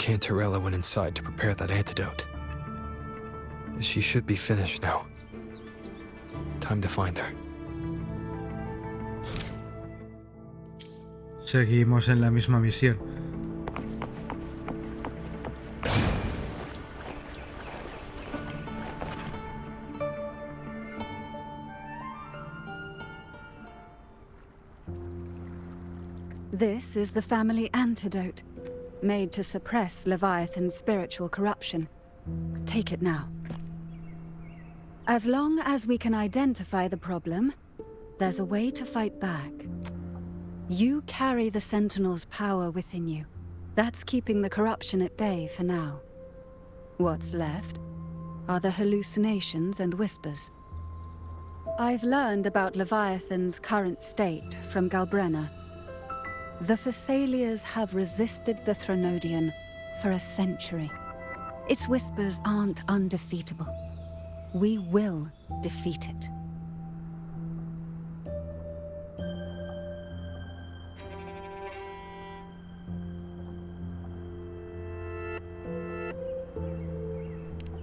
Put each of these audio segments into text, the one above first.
Cantarella went inside to prepare that antidote. She should be finished now. Time to find her. Seguimos en la misma misión. This is the family antidote, made to suppress Leviathan's spiritual corruption. Take it now. As long as we can identify the problem, there's a way to fight back. You carry the Sentinel's power within you. That's keeping the corruption at bay for now. What's left are the hallucinations and whispers. I've learned about Leviathan's current state from Galbrenna. The Thessalias have resisted the Threnodian for a century. Its whispers aren't undefeatable. We will defeat it.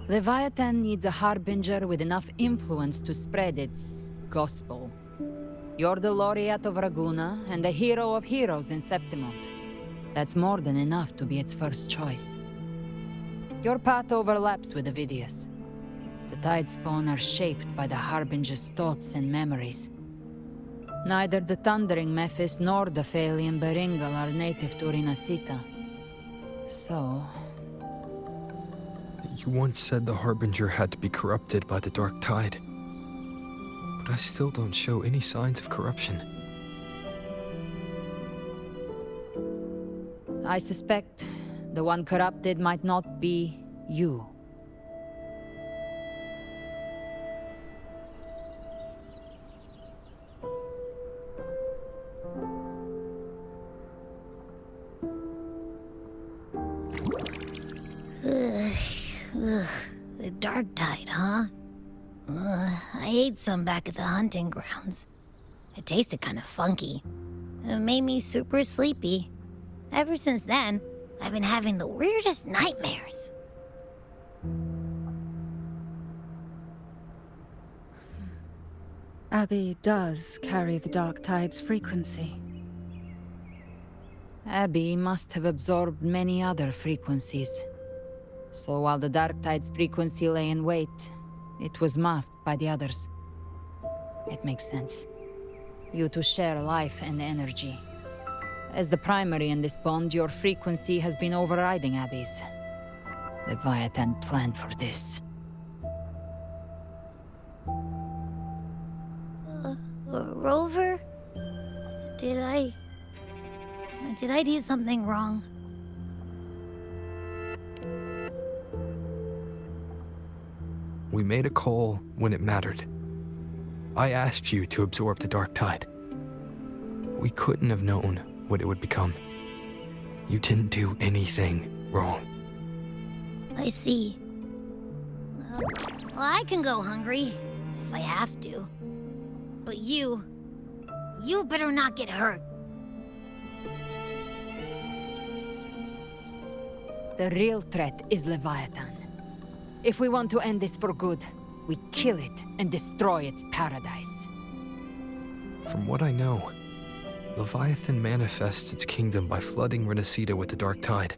Leviathan needs a harbinger with enough influence to spread its gospel. You're the laureate of Raguna and the hero of heroes in Septimont. That's more than enough to be its first choice. Your path overlaps with Ovidius. The Tidespawn are shaped by the harbinger's thoughts and memories. Neither the Thundering Mephis nor the Phalian Beringal are native to Rinascita. So... You once said the Harbinger had to be corrupted by the Dark Tide. But I still don't show any signs of corruption. I suspect the one corrupted might not be you. The Dark Tide, huh? I ate some back at the hunting grounds. It tasted kind of funky. It made me super sleepy. Ever since then, I've been having the weirdest nightmares. Abby does carry the Dark Tide's frequency. Abby must have absorbed many other frequencies. So while the Dark Tide's frequency lay in wait, it was masked by the others. It makes sense. You two share life and energy. As the primary in this bond, your frequency has been overriding Abby's. Leviathan planned for this. Rover? Did I do something wrong? We made a call when it mattered. I asked you to absorb the Dark Tide. We couldn't have known what it would become. You didn't do anything wrong. I see. Well, I can go hungry, if I have to. But you better not get hurt. The real threat is Leviathan. If we want to end this for good, we kill it and destroy its paradise. From what I know, Leviathan manifests its kingdom by flooding Rinascita with the Dark Tide.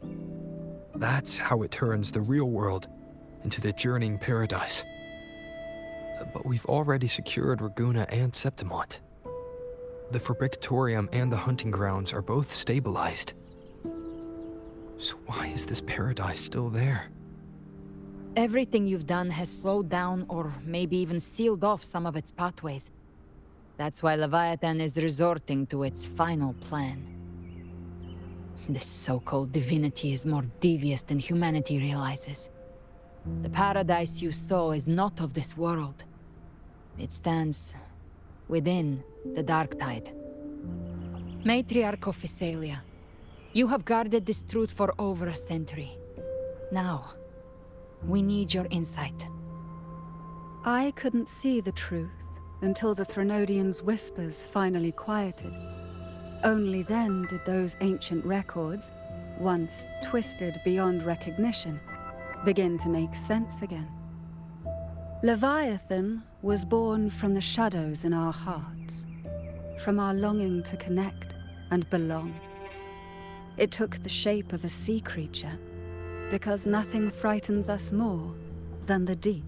That's how it turns the real world into the journeying paradise. But we've already secured Raguna and Septimont. The Fabricatorium and the hunting grounds are both stabilized. So why is this paradise still there? Everything you've done has slowed down or maybe even sealed off some of its pathways. That's why Leviathan is resorting to its final plan. This so-called divinity is more devious than humanity realizes. The paradise you saw is not of this world. It stands within the Dark Tide. Matriarch of Thessalia, you have guarded this truth for over a century. Now, we need your insight. I couldn't see the truth until the Threnodian's whispers finally quieted. Only then did those ancient records, once twisted beyond recognition, begin to make sense again. Leviathan was born from the shadows in our hearts, from our longing to connect and belong. It took the shape of a sea creature, because nothing frightens us more than the deep.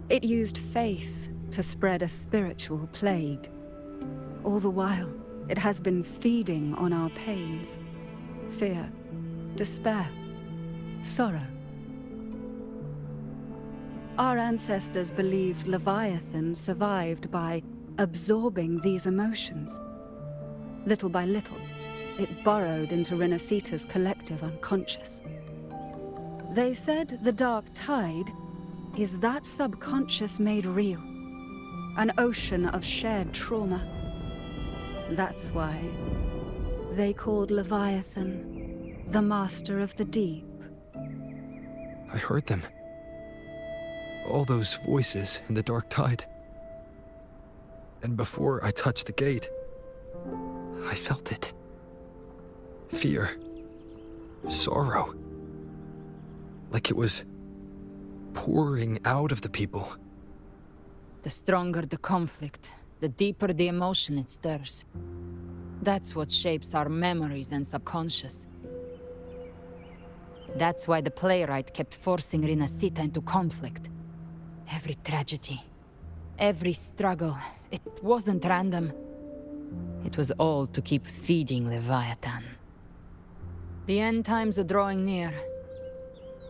It used faith to spread a spiritual plague. All the while, it has been feeding on our pains, fear, despair, sorrow. Our ancestors believed Leviathan survived by absorbing these emotions. Little by little, it burrowed into Rinascita's collective unconscious. They said the dark tide is that subconscious made real, an ocean of shared trauma. That's why they called Leviathan the Master of the Deep. I heard them. All those voices in the dark tide. And before I touched the gate, I felt it. Fear. Sorrow. Like it was pouring out of the people. The stronger the conflict, the deeper the emotion it stirs. That's what shapes our memories and subconscious. That's why the playwright kept forcing Rinascita into conflict. Every tragedy, every struggle, it wasn't random. It was all to keep feeding Leviathan. The end times are drawing near.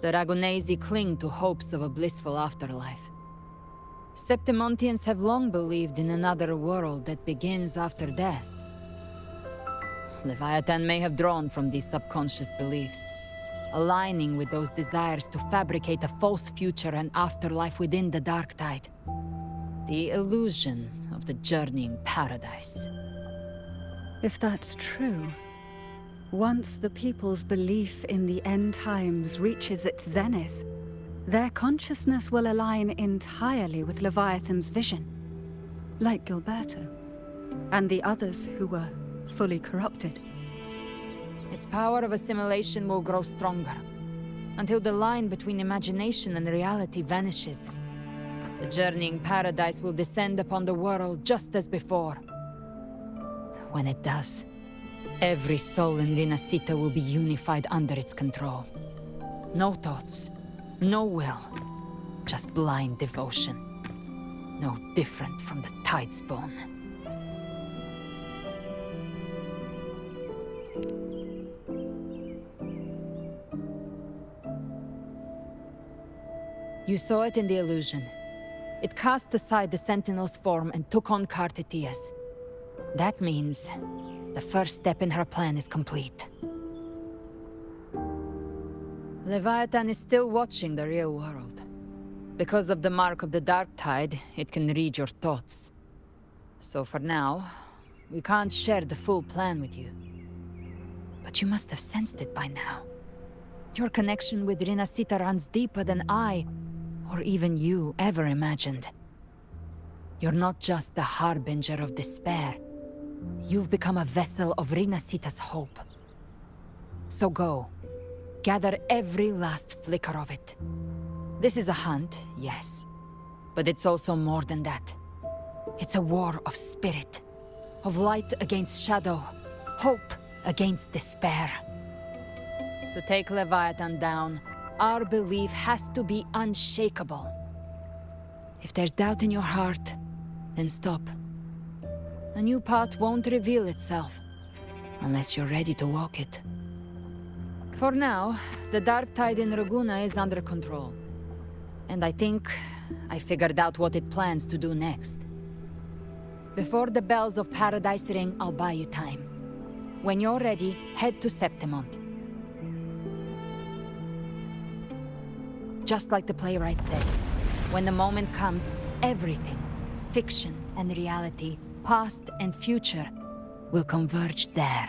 The Ragonesi cling to hopes of a blissful afterlife. Septimontians have long believed in another world that begins after death. Leviathan may have drawn from these subconscious beliefs, aligning with those desires to fabricate a false future and afterlife within the dark tide. The illusion of the journeying paradise. If that's true, once the people's belief in the end times reaches its zenith, their consciousness will align entirely with Leviathan's vision, like Gilberto, and the others who were fully corrupted. Its power of assimilation will grow stronger, until the line between imagination and reality vanishes. The journeying paradise will descend upon the world just as before. When it does, every soul in Rinascita will be unified under its control. No thoughts, no will, just blind devotion. No different from the Tidespawn. You saw it in the illusion. It cast aside the Sentinel's form and took on Cartetias. That means the first step in her plan is complete. Leviathan is still watching the real world. Because of the mark of the dark tide, it can read your thoughts. So for now, we can't share the full plan with you. But you must have sensed it by now. Your connection with Rinascita runs deeper than I, or even you, ever imagined. You're not just the harbinger of despair. You've become a vessel of Rinascita's hope. So go. Gather every last flicker of it. This is a hunt, yes. But it's also more than that. It's a war of spirit. Of light against shadow. Hope against despair. To take Leviathan down, our belief has to be unshakable. If there's doubt in your heart, then stop. A new path won't reveal itself, unless you're ready to walk it. For now, the dark tide in Raguna is under control. And I think I figured out what it plans to do next. Before the bells of Paradise ring, I'll buy you time. When you're ready, head to Septimont. Just like the playwright said, when the moment comes, everything, fiction and reality, past and future, will converge there.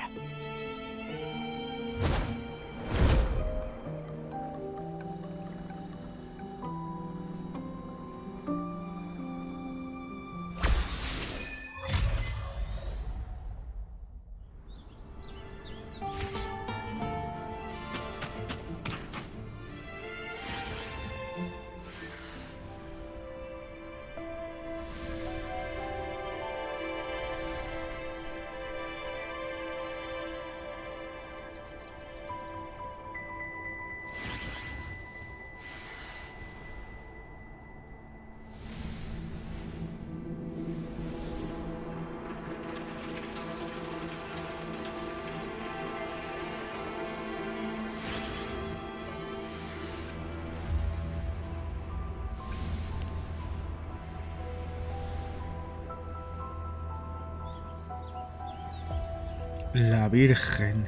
La Virgen.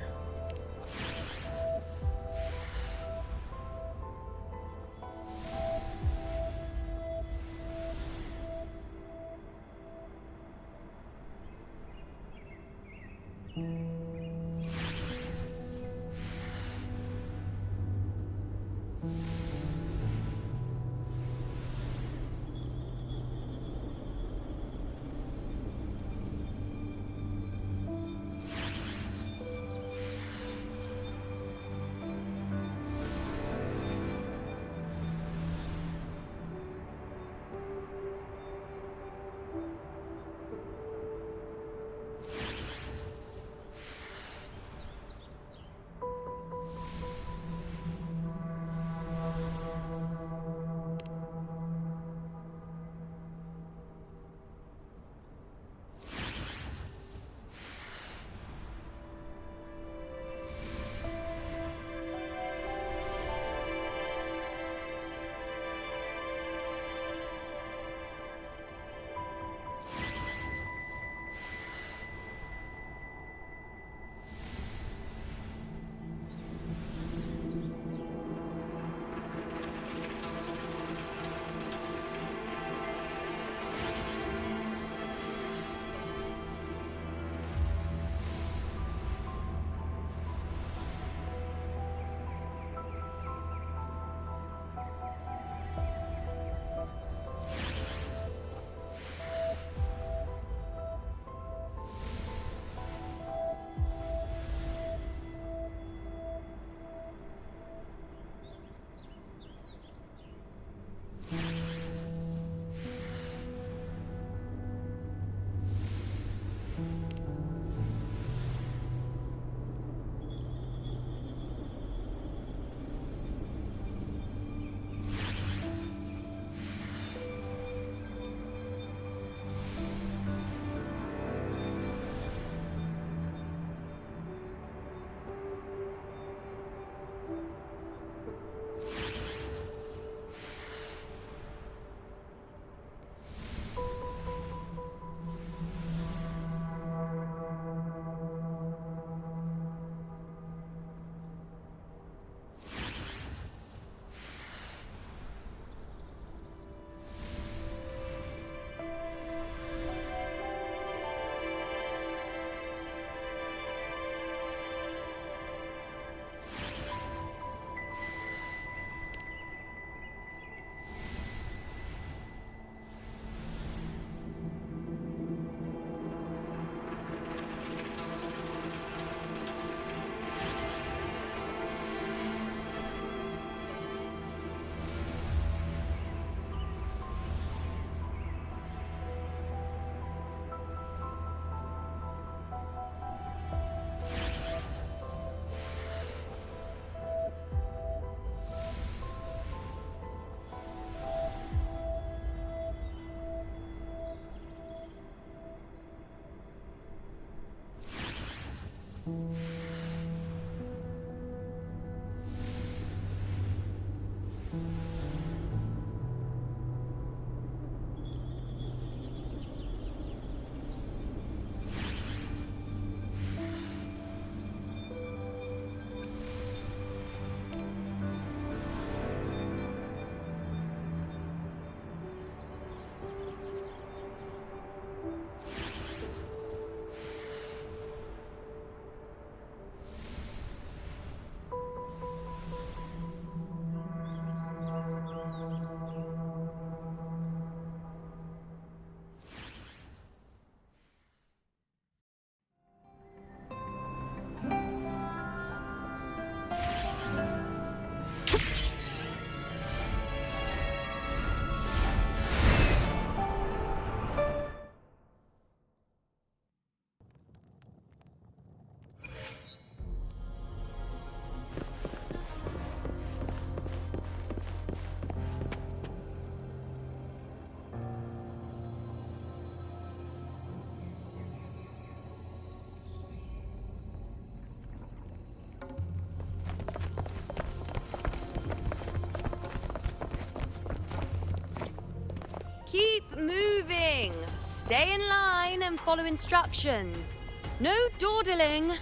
Keep moving. Stay in line and follow instructions. No dawdling!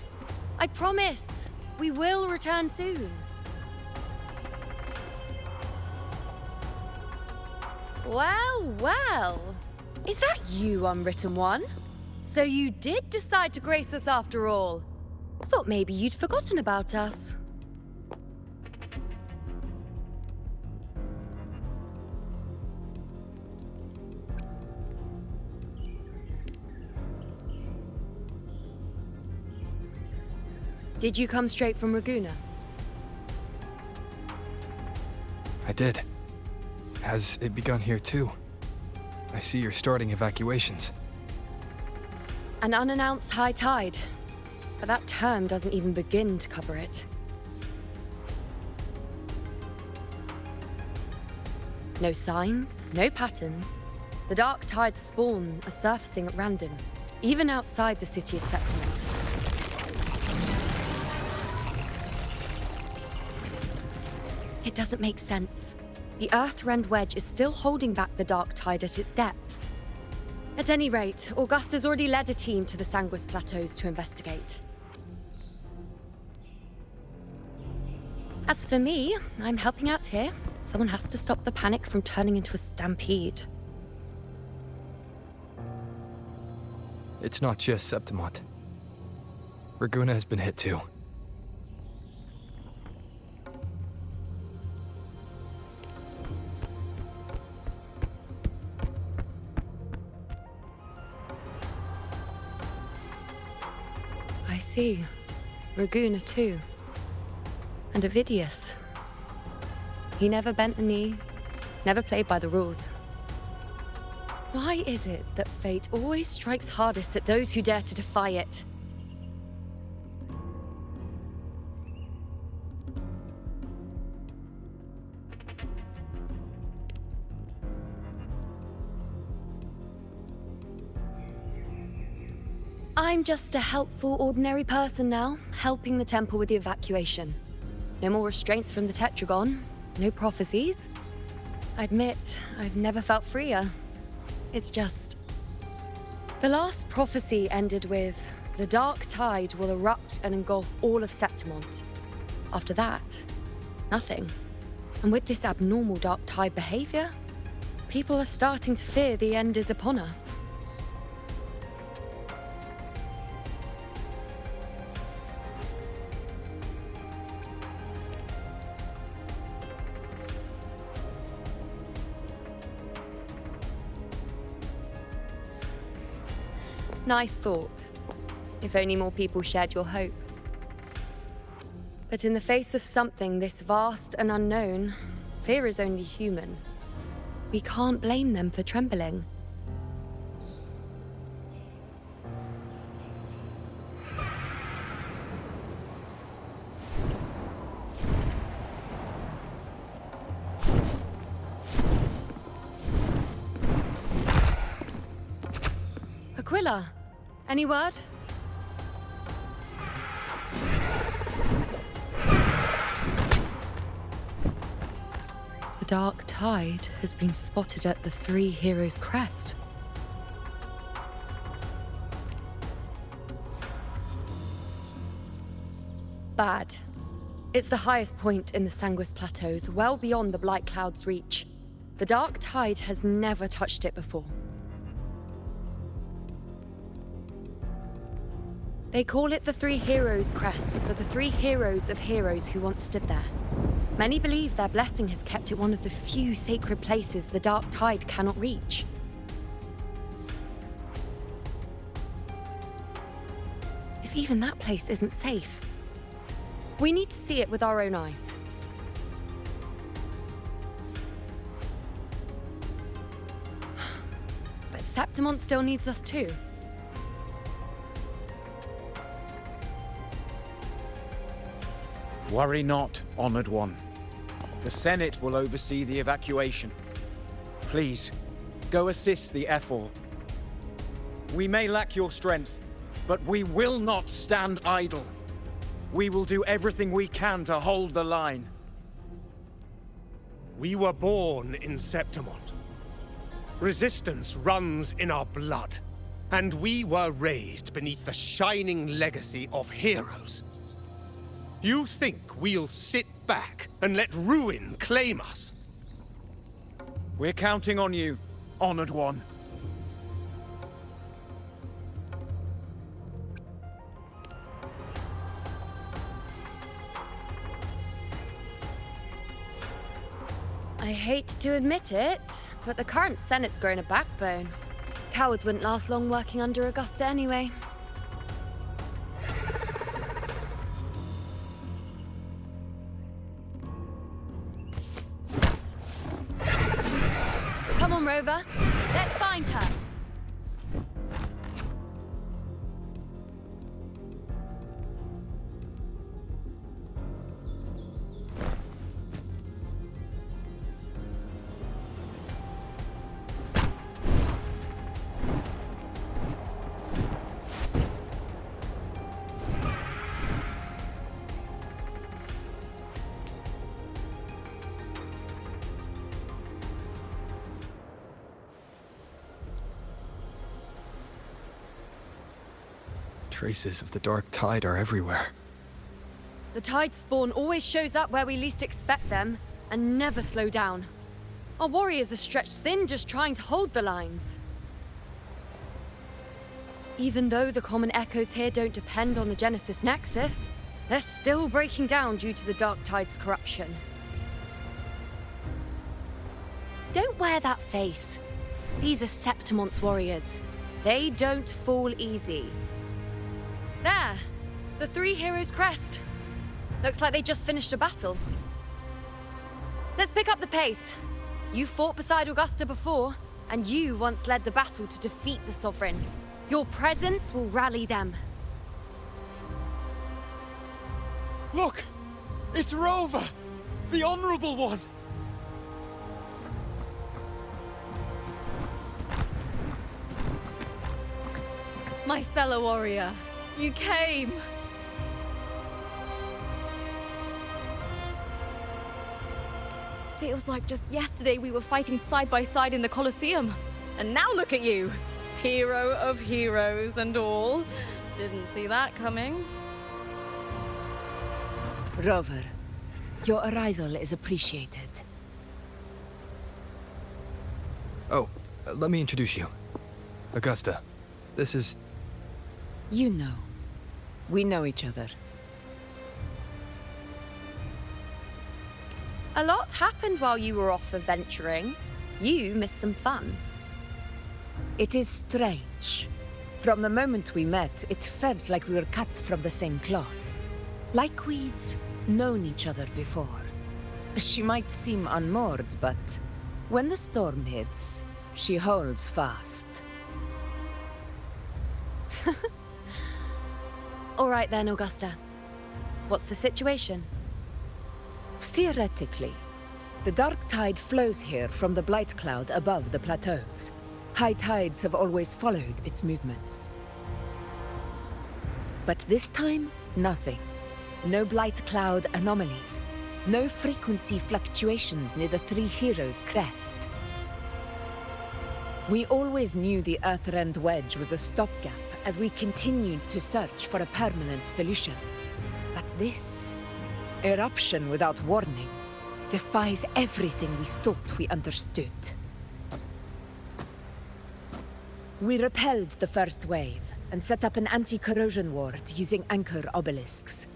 I promise, we will return soon. Well, well. Is that you, Unwritten One? So you did decide to grace us after all. Thought maybe you'd forgotten about us. Did you come straight from Raguna? I did. Has it begun here too? I see you're starting evacuations. An unannounced high tide. But that term doesn't even begin to cover it. No signs, no patterns. The dark tide's spawn are surfacing at random, even outside the city of Septimont. It doesn't make sense. The Earth-rend wedge is still holding back the dark tide at its depths. At any rate, Augusta's already led a team to the Sanguis Plateaus to investigate. As for me, I'm helping out here. Someone has to stop the panic from turning into a stampede. It's not just Septimont. Raguna has been hit too. I see. Raguna too. And Ovidius. He never bent the knee, never played by the rules. Why is it that fate always strikes hardest at those who dare to defy it? I'm just a helpful, ordinary person now, helping the temple with the evacuation. No more restraints from the Tetragon, no prophecies. I admit, I've never felt freer. It's just... The last prophecy ended with, the dark tide will erupt and engulf all of Septimont. After that, nothing. And with this abnormal dark tide behavior, people are starting to fear the end is upon us. Nice thought. If only more people shared your hope. But in the face of something this vast and unknown, fear is only human. We can't blame them for trembling. Aquila, any word? The dark tide has been spotted at the Three Heroes' Crest. Bad. It's the highest point in the Sanguis Plateaus, well beyond the Blight Cloud's reach. The dark tide has never touched it before. They call it the Three Heroes' Crest for the three heroes of heroes who once stood there. Many believe their blessing has kept it one of the few sacred places the dark tide cannot reach. If even that place isn't safe, we need to see it with our own eyes. But Septimont still needs us too. Worry not, Honored One. The Senate will oversee the evacuation. Please, go assist the Ephor. We may lack your strength, but we will not stand idle. We will do everything we can to hold the line. We were born in Septimont. Resistance runs in our blood, and we were raised beneath the shining legacy of heroes. You think we'll sit back and let ruin claim us? We're counting on you, Honored One. I hate to admit it, but the current Senate's grown a backbone. Cowards wouldn't last long working under Augusta anyway. Come on, Rover. Let's find her. Traces of the dark tide are everywhere. The tide spawn always shows up where we least expect them, and never slow down. Our warriors are stretched thin just trying to hold the lines. Even though the common echoes here don't depend on the Genesis Nexus, they're still breaking down due to the dark tide's corruption. Don't wear that face. These are Septimon's warriors. They don't fall easy. There! The three heroes' crest. Looks like they just finished a battle. Let's pick up the pace. You fought beside Augusta before, and you once led the battle to defeat the Sovereign. Your presence will rally them. Look! It's Rover! The Honorable One! My fellow warrior, you came! Feels like just yesterday we were fighting side by side in the Colosseum. And now look at you! Hero of heroes and all. Didn't see that coming. Rover, your arrival is appreciated. Oh, let me introduce you. Augusta, this is... You know. We know each other. A lot happened while you were off adventuring. You missed some fun. It is strange. From the moment we met, it felt like we were cut from the same cloth. Like we'd known each other before. She might seem unmoored, but when the storm hits, she holds fast. All right then, Augusta. What's the situation? Theoretically, the dark tide flows here from the blight cloud above the plateaus. High tides have always followed its movements. But this time, nothing. No blight cloud anomalies. No frequency fluctuations near the Three Heroes' crest. We always knew the Earthrend Wedge was a stopgap as we continued to search for a permanent solution. But this eruption without warning defies everything we thought we understood. We repelled the first wave and set up an anti-corrosion ward using anchor obelisks.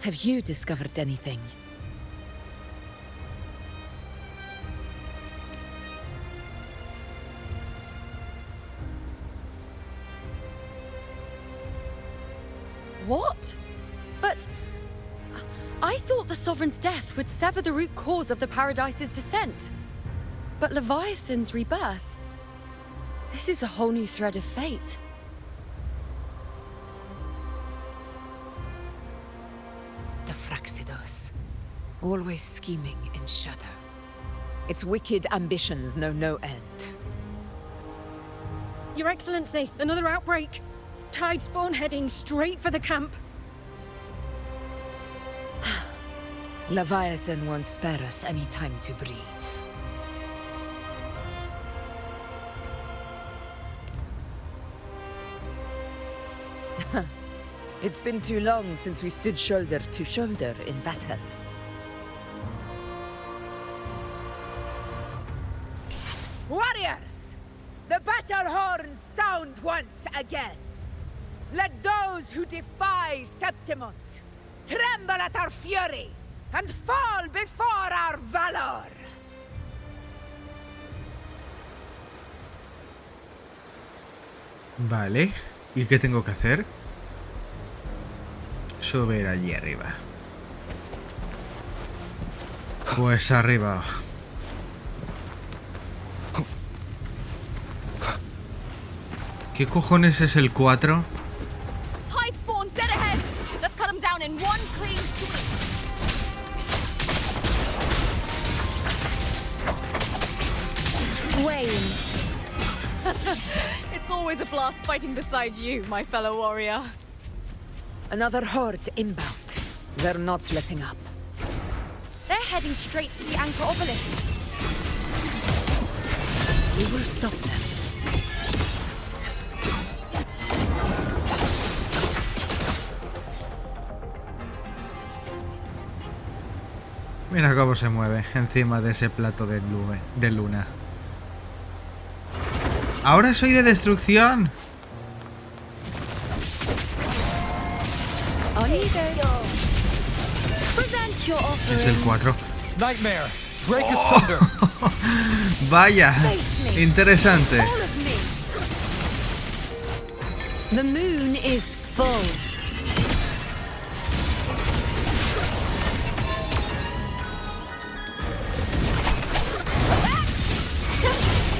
Have you discovered anything? What? But... I thought the Sovereign's death would sever the root cause of the Paradise's descent. But Leviathan's rebirth... This is a whole new thread of fate. The Fraxidos. Always scheming in shadow. Its wicked ambitions know no end. Your Excellency, another outbreak! Tide spawn heading straight for the camp. Leviathan won't spare us any time to breathe. It's been too long since we stood shoulder to shoulder in battle. Warriors! The battle horns sound once again! Let those who defy Septimont tremble at our fury and fall before our valor! Vale. ¿Y qué tengo que hacer? Subir allí arriba. Pues arriba. ¿Qué cojones es el 4? Tide spawn dead ahead. Let's cut them down in one clean sweep. Wayne. It's always a blast fighting beside you, my fellow warrior. Another horde inbound. They're not letting up. They're heading straight for the anchor obelisk. We will stop them. Mira cómo se mueve encima de ese plato de luna. ¡Ahora soy de destrucción! Es el 4. Nightmare, break asunder. Vaya, interesante. The moon is full.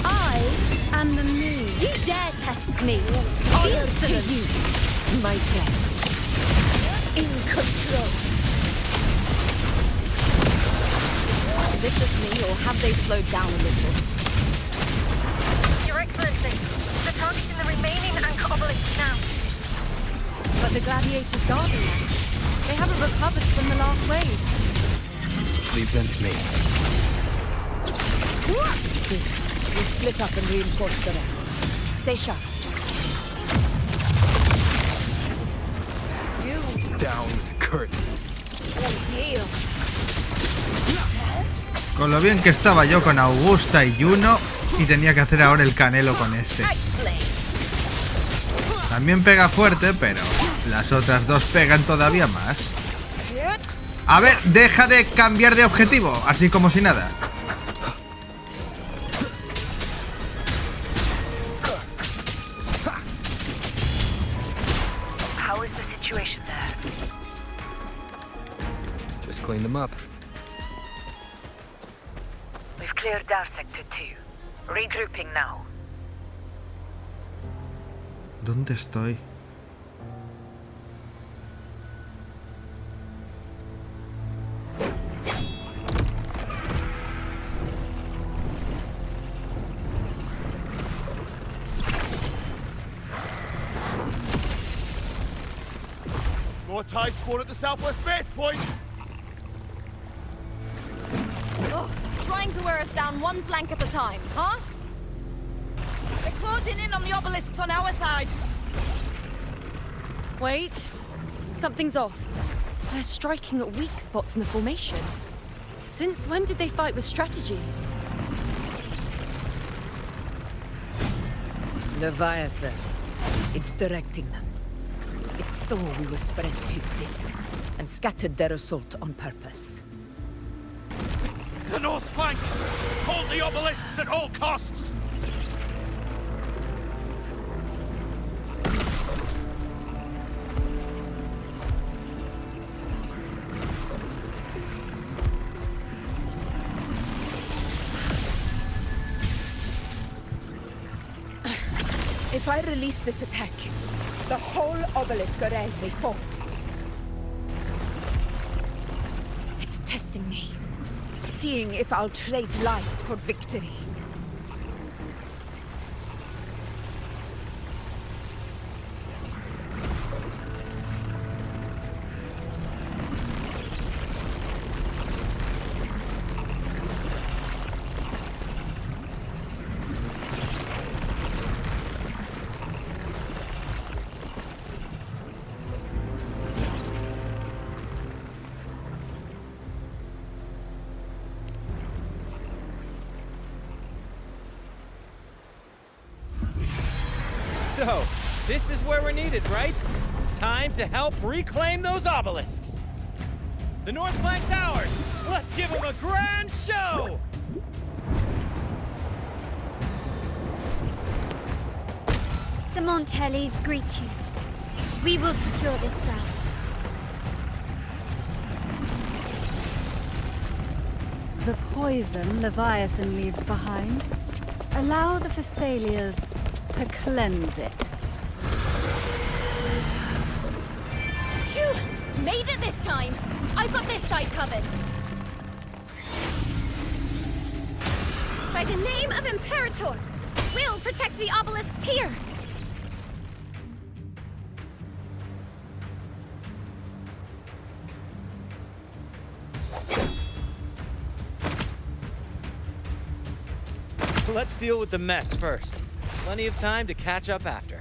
I am the moon. You dare test me? Honor to you, my friend. In control. Is this just me, or have they slowed down a little? Your Excellency, they're targeting the remaining anchor obelisk now. But the gladiators guarding them. They haven't recovered from the last wave. Leave them to me. We'll split up and reinforce the rest. Stay sharp. Down with the curtain. Con lo bien que estaba yo con Augusta y Juno, y tenía que hacer ahora el Canelo con este. También pega fuerte, pero las otras dos pegan todavía más. A ver, deja de cambiar de objetivo, así como si nada. How is the situation there? Just clean them up. We've cleared our sector 2. Regrouping now. ¿Dónde estoy? More tide spawn at the southwest base point! Ugh, trying to wear us down one flank at a time, huh? They're closing in on the obelisks on our side. Wait. Something's off. They're striking at weak spots in the formation. Since when did they fight with strategy? Leviathan. It's directing them. It saw we were spread too thin, and scattered their assault on purpose. The north flank! Hold the obelisks at all costs! If I release this attack, the whole obelisk array may fall. It's testing me, seeing if I'll trade lives for victory. So, this is where we're needed, right? Time to help reclaim those obelisks. The North Flank's ours. Let's give them a grand show! The Montellis greet you. We will secure this cell. The poison Leviathan leaves behind, allow the Thessalians to cleanse it. Phew! Made it this time! I've got this side covered. By the name of Imperator, we'll protect the obelisks here! Let's deal with the mess first. Plenty of time to catch up after.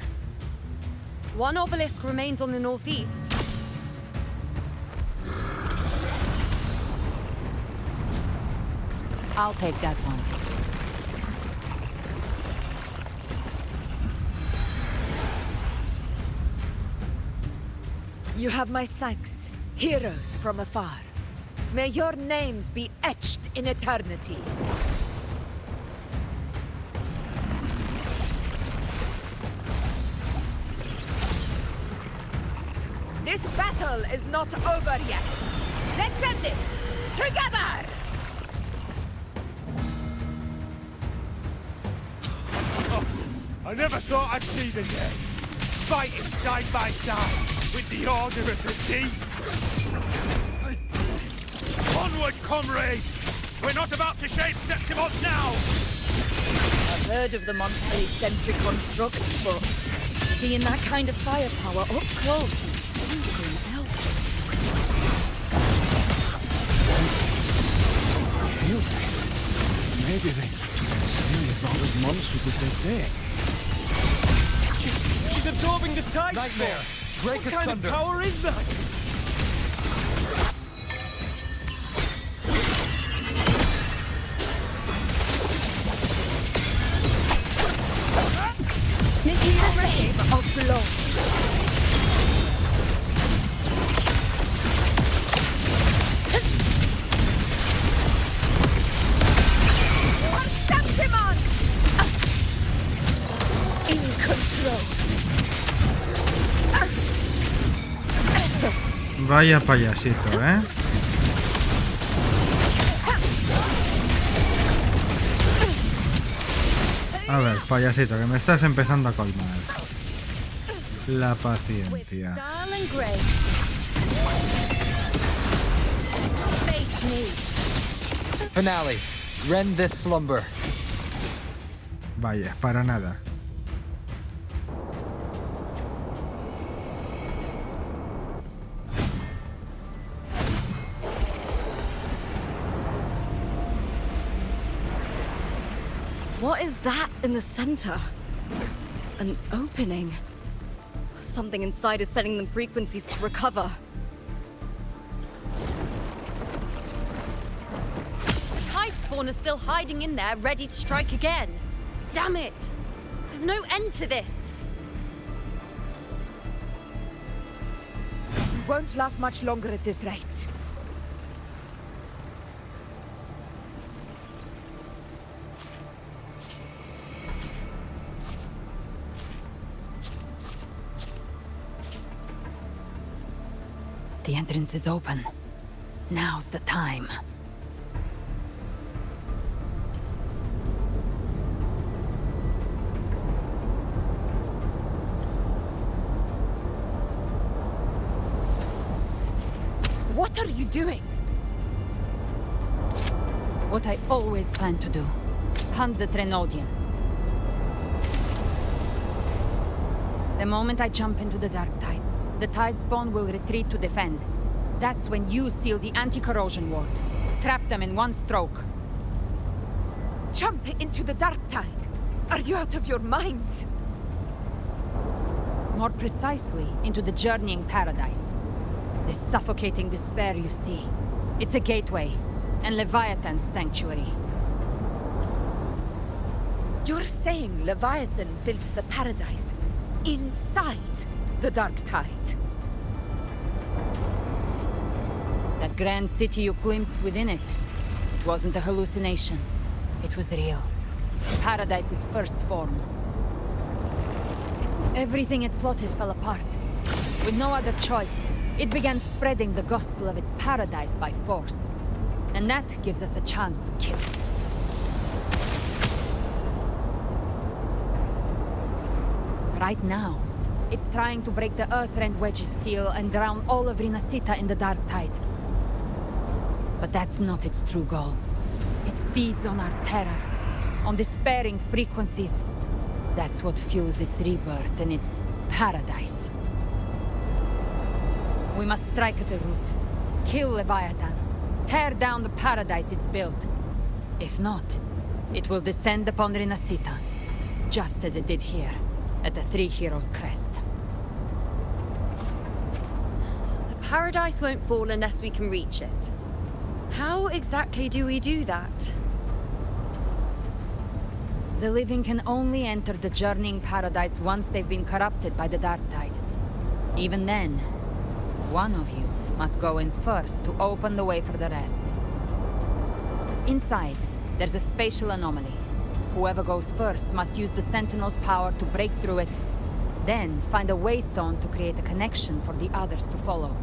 One obelisk remains on the northeast. I'll take that one. You have my thanks, heroes from afar. May your names be etched in eternity. This battle is not over yet. Let's end this together! I never thought I'd see the day. Fighting side by side with the Order of the Deep. Onward, comrades! We're not about to shave Septimos now! I've heard of the Montelli-centric constructs, but seeing that kind of firepower up close is something else. Maybe they really is all as monstrous as they say. She's absorbing the tide Nightmare! spore. Break What kind of power is that? This is a wave of blood. In control. Vaya payasito, ¿eh? A ver, payasito, que me estás empezando a colmar. La paciencia. Finale. Rend this slumber. Vaya, para nada. What is that in the center? An opening. Something inside is sending them frequencies to recover. The tide spawn is still hiding in there, ready to strike again. Damn it! There's no end to this. We won't last much longer at this rate. The entrance is open. Now's the time. What are you doing? What I always planned to do. Hunt the Trenodian. The moment I jump into the dark tide, the tide spawn will retreat to defend. That's when you seal the anti-corrosion ward. Trap them in one stroke. Jump into the dark tide? Are you out of your minds? More precisely, into the journeying paradise. The suffocating despair you see. It's a gateway, and Leviathan's sanctuary. You're saying Leviathan built the paradise, inside the dark tide. That grand city you glimpsed within it, it wasn't a hallucination. It was real. Paradise's first form. Everything it plotted fell apart. With no other choice, it began spreading the gospel of its paradise by force. And that gives us a chance to kill it. Right now, it's trying to break the Earthrend Wedge's seal and drown all of Rinascita in the dark tide. But that's not its true goal. It feeds on our terror, on despairing frequencies. That's what fuels its rebirth and its paradise. We must strike at the root, kill Leviathan, tear down the paradise it's built. If not, it will descend upon Rinascita, just as it did here, at the Three Heroes' Crest. The paradise won't fall unless we can reach it. How exactly do we do that? The living can only enter the journeying paradise once they've been corrupted by the dark tide. Even then, one of you must go in first to open the way for the rest. Inside, there's a spatial anomaly. Whoever goes first must use the Sentinel's power to break through it, then find a waystone to create a connection for the others to follow.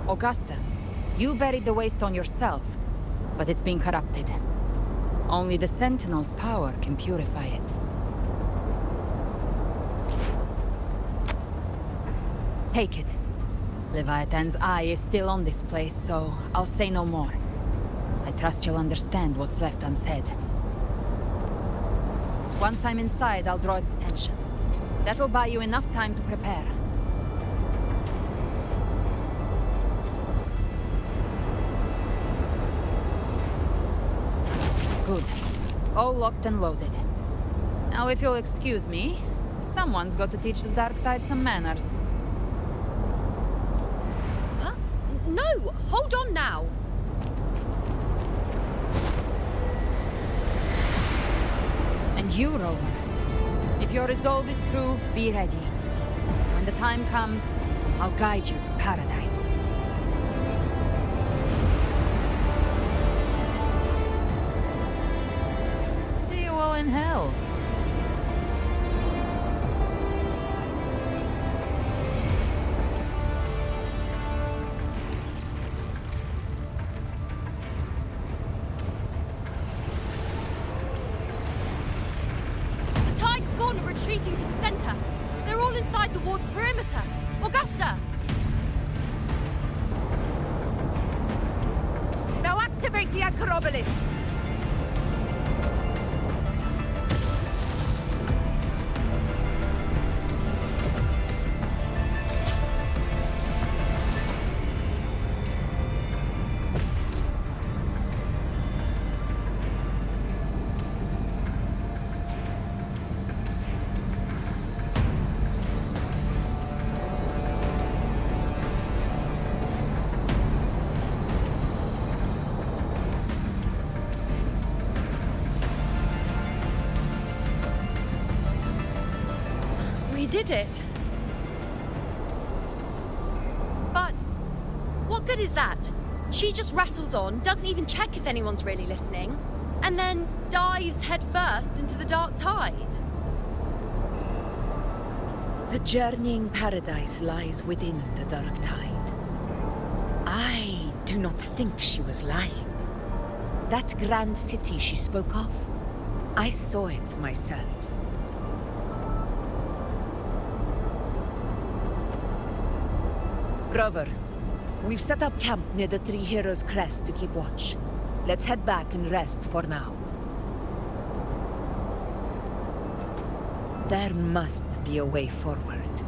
Augusta, you buried the waystone yourself, but it's been corrupted. Only the Sentinel's power can purify it. Take it. Leviathan's eye is still on this place, so I'll say no more. I trust you'll understand what's left unsaid. Once I'm inside, I'll draw its attention. That'll buy you enough time to prepare. Good. All locked and loaded. Now, if you'll excuse me, someone's got to teach the Dark Tide some manners. Huh? No! Hold on now! And you, Rover. If your resolve is true, be ready. When the time comes, I'll guide you to paradise. See you all in hell. Retreating to the center. They're all inside the ward's perimeter. Augusta! Now activate the anchor obelisks! Did it. But what good is that? She just rattles on, doesn't even check if anyone's really listening, and then dives headfirst into the dark tide. The journeying paradise lies within the dark tide. I do not think she was lying. That grand city she spoke of, I saw it myself. Rover, we've set up camp near the Three Heroes' Crest to keep watch. Let's head back and rest for now. There must be a way forward.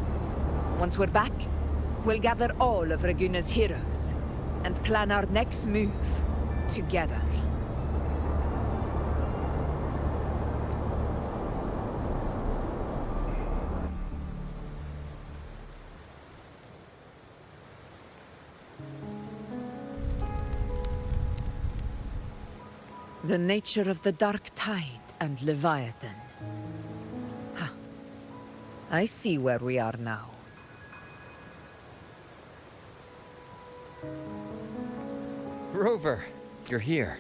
Once we're back, we'll gather all of Raguna's heroes and plan our next move together. The nature of the dark tide and Leviathan. I see where we are now. Rover, you're here.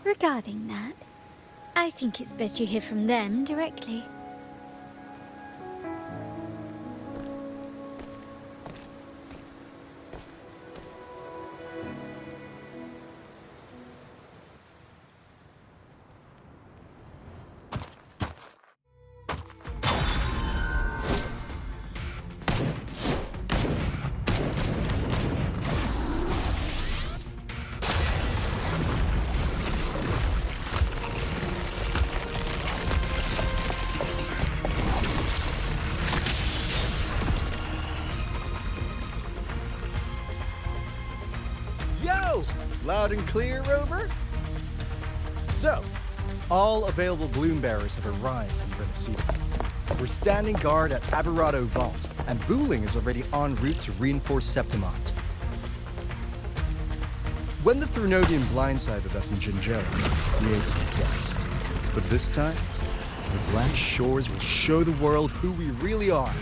Regarding that, I think it's best you hear from them directly. Loud and clear, Rover? So, all available bloom bearers have arrived in Rinascita. We're standing guard at Averado Vault, and Booling is already en route to reinforce Septimont. When the Threnodian blindsided us in Jinzhou, we ate some dust. But this time, the Black Shores will show the world who we really are.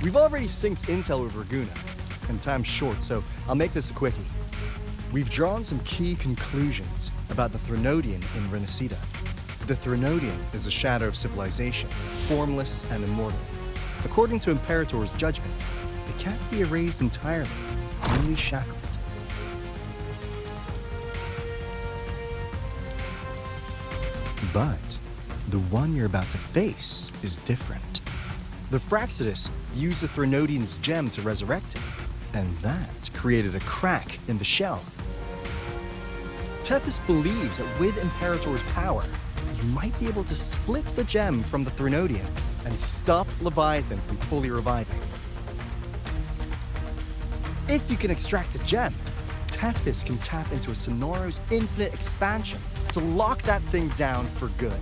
We've already synced intel with Raguna, and time's short, so I'll make this a quickie. We've drawn some key conclusions about the Threnodian in Rinascita. The Threnodian is a shadow of civilization, formless and immortal. According to Imperator's judgment, it can't be erased entirely, only shackled. But the one you're about to face is different. The Fraxidus used the Threnodian's gem to resurrect him, and that created a crack in the shell. Tethys believes that with Imperator's power, you might be able to split the gem from the Threnodian and stop Leviathan from fully reviving. If you can extract the gem, Tethys can tap into a Sonoro's infinite expansion to lock that thing down for good.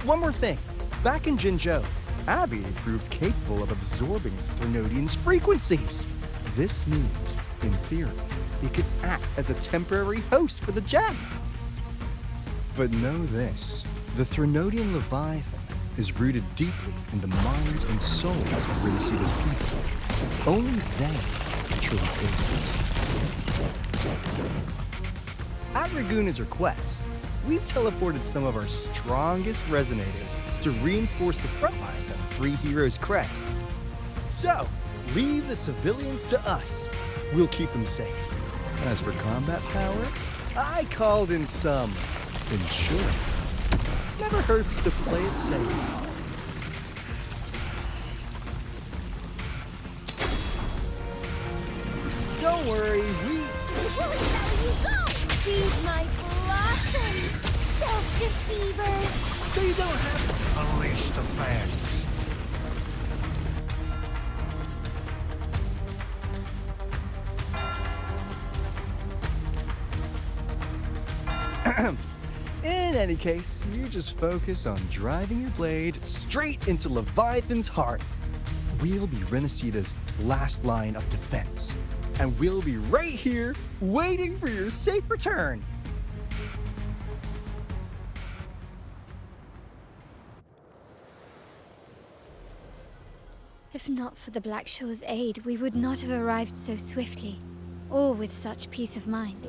One more thing. Back in Jinzhou, Abby proved capable of absorbing the Threnodian's frequencies. This means, in theory, it could act as a temporary host for the gem. But know this, the Threnodian Leviathan is rooted deeply in the minds and souls of Rinascita's people. Only they can truly face it. At Raguna's request, we've teleported some of our strongest resonators to reinforce the front lines at Three Heroes Crest. So, leave the civilians to us. We'll keep them safe. As for combat power, I called in some insurance. Never hurts to play it safe. Don't worry, we... Feed my blossoms, self-deceivers! So you don't have to unleash the fans. In any case, you just focus on driving your blade straight into Leviathan's heart. We'll be Rinascita's last line of defense. And we'll be right here, waiting for your safe return. If not for the Black Shore's aid, we would not have arrived so swiftly, or with such peace of mind.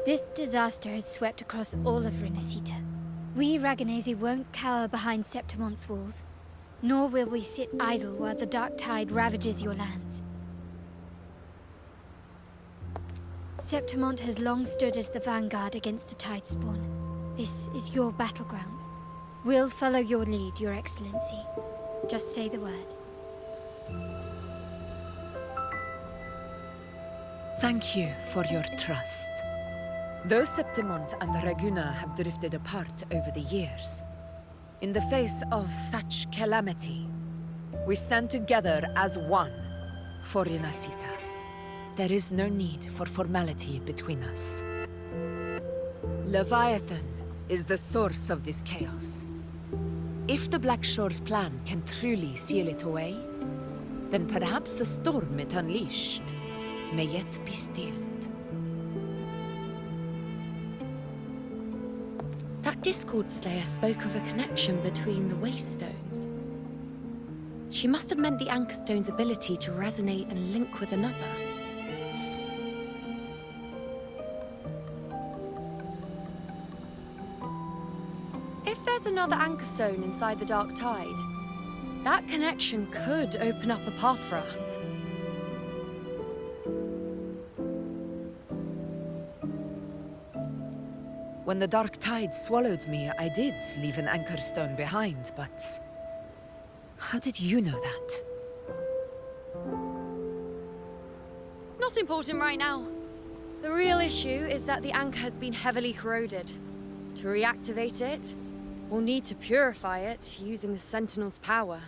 This disaster has swept across all of Rinascita. We Raganese won't cower behind Septimont's walls, nor will we sit idle while the dark tide ravages your lands. Septimont has long stood as the vanguard against the Tidespawn. This is your battleground. We'll follow your lead, Your Excellency. Just say the word. Thank you for your trust. Though Septimont and Raguna have drifted apart over the years, in the face of such calamity, we stand together as one for Rinascita. There is no need for formality between us. Leviathan is the source of this chaos. If the Black Shore's plan can truly seal it away, then perhaps the storm it unleashed may yet be stilled. That Discord Slayer spoke of a connection between the Waystones. She must have meant the Anchorstone's ability to resonate and link with another. If there's another Anchorstone inside the Dark Tide, that connection could open up a path for us. When the Dark Tide swallowed me, I did leave an Anchorstone behind, but... how did you know that? Not important right now. The real issue is that the anchor has been heavily corroded. To reactivate it, we'll need to purify it using the Sentinel's power.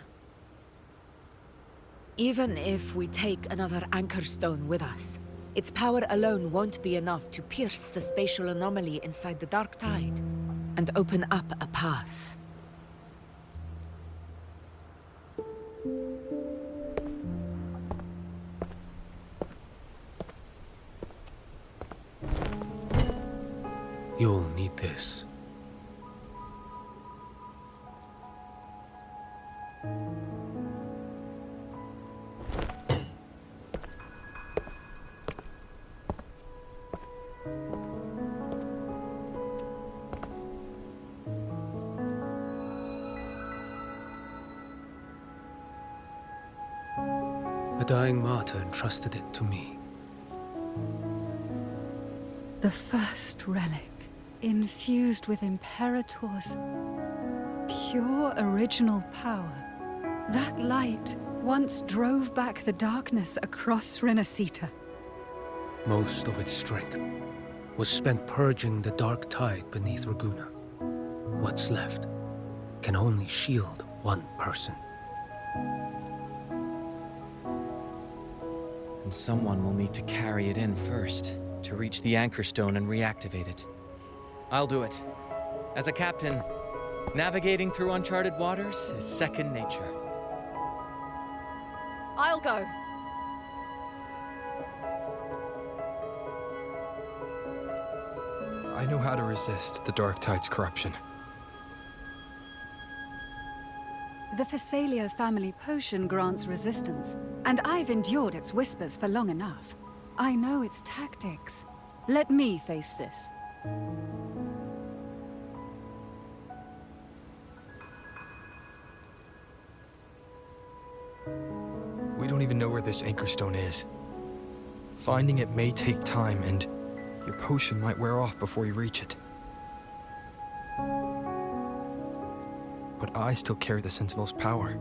Even if we take another Anchorstone with us, its power alone won't be enough to pierce the spatial anomaly inside the Dark Tide and open up a path. You'll need this. A dying martyr entrusted it to me. The first relic, infused with Imperator's pure original power. That light once drove back the darkness across Rinascita. Most of its strength was spent purging the dark tide beneath Raguna. What's left can only shield one person. And someone will need to carry it in first, to reach the Anchorstone and reactivate it. I'll do it. As a captain, navigating through uncharted waters is second nature. I'll go. I know how to resist the Dark Tide's corruption. The Phasalia family potion grants resistance, and I've endured its whispers for long enough. I know its tactics. Let me face this. We don't even know where this Anchorstone is. Finding it may take time, and your potion might wear off before you reach it. But I still carry the Sentinel's power.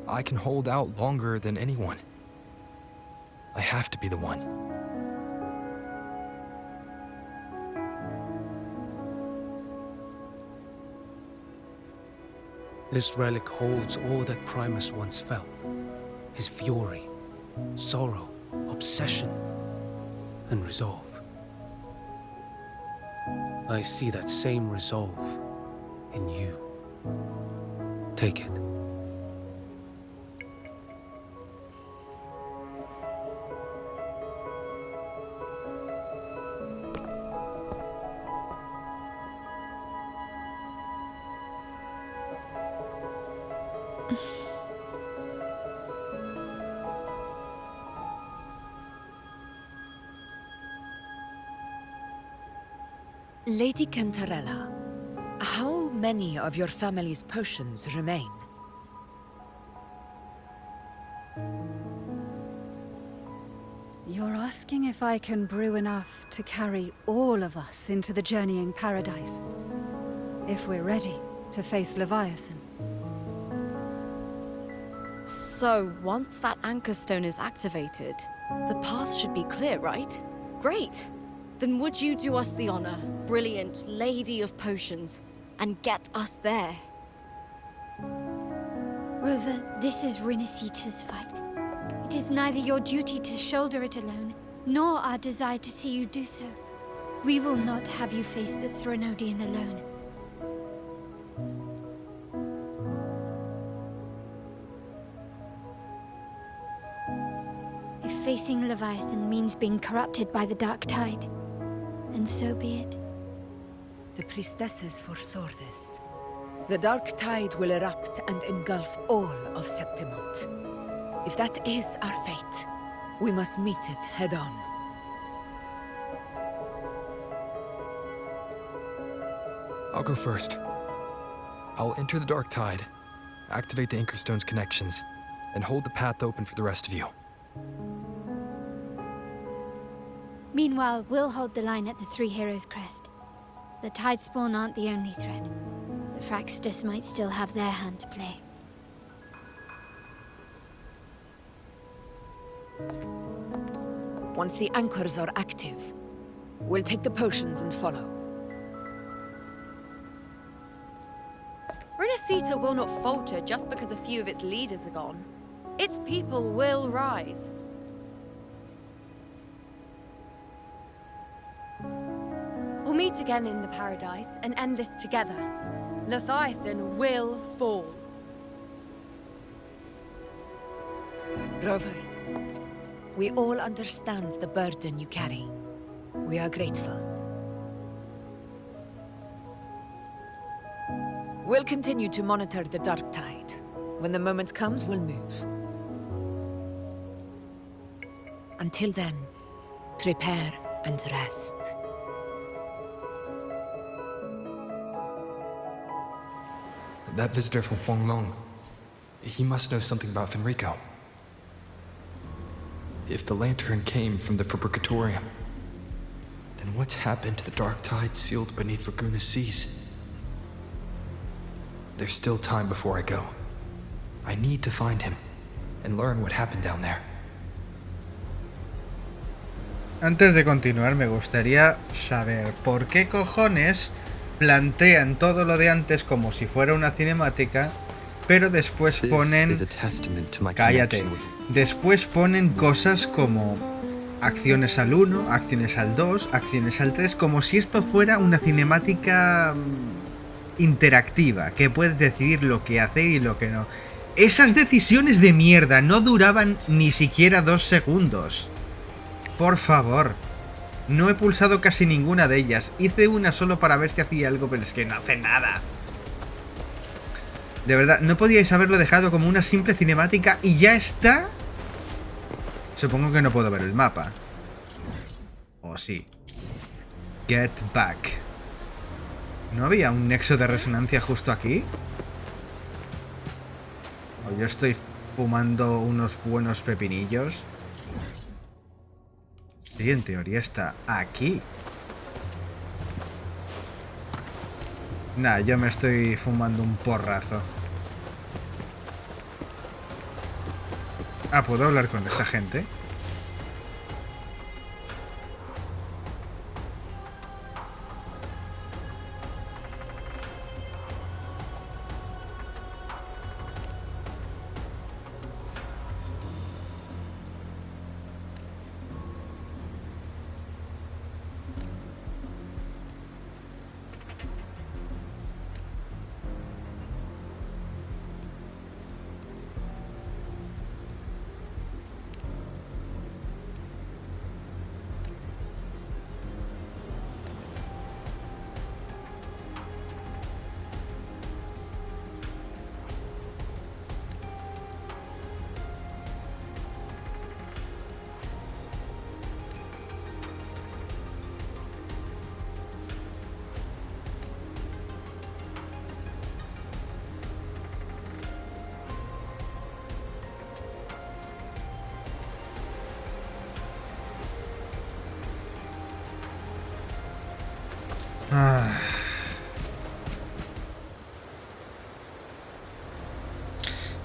I can hold out longer than anyone. I have to be the one. This relic holds all that Primus once felt. His fury, sorrow, obsession, and resolve. I see that same resolve in you. Take it. Lady Cantarella, how many of your family's potions remain? You're asking if I can brew enough to carry all of us into the journeying paradise. If we're ready to face Leviathan. So, once that Anchorstone is activated, the path should be clear, right? Great! Then would you do us the honor, brilliant Lady of Potions, and get us there? Rover, this is Rinascita's fight. It is neither your duty to shoulder it alone, nor our desire to see you do so. We will not have you face the Thronodian alone. facing Leviathan means being corrupted by the dark tide, then so be it. The priestesses foresaw this. The dark tide will erupt and engulf all of Septimont. If that is our fate, we must meet it head-on. I'll go first. I'll enter the dark tide, activate the Anchorstone's connections, and hold the path open for the rest of you. Meanwhile, we'll hold the line at the Three Heroes Crest. The Tidespawn aren't the only threat. The Fraxtus might still have their hand to play. Once the anchors are active, we'll take the potions and follow. Rinascita will not falter just because a few of its leaders are gone. Its people will rise. We'll meet again in the Paradise and end this together. Leviathan will fall. Rover, we all understand the burden you carry. We are grateful. We'll continue to monitor the dark tide. When the moment comes, we'll move. Until then, prepare and rest. That visitor from Huanglong, he must know something about Fenrico. If the lantern came from the Fabricatorium, then what's happened to the dark tide sealed beneath Raguna's seas? There's still time before I go. I need to find him and learn what happened down there. Antes de continuar, me gustaría saber por qué cojones plantean todo lo de antes como si fuera una cinemática, pero después ponen... Cállate. Después ponen cosas como acciones al 1, acciones al 2, acciones al 3, como si esto fuera una cinemática interactiva, que puedes decidir lo que hacer y lo que no. Esas decisiones de mierda no duraban ni siquiera 2 segundos. Por favor. No he pulsado casi ninguna de ellas. Hice una solo para ver si hacía algo, pero es que no hace nada. De verdad, ¿no podíais haberlo dejado como una simple cinemática y ya está? Supongo que no puedo ver el mapa. ¿O sí? Get back. ¿No había un nexo de resonancia justo aquí? ¿O yo estoy fumando unos buenos pepinillos? Sí, en teoría está aquí. Nah, yo me estoy fumando un porrazo. Ah, ¿puedo hablar con esta gente?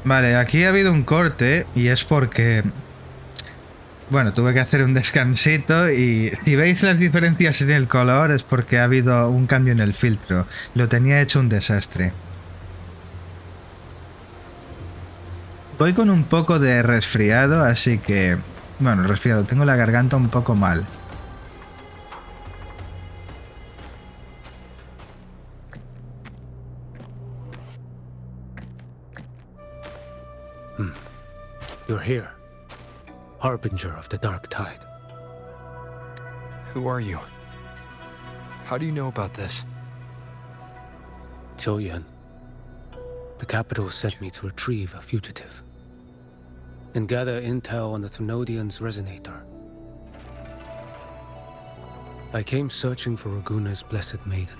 Vale, aquí ha habido un corte y es porque... Bueno, tuve que hacer un descansito y si veis las diferencias en el color es porque ha habido un cambio en el filtro. Lo tenía hecho un desastre. Voy con un poco de resfriado, así que... Bueno, resfriado, tengo la garganta un poco mal. You're here. harbinger of the dark tide. Who are you? How do you know about this? Choyan. The capital sent me to retrieve a fugitive and gather intel on the Thrunodian's resonator. I came searching for Raguna's blessed maiden.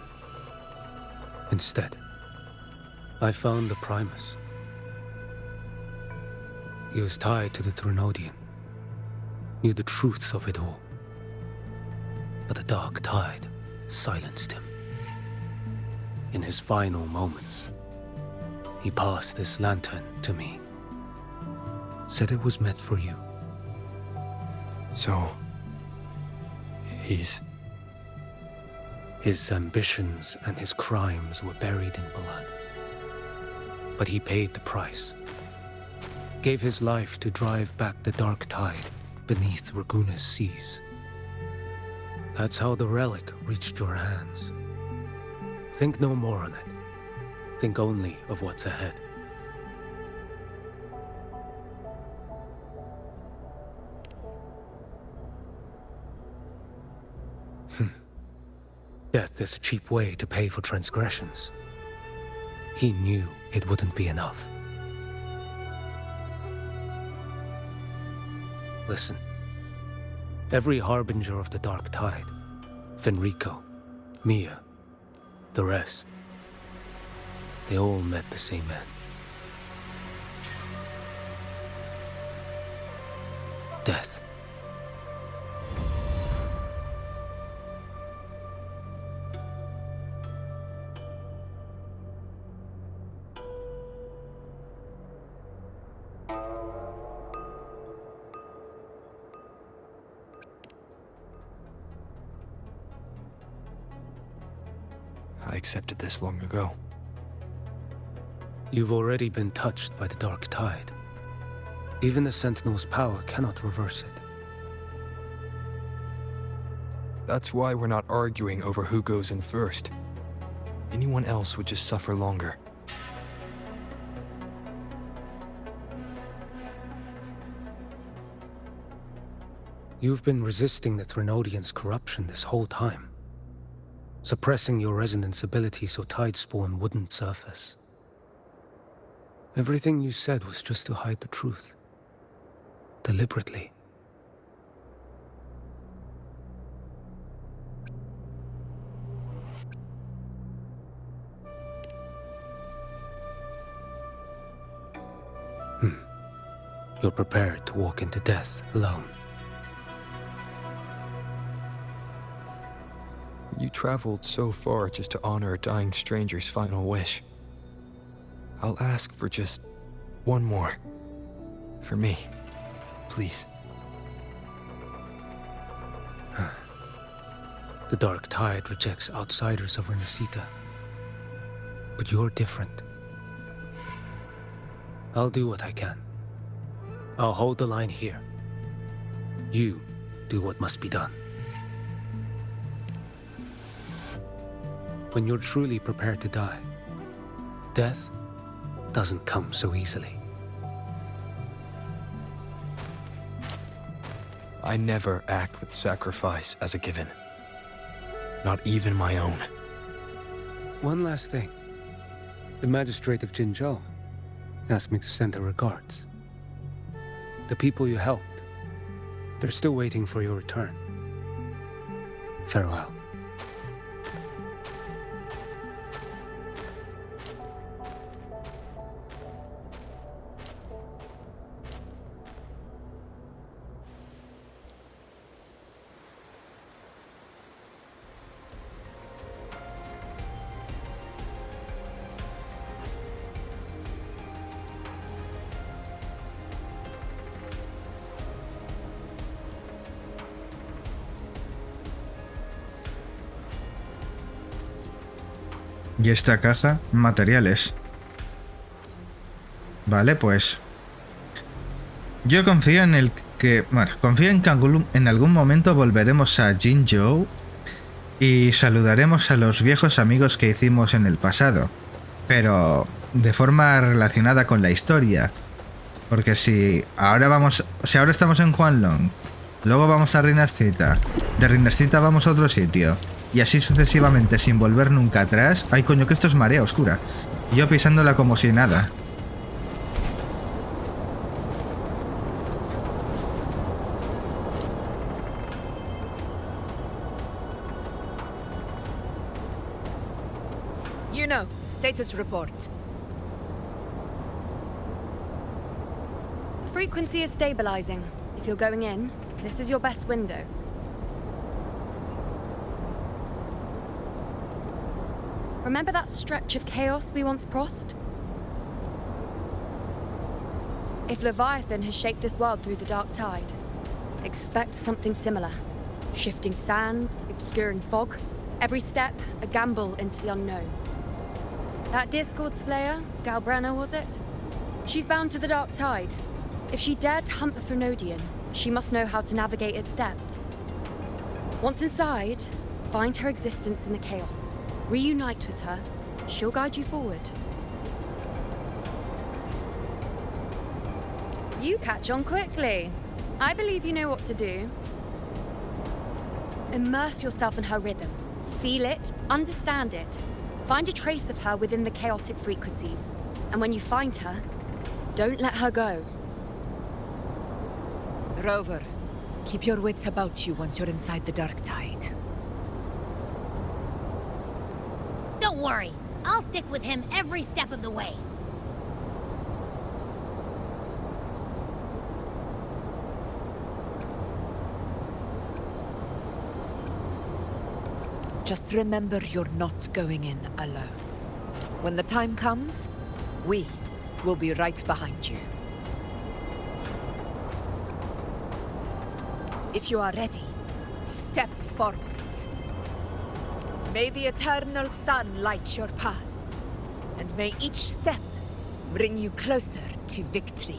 Instead, I found the Primus. He was tied to the Thrunodian, knew the truths of it all. But the dark tide silenced him. In his final moments, he passed this lantern to me. Said it was meant for you. So... he's... His ambitions and his crimes were buried in blood. But he paid the price. Gave his life to drive back the dark tide beneath Raguna's seas. That's how the relic reached your hands. Think no more on it. Think only of what's ahead. Death is a cheap way to pay for transgressions. He knew it wouldn't be enough. Listen. Every harbinger of the dark tide, Fenrico, Mia, the rest, they all met the same end. Death. I accepted this long ago. You've already been touched by the dark tide. Even the Sentinel's power cannot reverse it. That's why we're not arguing over who goes in first. Anyone else would just suffer longer. You've been resisting the Thrunodian's corruption this whole time. Suppressing your resonance ability so Tidespawn wouldn't surface. Everything you said was just to hide the truth. Deliberately. You're prepared to walk into death alone. You traveled so far just to honor a dying stranger's final wish. I'll ask for just one more. For me. Please. The dark tide rejects outsiders of Rinascita. But you're different. I'll do what I can. I'll hold the line here. You do what must be done. When you're truly prepared to die, death doesn't come so easily. I never act with sacrifice as a given. Not even my own. One last thing. The magistrate of Jinzhou asked me to send her regards. The people you helped, they're still waiting for your return. Farewell. Y esta caja, materiales. Vale, pues... Yo confío en el que... Bueno, confío en que en algún momento volveremos a Jinzhou y saludaremos a los viejos amigos que hicimos en el pasado, pero de forma relacionada con la historia. Porque si ahora estamos en Huanglong, luego vamos a Rinascita, de Rinascita vamos a otro sitio, y así sucesivamente sin volver nunca atrás. Ay, coño, que esto es marea oscura. Y yo pisándola como si nada. Status report. Frequency is stabilizing. If you're going in, this is your best window. Remember that stretch of chaos we once crossed? If Leviathan has shaped this world through the dark tide, expect something similar. Shifting sands, obscuring fog, every step a gamble into the unknown. That Discord Slayer, Galbrenna, was it? She's bound to the dark tide. If she dared to hunt the Threnodian, she must know how to navigate its depths. Once inside, find her existence in the chaos. Reunite with her. She'll guide you forward. You catch on quickly. I believe you know what to do. Immerse yourself in her rhythm. Feel it, understand it. Find a trace of her within the chaotic frequencies. And when you find her, don't let her go. Rover, keep your wits about you once you're inside the dark tide. Don't worry. I'll stick with him every step of the way. Just remember you're not going in alone. When the time comes, we will be right behind you. If you are ready, step forward. May the eternal sun light your path, and may each step bring you closer to victory.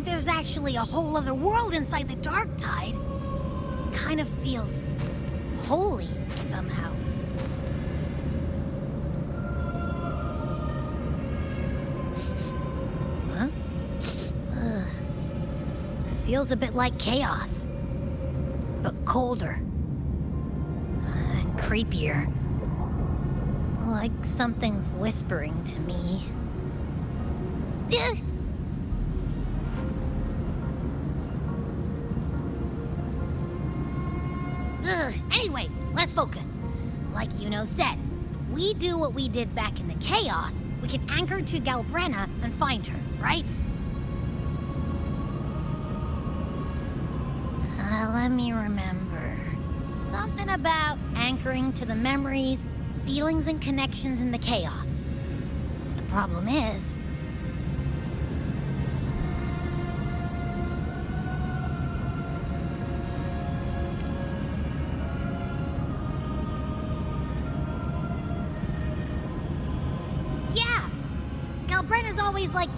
There's actually a whole other world inside the dark tide. It kind of feels holy somehow. Huh? Feels a bit like chaos, but colder and creepier. Like something's whispering to me. Anyway, let's focus. Like Yuno said, if we do what we did back in the chaos, we can anchor to Galbrenna and find her, right? Let me remember. Something about anchoring to the memories, feelings, and connections in the chaos. The problem is... Galbrenna's always like,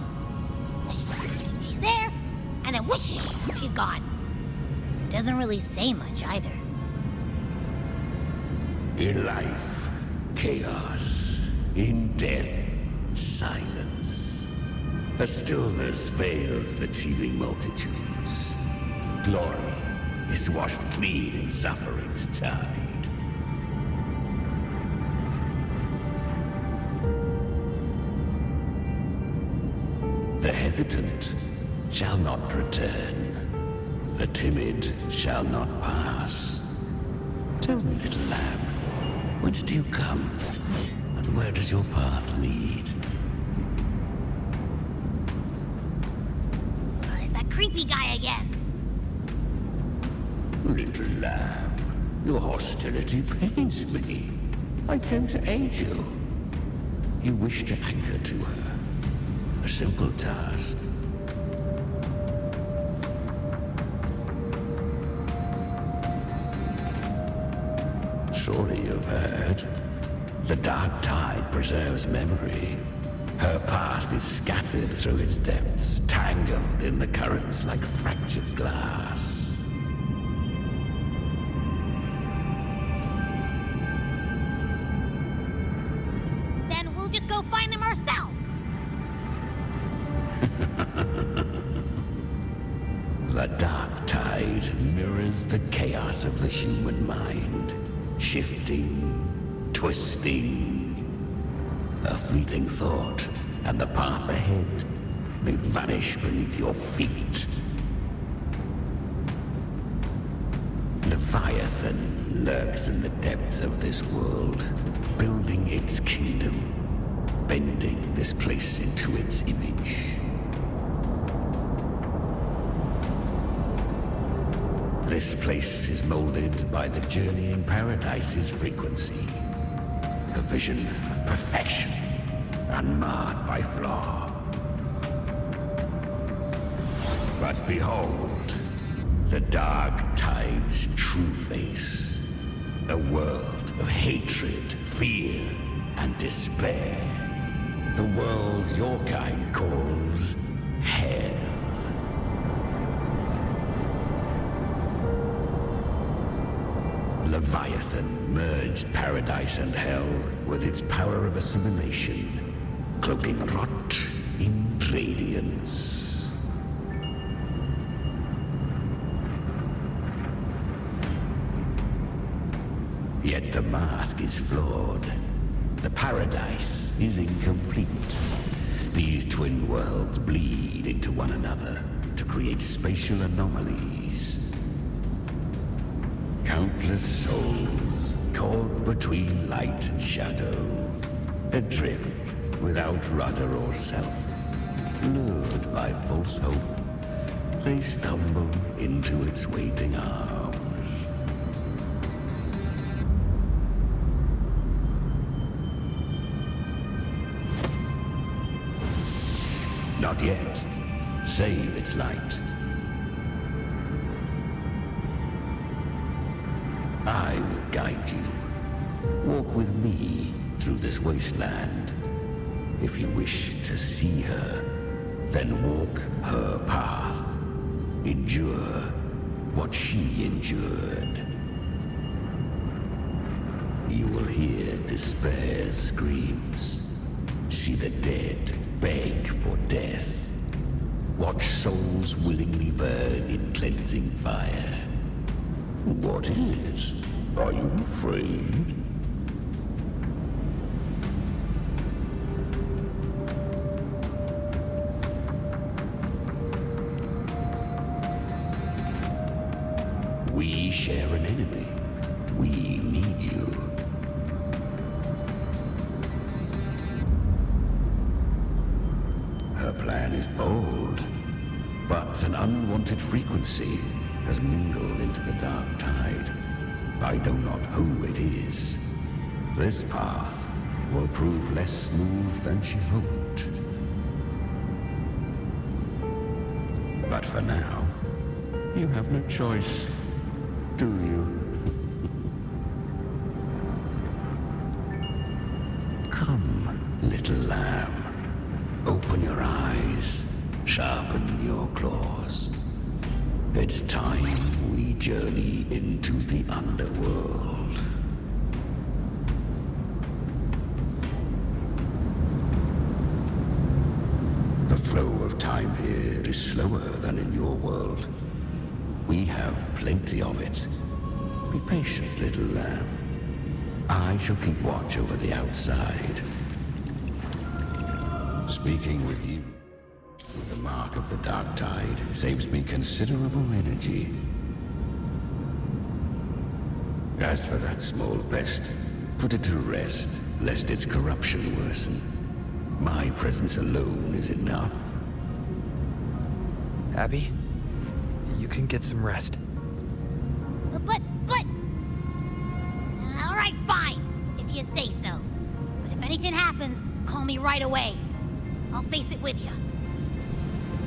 whoosh, she's there, and then whoosh, she's gone. Doesn't really say much either. In life, chaos. In death, silence. A stillness veils the teeming multitudes. Glory is washed clean in suffering's tide. The hesitant shall not return. The timid shall not pass. Tell me, little lamb, whence do you come? And where does your path lead? It's that creepy guy again. Little lamb, your hostility pains me. I came to aid you. You wish to anchor to her. A simple task. Surely you've heard. The dark tide preserves memory. Her past is scattered through its depths, tangled in the currents like fractured glass. Then we'll just go find them ourselves. The dark tide mirrors the chaos of the human mind, shifting, twisting. A fleeting thought, and the path ahead may vanish beneath your feet. Leviathan lurks in the depths of this world, building its kingdom, bending this place into its image. This place is molded by the journeying paradise's frequency. A vision of perfection, unmarred by flaw. But behold, the dark tide's true face. A world of hatred, fear, and despair. The world your kind calls hell. Leviathan merged paradise and hell with its power of assimilation, cloaking rot in radiance. Yet the mask is flawed. The paradise is incomplete. These twin worlds bleed into one another to create spatial anomalies. Countless souls caught between light and shadow, adrift without rudder or self, lured by false hope, they stumble into its waiting arms. Not yet. Save its light. I will guide you. Walk with me through this wasteland. If you wish to see her, then walk her path. Endure what she endured. You will hear despair's screams. See the dead beg for death. Watch souls willingly burn in cleansing fire. What is? Are you afraid? We share an enemy. We need you. Her plan is bold, but an unwanted frequency has mingled into the dark tide. I know not who it is. This path will prove less smooth than she hoped. But for now, you have no choice, do you? Come, little lamb. Open your eyes, sharpen your claws. It's time we journey into the underworld. The flow of time here is slower than in your world. We have plenty of it. Be patient, little lamb. I shall keep watch over the outside. Speaking with you, the mark of the dark tide saves me considerable energy. As for that small pest, put it to rest, lest its corruption worsen. My presence alone is enough. Abby, you can get some rest. But... All right, fine, if you say so. But if anything happens, call me right away. I'll face it with you.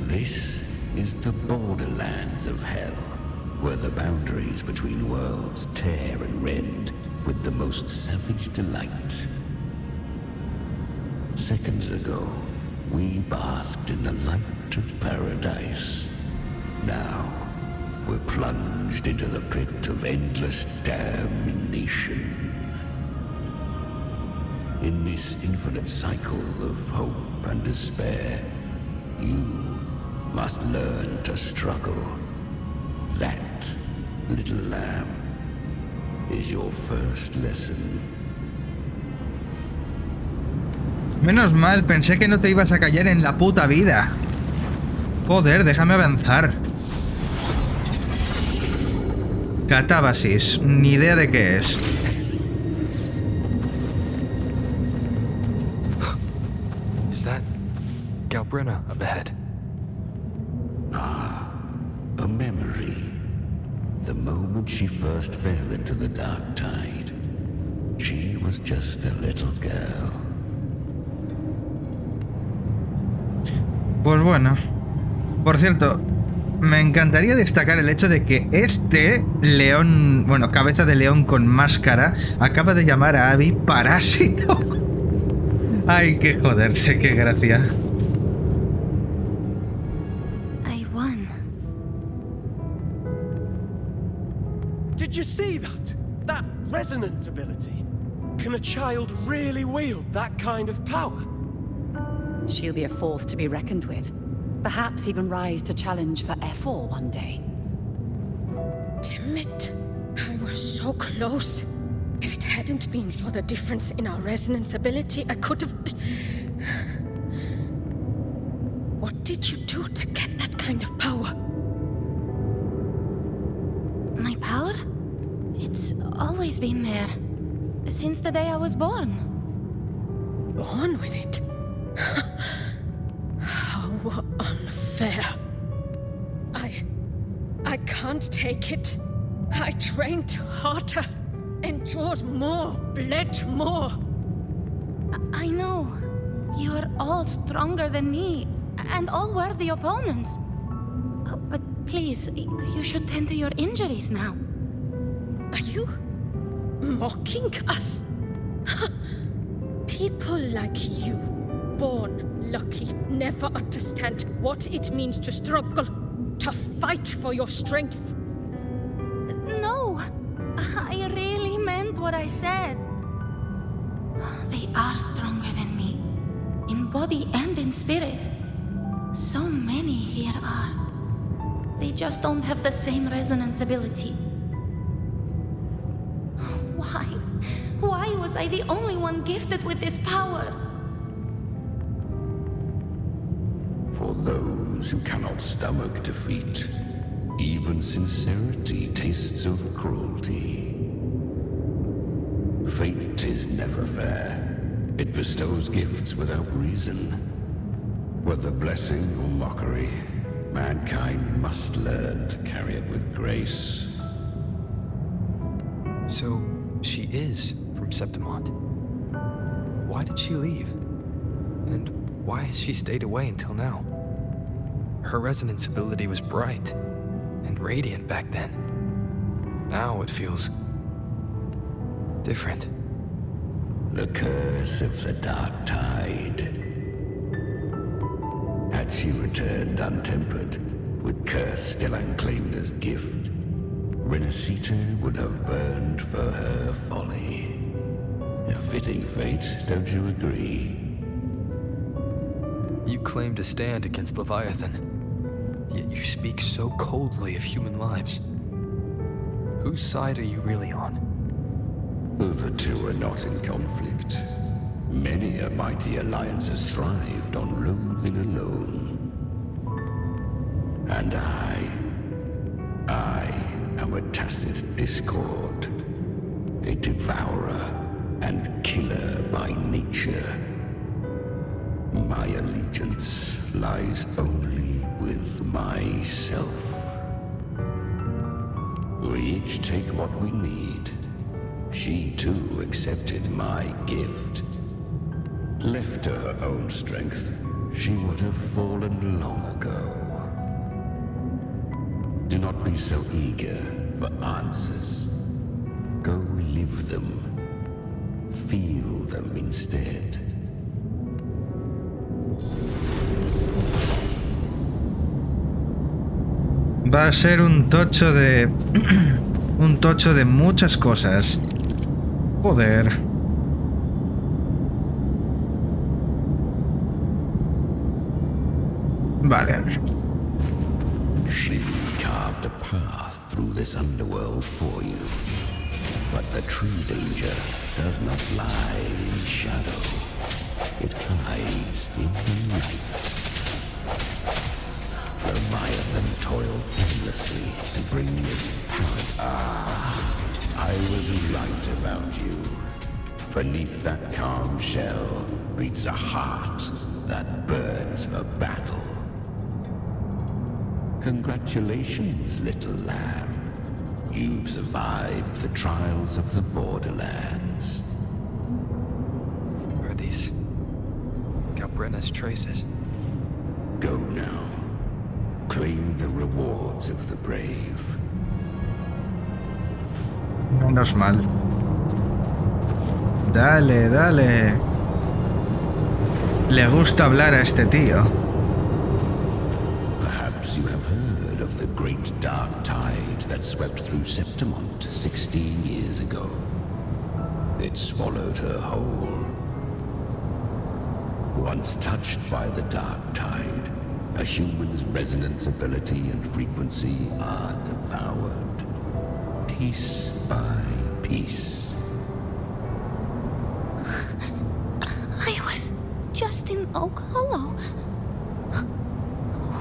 This is the borderlands of hell, where the boundaries between worlds tear and rend, with the most savage delight. Seconds ago, we basked in the light of paradise. Now, we're plunged into the pit of endless damnation. In this infinite cycle of hope and despair, you must learn to struggle. That, little lamb, is your first lesson. Menos mal, pensé que no te ibas a callar en la puta vida. Joder, déjame avanzar. Catábasis, ni idea de qué es. Is that Galbrina up ahead? Ah, a memory. The moment she first fell into the dark tide, she was just a little girl. Pues bueno. Por cierto, me encantaría destacar el hecho de que este león, bueno, cabeza de león con máscara, acaba de llamar a Abby parásito. Ay, qué joderse, qué gracia. I won. Did you see that? That resonance ability? Can a child really wield that kind of power? She'll be a force to be reckoned with. Perhaps even rise to challenge for F4 one day. Damn it. I was so close. If it hadn't been for the difference in our resonance ability, I could have... What did you do to get that kind of power? My power? It's always been there. Since the day I was born. Born with it? How unfair. I can't take it. I trained harder, endured more, bled more. I know. You're all stronger than me, and all worthy opponents. But please, you should tend to your injuries now. Are you mocking us? People like you, born lucky, never understand what it means to struggle, to fight for your strength. No, I really meant what I said. They are stronger than me, in body and in spirit. So many here are. They just don't have the same resonance ability. Why? Why was I the only one gifted with this power? For those who cannot stomach defeat, even sincerity tastes of cruelty. Fate is never fair. It bestows gifts without reason. Whether blessing or mockery, mankind must learn to carry it with grace. So, she is from Septimont. Why did she leave? And why has she stayed away until now? Her resonance ability was bright and radiant back then. Now it feels different. The curse of the dark tide. Had she returned untempered, with curse still unclaimed as gift, Rinascita would have burned for her folly. A fitting fate, don't you agree? You claim to stand against Leviathan, yet you speak so coldly of human lives. Whose side are you really on? The two are not in conflict. Many a mighty alliance has thrived on loathing alone. And I am a tacit discord, a devourer and killer by nature. My allegiance lies only with myself. We each take what we need. She too accepted my gift. Left to her own strength, she would have fallen long ago. Do not be so eager for answers. Go live them. Feel them instead. Va a ser un tocho de... un tocho de muchas cosas. Joder. Vale. She carved a path through this underworld for you. But the true danger does not lie in shadow. It hides in the light. Leviathan toils endlessly to bring its power. I was right about you. Beneath that calm shell beats a heart that burns for battle. Congratulations, little lamb. You've survived the trials of the borderlands. Are these Galbrenna's traces? Go now. Claim the rewards of the brave. Menos mal. Dale, dale. Le gusta hablar a este tío. Perhaps you have heard of the great dark tide that swept through Septimont 16 years ago. It swallowed her whole. Once touched by the dark tide, a human's resonance ability and frequency are devoured, piece by piece. I was just in Oak Hollow.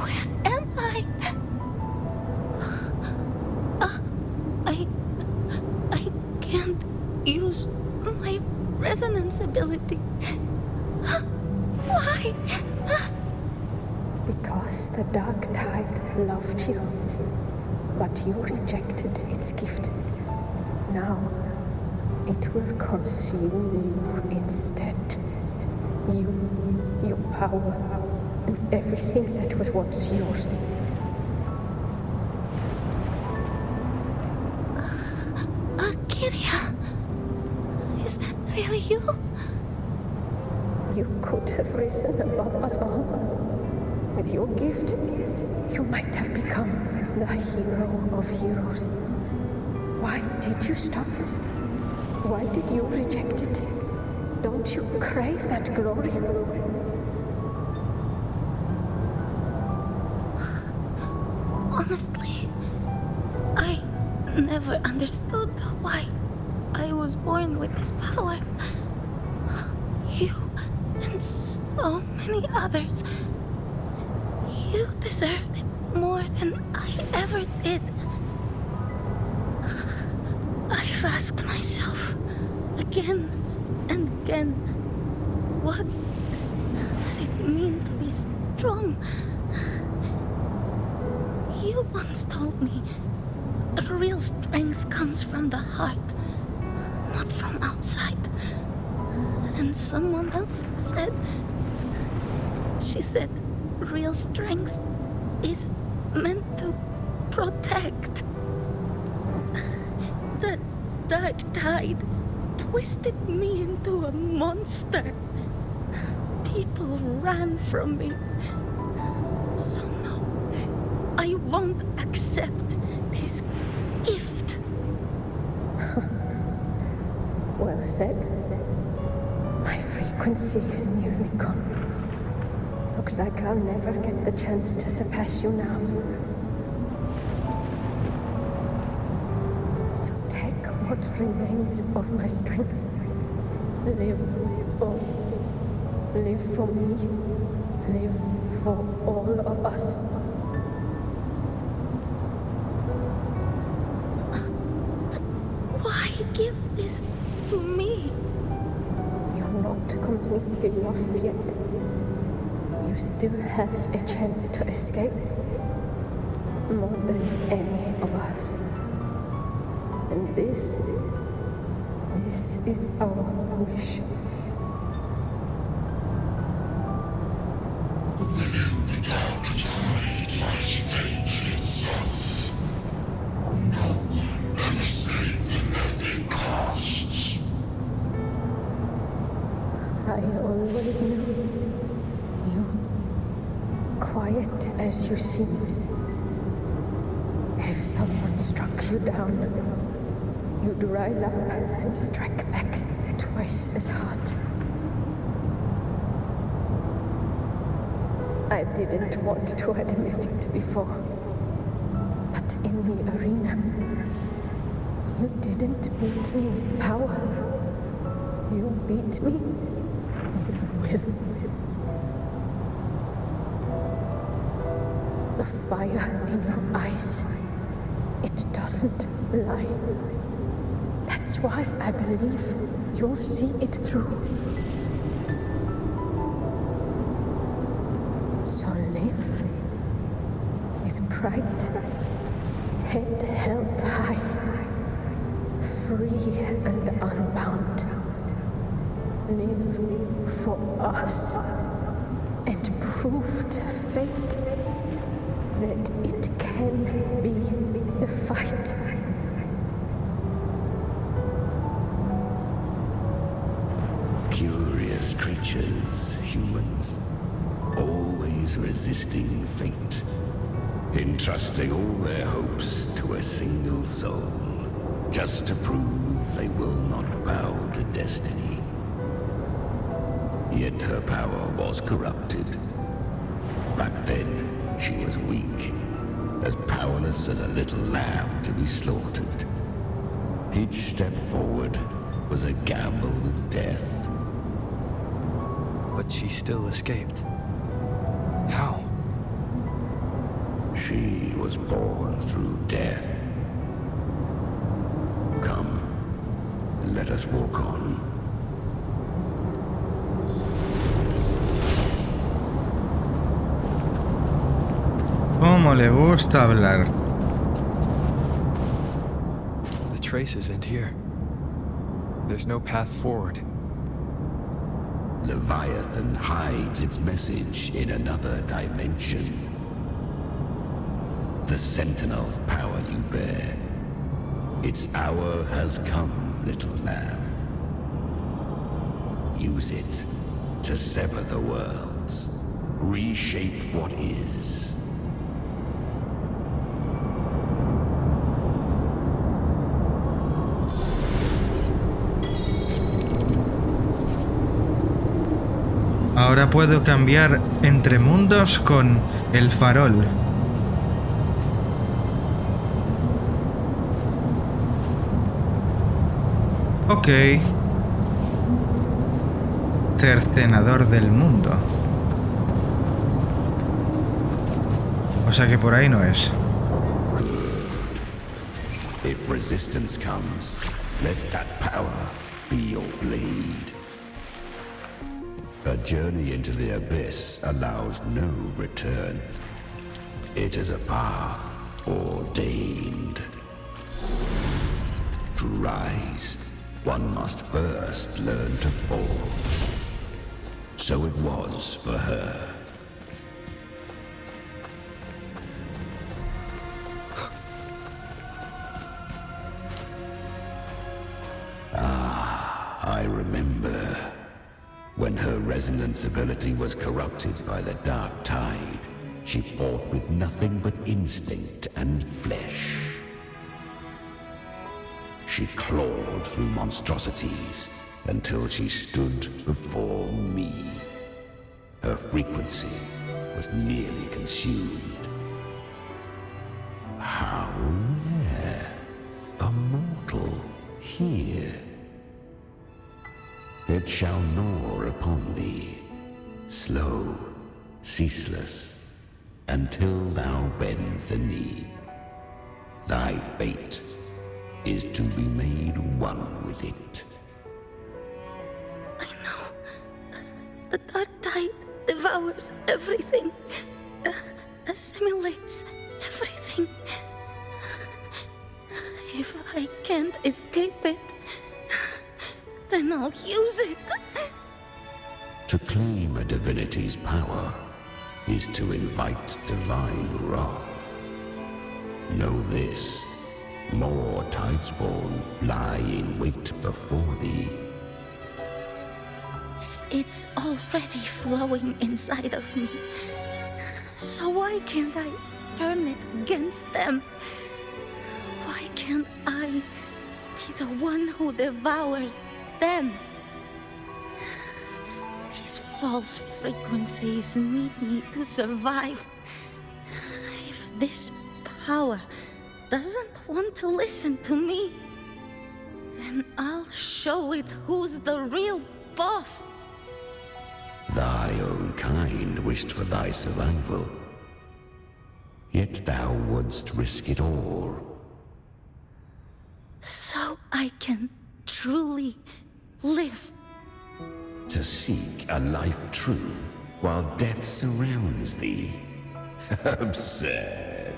Where am I? I can't use my resonance ability. Why? Because the dark tide loved you, but you rejected its gift. Now, it will consume you instead. You, your power, and everything that was once yours. Kiria, is that really you? You could have risen above us all. With your gift, you might have become the hero of heroes. Why did you stop? Why did you reject it? Don't you crave that glory? Honestly, I never understood why I was born with this power. You and so many others. You deserved it more than I ever did. I've asked myself again and again, what does it mean to be strong? You once told me real strength comes from the heart, not from outside. And someone else said, she said, real strength is meant to protect. That dark tide twisted me into a monster. People ran from me. So no, I won't accept this gift. Well said. My frequency is nearly gone. Looks like I'll never get the chance to surpass you now. So take what remains of my strength. Live on. Live for me. Live for all of us. But why give this to me? You're not completely lost yet. You still have a chance to escape. More than any of us. And this is our wish. Within the dark tide lies fate itself. No one can escape the netting always knew. You, quiet as you seem. If someone struck you down, you'd rise up and strike back twice as hard. I didn't want to admit it before, but in the arena, you didn't beat me with power. You beat me with will. The fire in your eyes, it doesn't lie. That's why I believe you'll see it through. So live with pride, head held high, free and unbound. Live for us and prove to fate that it can be defied. Curious creatures, humans, always resisting fate, entrusting all their hopes to a single soul, just to prove they will not bow to destiny. Yet her power was corrupted. Back then, she was weak, as powerless as a little lamb to be slaughtered. Each step forward was a gamble with death. But she still escaped. How? She was born through death. Come, let us walk on. Cómo le gusta hablar. The traces end here. There's no path forward. Leviathan hides its message in another dimension. The Sentinel's power you bear. Its hour has come, little lamb. Use it to sever the worlds. Reshape what is. Ahora puedo cambiar entre mundos con el farol. Ok. Cercenador del mundo. O sea que por ahí no es. If resistance comes, let that power be your blade. A journey into the abyss allows no return. It is a path ordained. To rise, one must first learn to fall. So it was for her. I remember. When her resonance ability was corrupted by the dark tide, she fought with nothing but instinct and flesh. She clawed through monstrosities until she stood before me. Her frequency was nearly consumed. How rare! A mortal here. It shall gnaw upon thee, slow, ceaseless, until thou bend the knee. Thy fate is to be made one with it. I know. The dark tide devours everything, assimilates everything. If I can't escape it, then I'll use it. To claim a divinity's power is to invite divine wrath. Know this, more tidespawn lie in wait before thee. It's already flowing inside of me. So why can't I turn it against them? Why can't I be the one who devours them? These false frequencies need me to survive. If this power doesn't want to listen to me, then I'll show it who's the real boss. Thy own kind wished for thy survival. Yet thou wouldst risk it all. So I can truly live. To seek a life true while death surrounds thee. Absurd.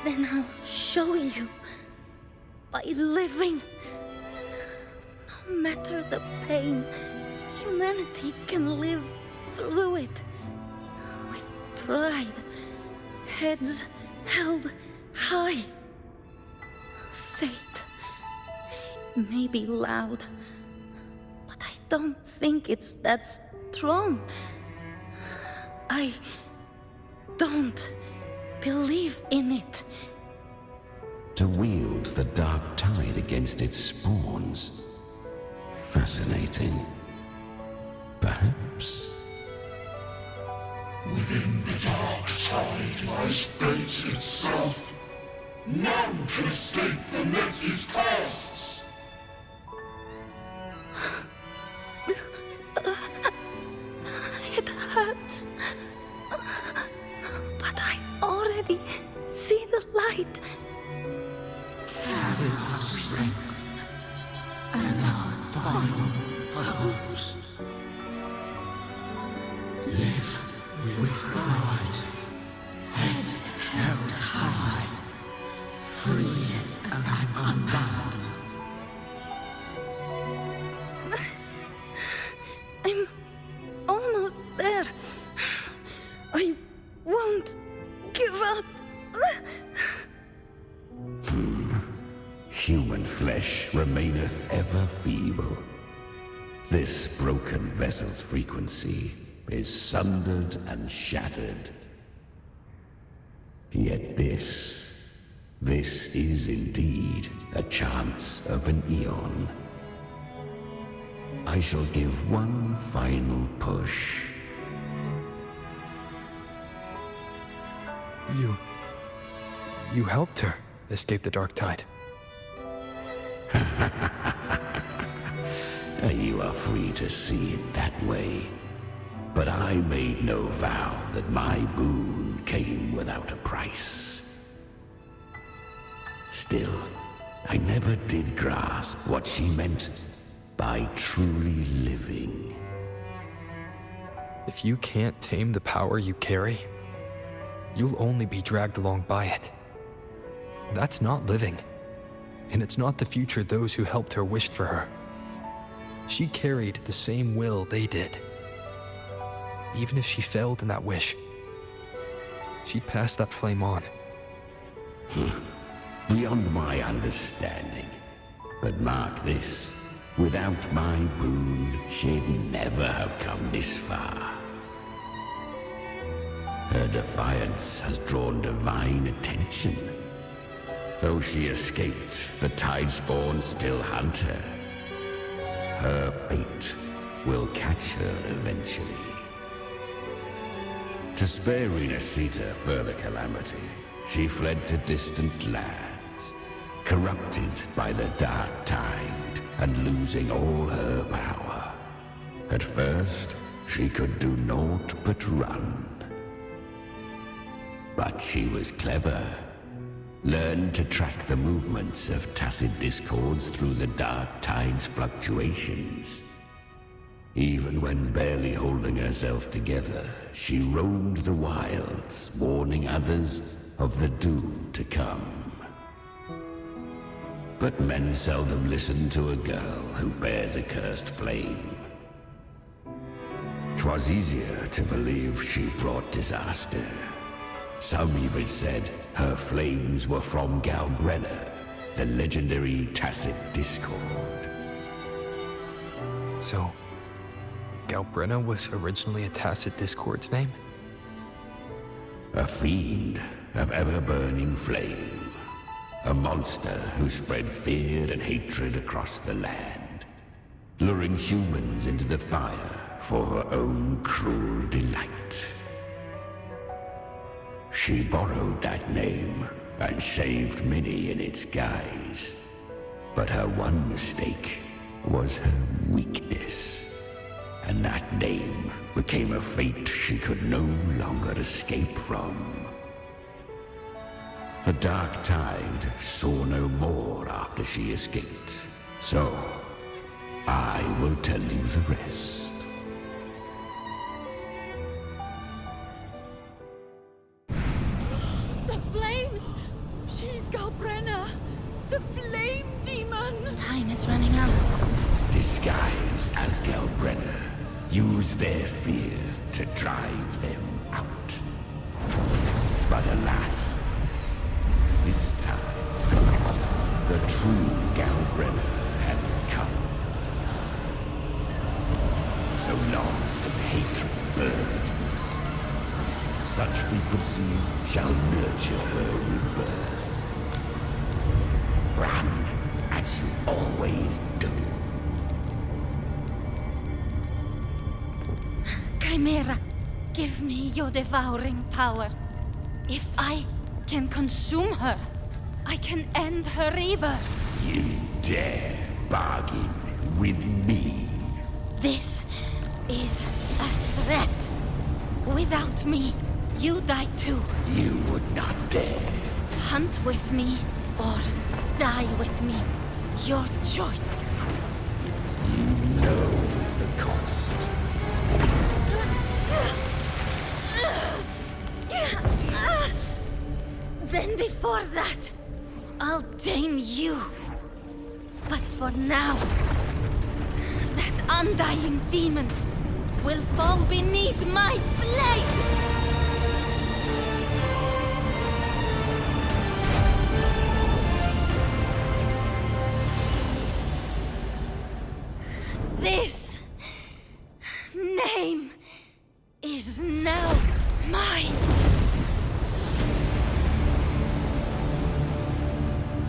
Then I'll show you by living. No matter the pain, humanity can live through it with pride, heads held high. Fate, it may be loud, but I don't think it's that strong. I don't believe in it. To wield the dark tide against its spawns. Fascinating. Perhaps. Within the dark tide lies fate itself. None can escape the net it casts. It hurts. But I already see the light. Carry our strength and our final purpose. Live with pride, head held high, free and unbound. I'm almost there. I won't give up. Human flesh remaineth ever feeble. This broken vessel's frequency is sundered and shattered. Yet this is indeed a chance of an eon. I shall give one final push. You helped her escape the dark tide. You are free to see it that way. But I made no vow that my boon came without a price. Still, I never did grasp what she meant by truly living. If you can't tame the power you carry, you'll only be dragged along by it. That's not living. And it's not the future those who helped her wished for her. She carried the same will they did. Even if she failed in that wish, she'd pass that flame on. Beyond my understanding. But mark this, without my boon, she'd never have come this far. Her defiance has drawn divine attention. Though she escaped, the Tidespawn still hunt her. Her fate will catch her eventually. To spare Rinascita further calamity, she fled to distant lands, corrupted by the dark tide and losing all her power. At first, she could do naught but run. But she was clever. Learned to track the movements of tacit discords through the dark tide's fluctuations. Even when barely holding herself together, she roamed the wilds, warning others of the doom to come. But men seldom listen to a girl who bears a cursed flame. 'Twas easier to believe she brought disaster. Some even said her flames were from Galbrenna, the legendary tacit discord. So, Galbrenna was originally a Tacit Discord's name? A fiend of ever-burning flame. A monster who spread fear and hatred across the land, luring humans into the fire for her own cruel delight. She borrowed that name and saved many in its guise. But her one mistake was her weakness. And that name became a fate she could no longer escape from. The dark tide saw no more after she escaped. So, I will tell you the rest. The flames! She's Galbrenna! The flame demon! Time is running out. Disguised as Galbrenna, use their fear to drive them out. But alas, this time, the true Galbrenna had come. So long as hatred burns, such frequencies shall nurture her rebirth. Run as you always do. Chimera, give me your devouring power. If I can consume her, I can end her rebirth. You dare bargain with me? This is a threat. Without me, you die too. You would not dare. Hunt with me or die with me. Your choice. You know the cost. Then before that, I'll tame you. But for now, that undying demon will fall beneath my blade! This name is now mine.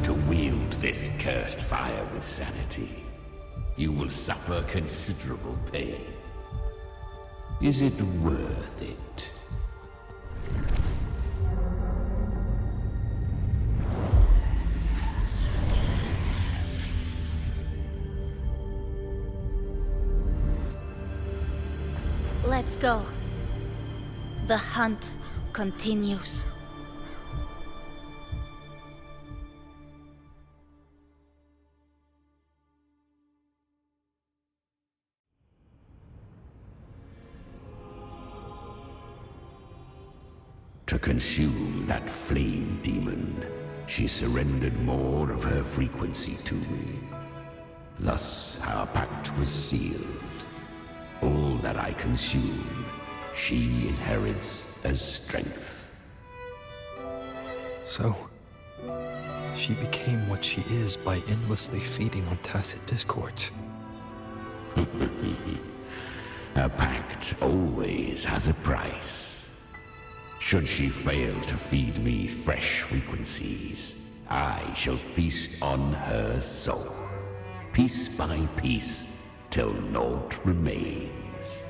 To wield this cursed fire with sanity, you will suffer considerable pain. Is it worth it? Let's go. The hunt continues. To consume that flame demon, she surrendered more of her frequency to me. Thus, our pact was sealed. All that I consume, she inherits as strength. So, she became what she is by endlessly feeding on Tacit Discords. A pact always has a price. Should she fail to feed me fresh frequencies, I shall feast on her soul, piece by piece, till naught remains.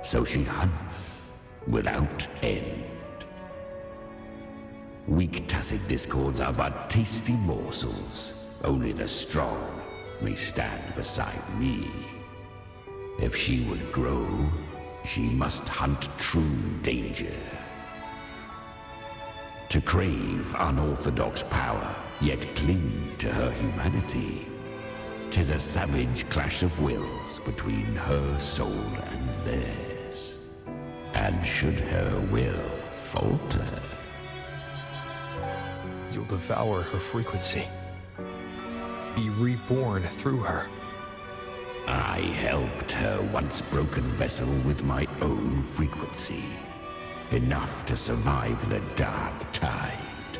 So she hunts without end. Weak Tacit Discords are but tasty morsels. Only the strong may stand beside me. If she would grow, she must hunt true danger. To crave unorthodox power, yet cling to her humanity, 'tis a savage clash of wills between her soul and theirs. And should her will falter, you'll devour her frequency. Be reborn through her. I helped her once broken vessel with my own frequency. Enough to survive the dark tide.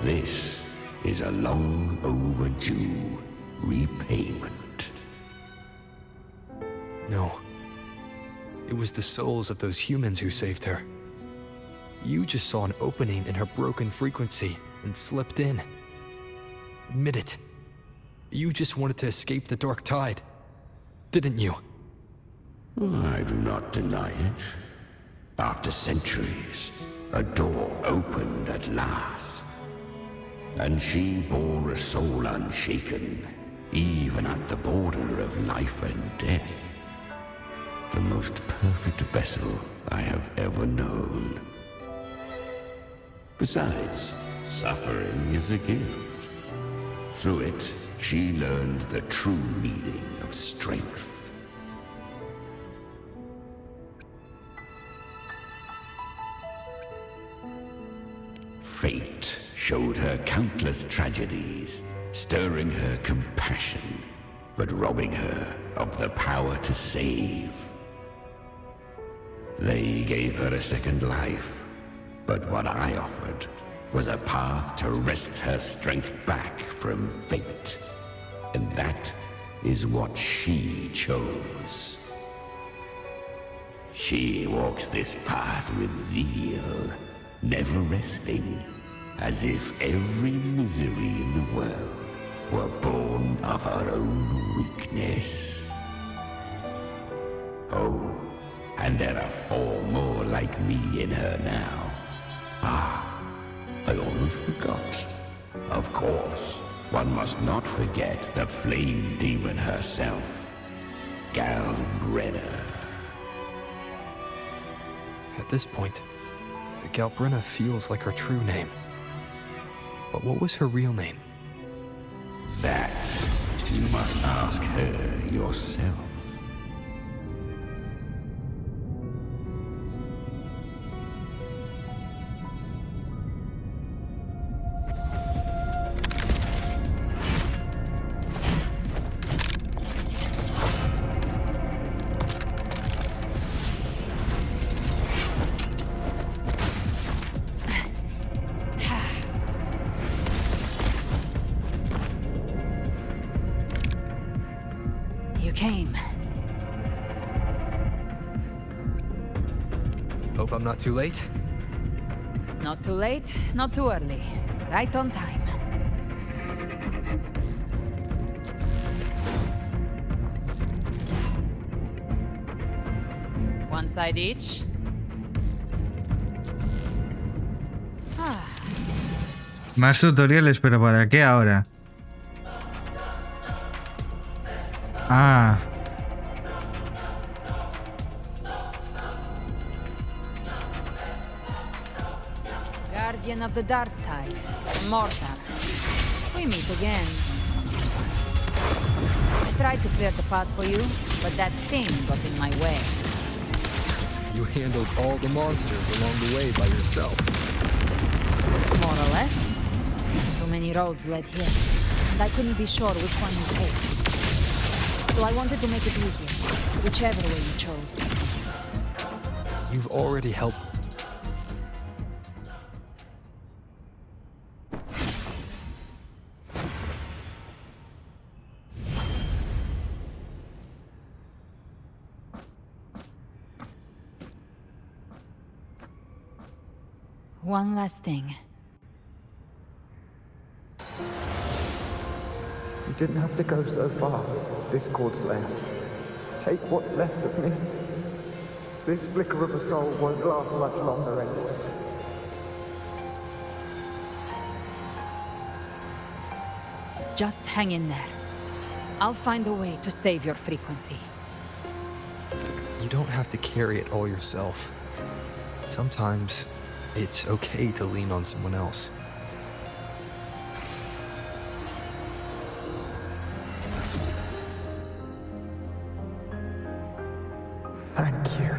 This is a long overdue repayment. No. It was the souls of those humans who saved her. You just saw an opening in her broken frequency and slipped in. Admit it. You just wanted to escape the dark tide, didn't you? I do not deny it. After centuries, a door opened at last. And she bore a soul unshaken, even at the border of life and death. The most perfect vessel I have ever known. Besides, suffering is a gift. Through it, she learned the true meaning of strength. Fate showed her countless tragedies, stirring her compassion, but robbing her of the power to save. They gave her a second life, but what I offered was a path to wrest her strength back from fate. And that is what she chose. She walks this path with zeal, never resting, as if every misery in the world were born of her own weakness. Oh, and there are 4 more like me in her now. Ah, I almost forgot. Of course, one must not forget the flame demon herself, Galbrenna. At this point, Galbrenna feels like her true name. But what was her real name? That you must ask her yourself. Hope I'm not too late? Not too late, not too early. Right on time. One side each. Más tutoriales, pero ¿para qué ahora? Ah. Guardian of the Dark Tide, Mortar. We meet again. I tried to clear the path for you, but that thing got in my way. You handled all the monsters along the way by yourself. More or less. Too many roads led here, and I couldn't be sure which one to take. So I wanted to make it easier, whichever way you chose. You've already helped. One last thing. You didn't have to go so far, Discord Slayer. Take what's left of me. This flicker of a soul won't last much longer anyway. Just hang in there. I'll find a way to save your frequency. You don't have to carry it all yourself. Sometimes it's okay to lean on someone else. Thank you.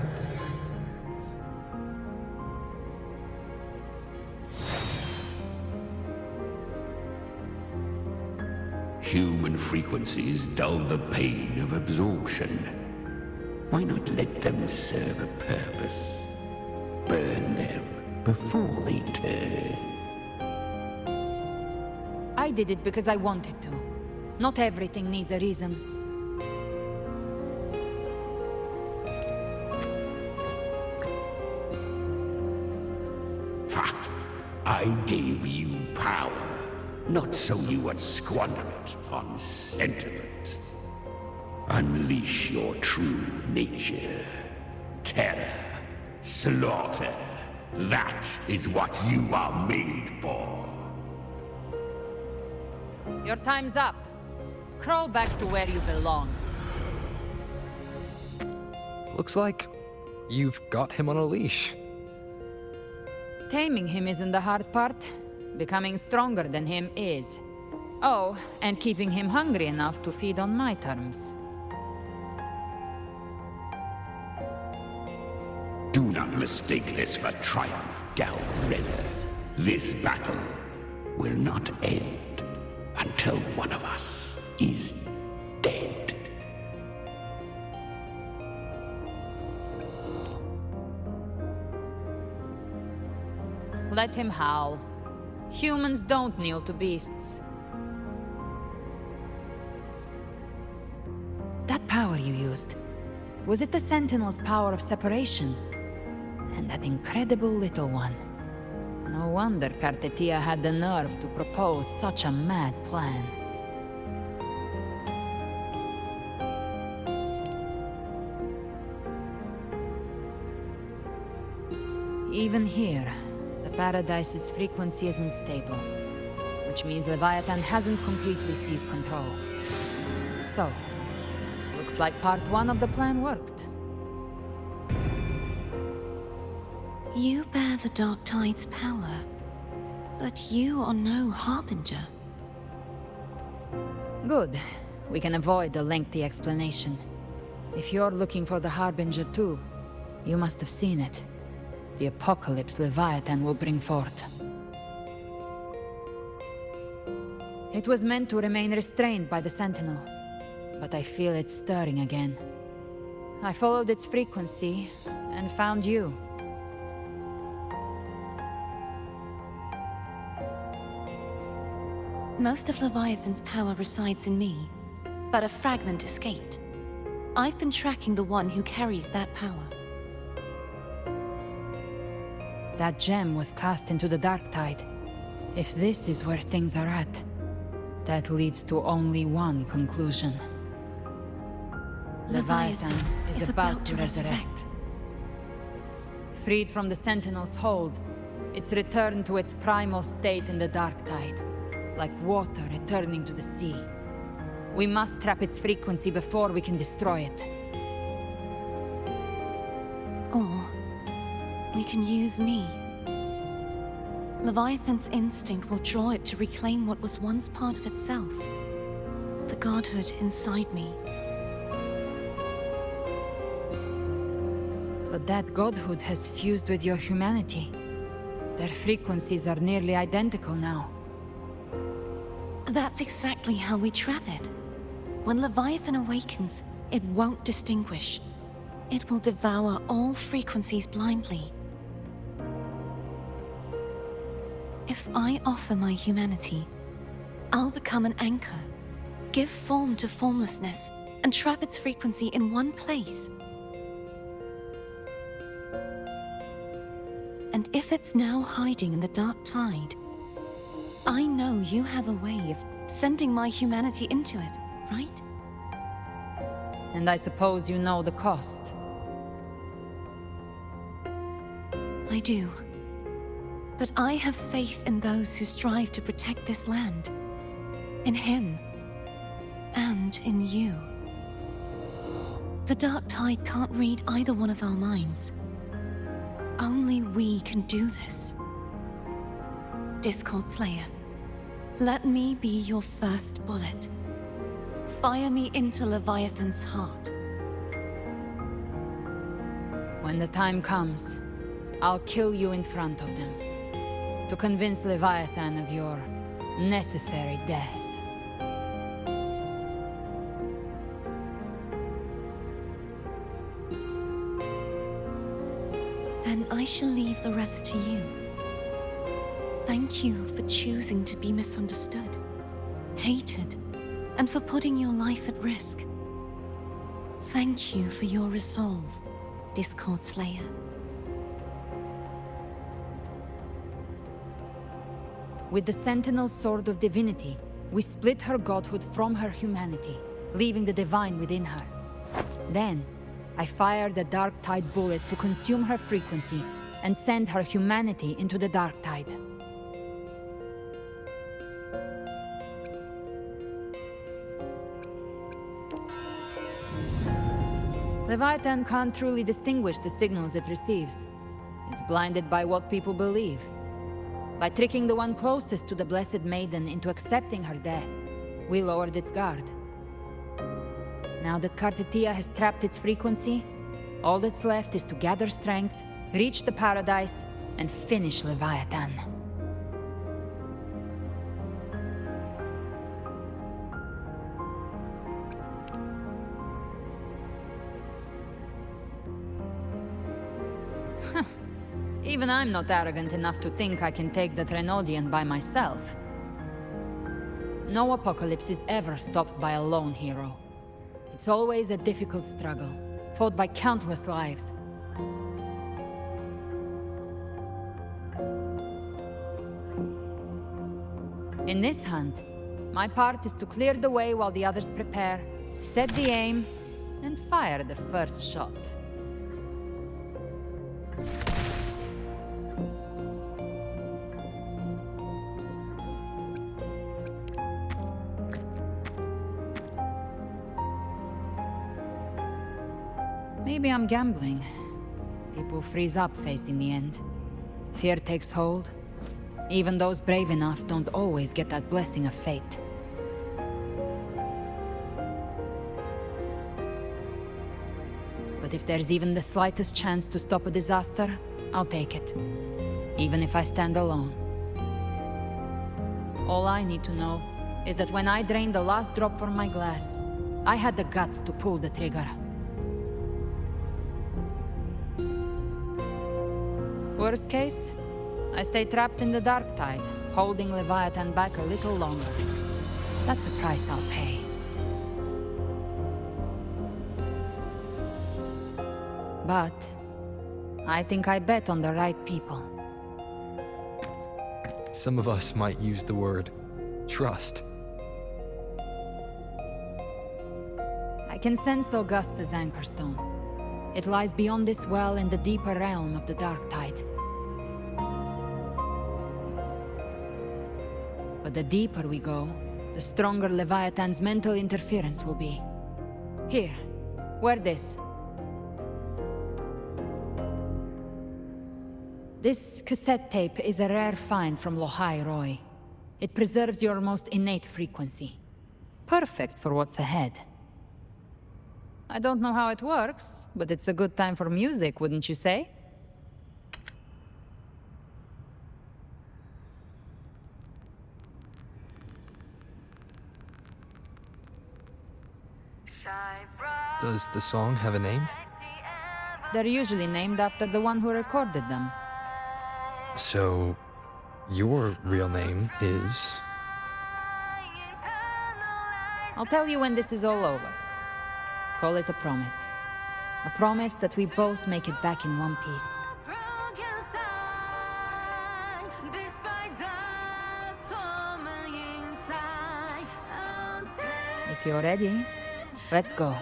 Human frequencies dull the pain of absorption. Why not let them serve a purpose? Burn them before they turn. I did it because I wanted to. Not everything needs a reason. Ha! I gave you power, not so you would squander it on sentiment. Unleash your true nature. Terror, slaughter. That is what you are made for. Your time's up. Crawl back to where you belong. Looks like you've got him on a leash. Taming him isn't the hard part. Becoming stronger than him is. Oh, and keeping him hungry enough to feed on my terms. Do not mistake this for triumph, Gal Redder. This battle will not end until one of us is dead. Let him howl. Humans don't kneel to beasts. That power you used, was it the Sentinel's power of separation? And that incredible little one. No wonder Cartetia had the nerve to propose such a mad plan. Even here, the Paradise's frequency isn't stable, which means Leviathan hasn't completely seized control. So, looks like part 1 of the plan worked. You bear the Dark Tide's power, but you are no Harbinger. Good. We can avoid a lengthy explanation. If you're looking for the Harbinger too, you must have seen it. The apocalypse Leviathan will bring forth. It was meant to remain restrained by the Sentinel, but I feel it stirring again. I followed its frequency and found you. Most of Leviathan's power resides in me, but a fragment escaped. I've been tracking the one who carries that power. That gem was cast into the Dark Tide. If this is where things are at, that leads to only one conclusion. Leviathan is about to resurrect. Freed from the Sentinel's hold, it's returned to its primal state in the Dark Tide, like water returning to the sea. We must trap its frequency before we can destroy it. Or we can use me. Leviathan's instinct will draw it to reclaim what was once part of itself. The godhood inside me. But that godhood has fused with your humanity. Their frequencies are nearly identical now. That's exactly how we trap it. When Leviathan awakens, it won't distinguish. It will devour all frequencies blindly. If I offer my humanity, I'll become an anchor, give form to formlessness, and trap its frequency in one place. And if it's now hiding in the Dark Tide, I know you have a way of sending my humanity into it, right? And I suppose you know the cost. I do. But I have faith in those who strive to protect this land. In him. And in you. The Dark Tide can't read either one of our minds. Only we can do this. Discord Slayer, let me be your first bullet. Fire me into Leviathan's heart. When the time comes, I'll kill you in front of them. To convince Leviathan of your necessary death. Then I shall leave the rest to you. Thank you for choosing to be misunderstood, hated, and for putting your life at risk. Thank you for your resolve, Discord Slayer. With the Sentinel Sword of Divinity, we split her godhood from her humanity, leaving the divine within her. Then, I fired a Dark Tide bullet to consume her frequency and send her humanity into the Dark Tide. Leviathan can't truly distinguish the signals it receives. It's blinded by what people believe. By tricking the one closest to the Blessed Maiden into accepting her death, we lowered its guard. Now that Kartetia has trapped its frequency, all that's left is to gather strength, reach the paradise, and finish Leviathan. Even I'm not arrogant enough to think I can take the Trenodian by myself. No apocalypse is ever stopped by a lone hero. It's always a difficult struggle, fought by countless lives. In this hunt, my part is to clear the way while the others prepare, set the aim, and fire the first shot. Maybe I'm gambling. People freeze up facing the end. Fear takes hold. Even those brave enough don't always get that blessing of fate. But if there's even the slightest chance to stop a disaster, I'll take it. Even if I stand alone. All I need to know is that when I drained the last drop from my glass, I had the guts to pull the trigger. Worst case, I stay trapped in the Dark Tide, holding Leviathan back a little longer. That's the price I'll pay. But I think I bet on the right people. Some of us might use the word trust. I can sense Augusta's Anchorstone. It lies beyond this well in the deeper realm of the Dark Tide. But the deeper we go, the stronger Leviathan's mental interference will be. Here, wear this. This cassette tape is a rare find from Lohai Roy. It preserves your most innate frequency. Perfect for what's ahead. I don't know how it works, but it's a good time for music, wouldn't you say? Does the song have a name? They're usually named after the one who recorded them. So, your real name is? I'll tell you when this is all over. Call it a promise. A promise that we both make it back in one piece. If you're ready, let's go.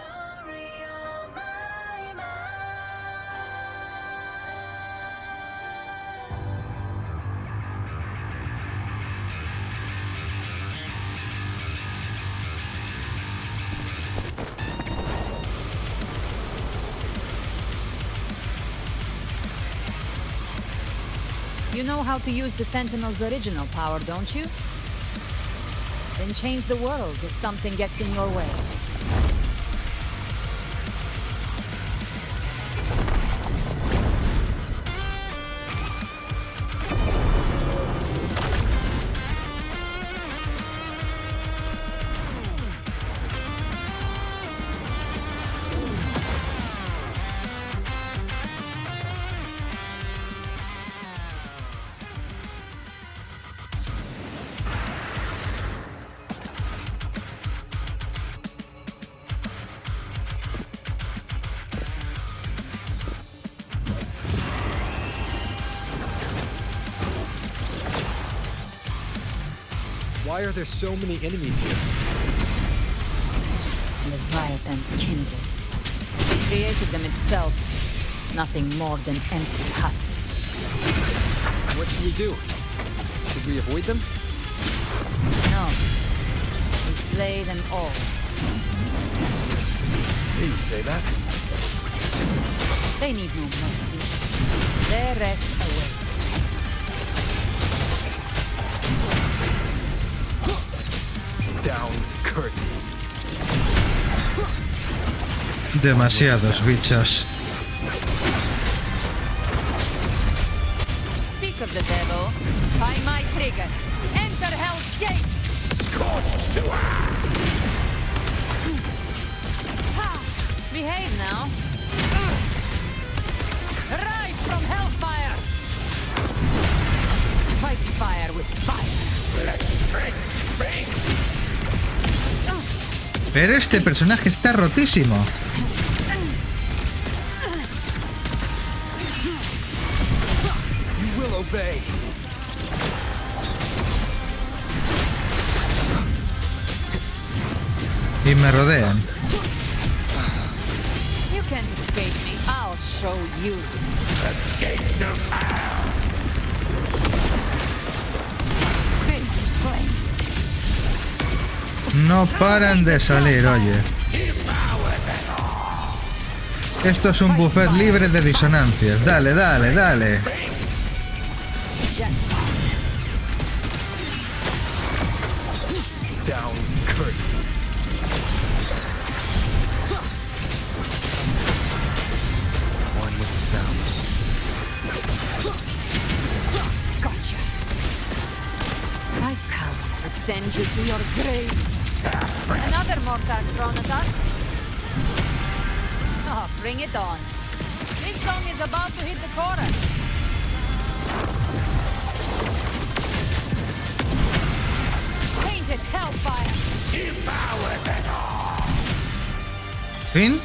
You know how to use the Sentinel's original power, don't you? Then change the world if something gets in your way. Why are there so many enemies here? Leviathan's kindred. It created them itself. Nothing more than empty husks. What should we do? Should we avoid them? No. We slay them all. You'd say that. They need no mercy. Their rest awaits. Down with the curtain. Demasiados bichos. Speak of the devil. By my trigger. Enter Hell's Gate! Scorched to Behave now. Rise from hellfire! Fight fire with fire. Let strength break. Pero este personaje está rotísimo. You will obey. Y me rodean. You can't escape me. I'll show you. The gates of hell. No paran de salir, oye. Esto es un buffet libre de disonancias. Dale, dale, dale. Down with the curtain. One with the sounds. Gotcha. I've come to send you to your grave. Another mortar thrown at us. Oh, bring it on. This song is about to hit the chorus. Painted hellfire. Devour them all. ¿Fin?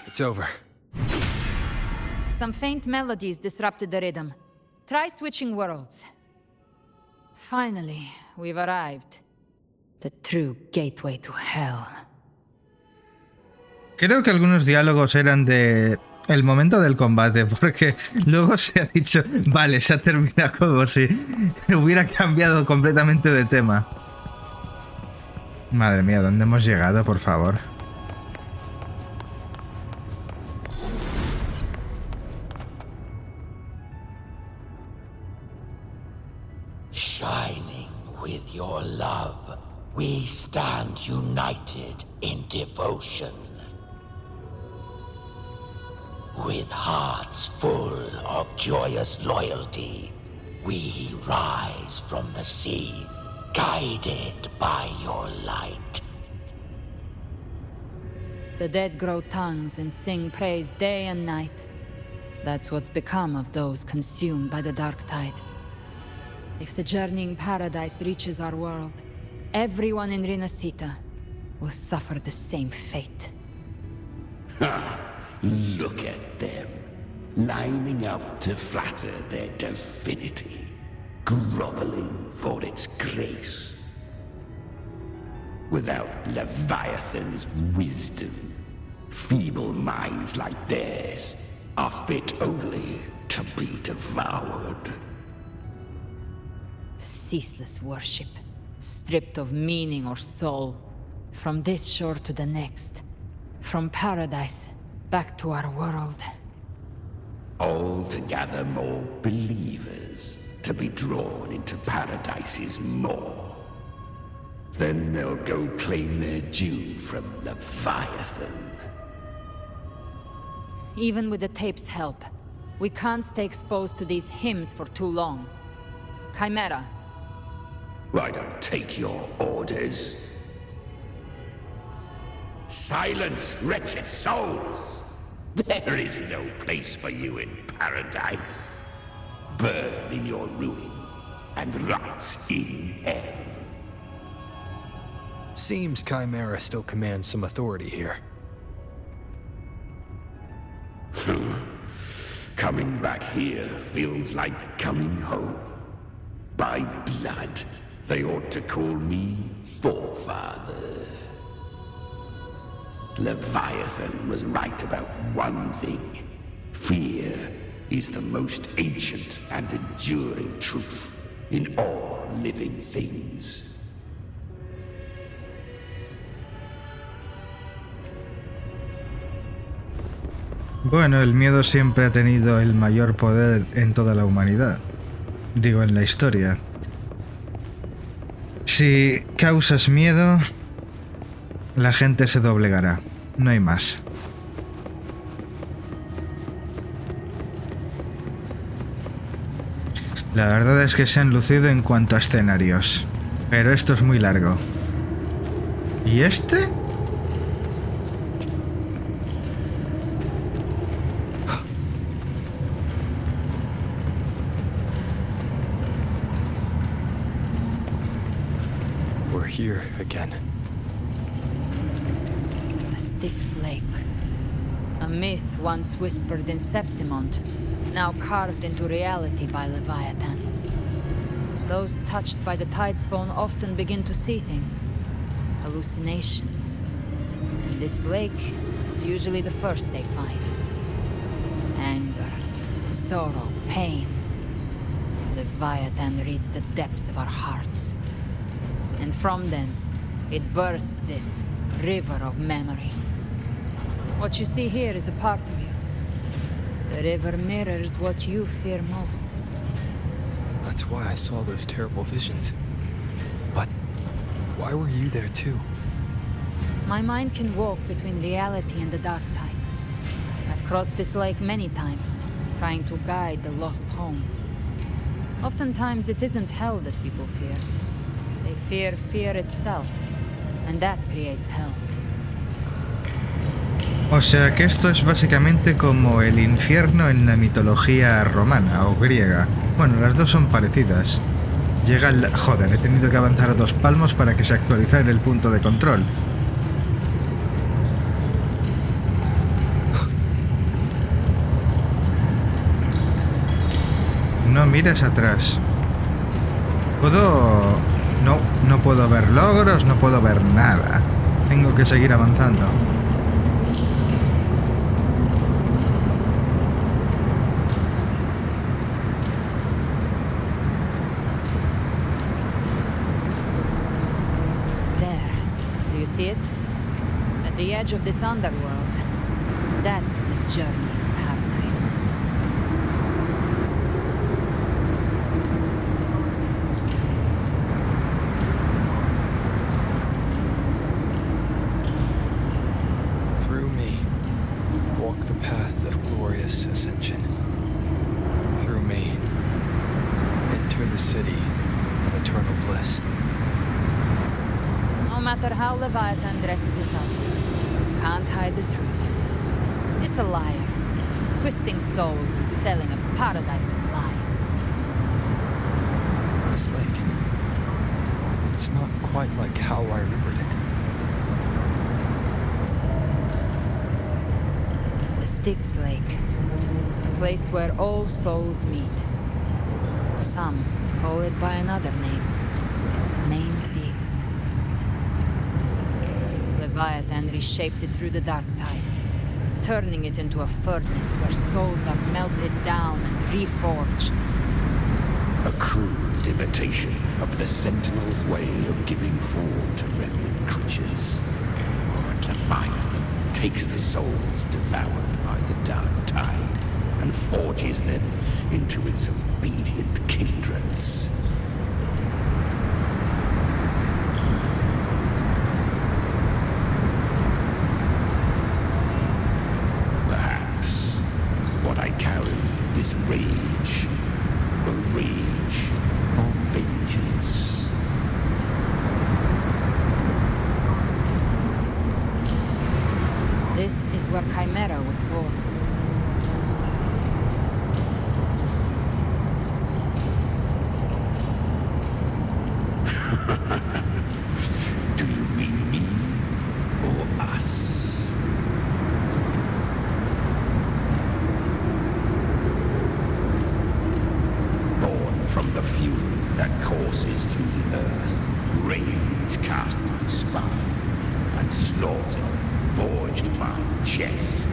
It's over. Some faint melodies disrupted the rhythm. Try switching worlds. Finally, we've arrived. The true gateway to hell. Creo que algunos diálogos eran de el momento del combate, porque luego se ha dicho, vale, se ha terminado como si hubiera cambiado completamente de tema. Madre mía, ¿dónde hemos llegado, por favor? Shining with your love, we stand united in devotion. With hearts full of joyous loyalty, we rise from the sea, guided by your light. The dead grow tongues and sing praise day and night. That's what's become of those consumed by the dark tide. If the journeying paradise reaches our world, everyone in Rinascita will suffer the same fate. Ha! Look at them, lining up to flatter their divinity, groveling for its grace. Without Leviathan's wisdom, feeble minds like theirs are fit only to be devoured. Ceaseless worship, stripped of meaning or soul, from this shore to the next, from paradise back to our world. All to gather more believers, to be drawn into Paradise's maw. Then they'll go claim their due from Leviathan. Even with the tape's help, we can't stay exposed to these hymns for too long. Chimera. I don't take your orders. Silence, wretched souls! There is no place for you in paradise. Burn in your ruin and rot in hell. Seems Chimera still commands some authority here. Coming back here feels like coming home. By blood, they ought to call me Forefather. Leviathan was right about one thing. Fear is the most ancient and enduring truth in all living things. Bueno, el miedo siempre ha tenido el mayor poder en toda la humanidad. Digo, en la historia. Si causas miedo, la gente se doblegará. No hay más. La verdad es que se han lucido en cuanto a escenarios. Pero esto es muy largo. ¿Y este? We're here again. The Styx Lake. A myth once whispered in Septimont, now carved into reality by Leviathan. Those touched by the Tidespawn often begin to see things. Hallucinations. And this lake is usually the first they find. Anger, sorrow, pain. Leviathan reads the depths of our hearts. And from them, it births this river of memory. What you see here is a part of you. The river mirrors what you fear most. That's why I saw those terrible visions. But why were you there too? My mind can walk between reality and the dark tide. I've crossed this lake many times, trying to guide the lost home. Oftentimes it isn't hell that people fear. They fear fear itself, and that creates hell. O sea que esto es básicamente como el infierno en la mitología romana o griega. Bueno, las dos son parecidas. Llega el... Joder, he tenido que avanzar a 2 palmos para que se actualizara el punto de control. No mires atrás. ¿Puedo...? No, no puedo ver logros, no puedo ver nada. Tengo que seguir avanzando. You see it? At the edge of this underworld, that's the journey of paradise. Through me, walk the path of glorious ascension. Through me, enter the city of eternal bliss. No matter how Leviathan dresses it up, you can't hide the truth. It's a liar, twisting souls and selling a paradise of lies. This lake, it's not quite like how I remembered it. The Styx Lake, a place where all souls meet. Some call it by another name, Main's Deep. Leviathan reshaped it through the dark tide, turning it into a furnace where souls are melted down and reforged. A crude imitation of the Sentinel's way of giving form to remnant creatures. But Leviathan takes the souls devoured by the dark tide and forges them into its obedient kindreds. Is rage, a rage for vengeance. This is where Chimera was born. Do you mean me or us? slaughter forged my chest.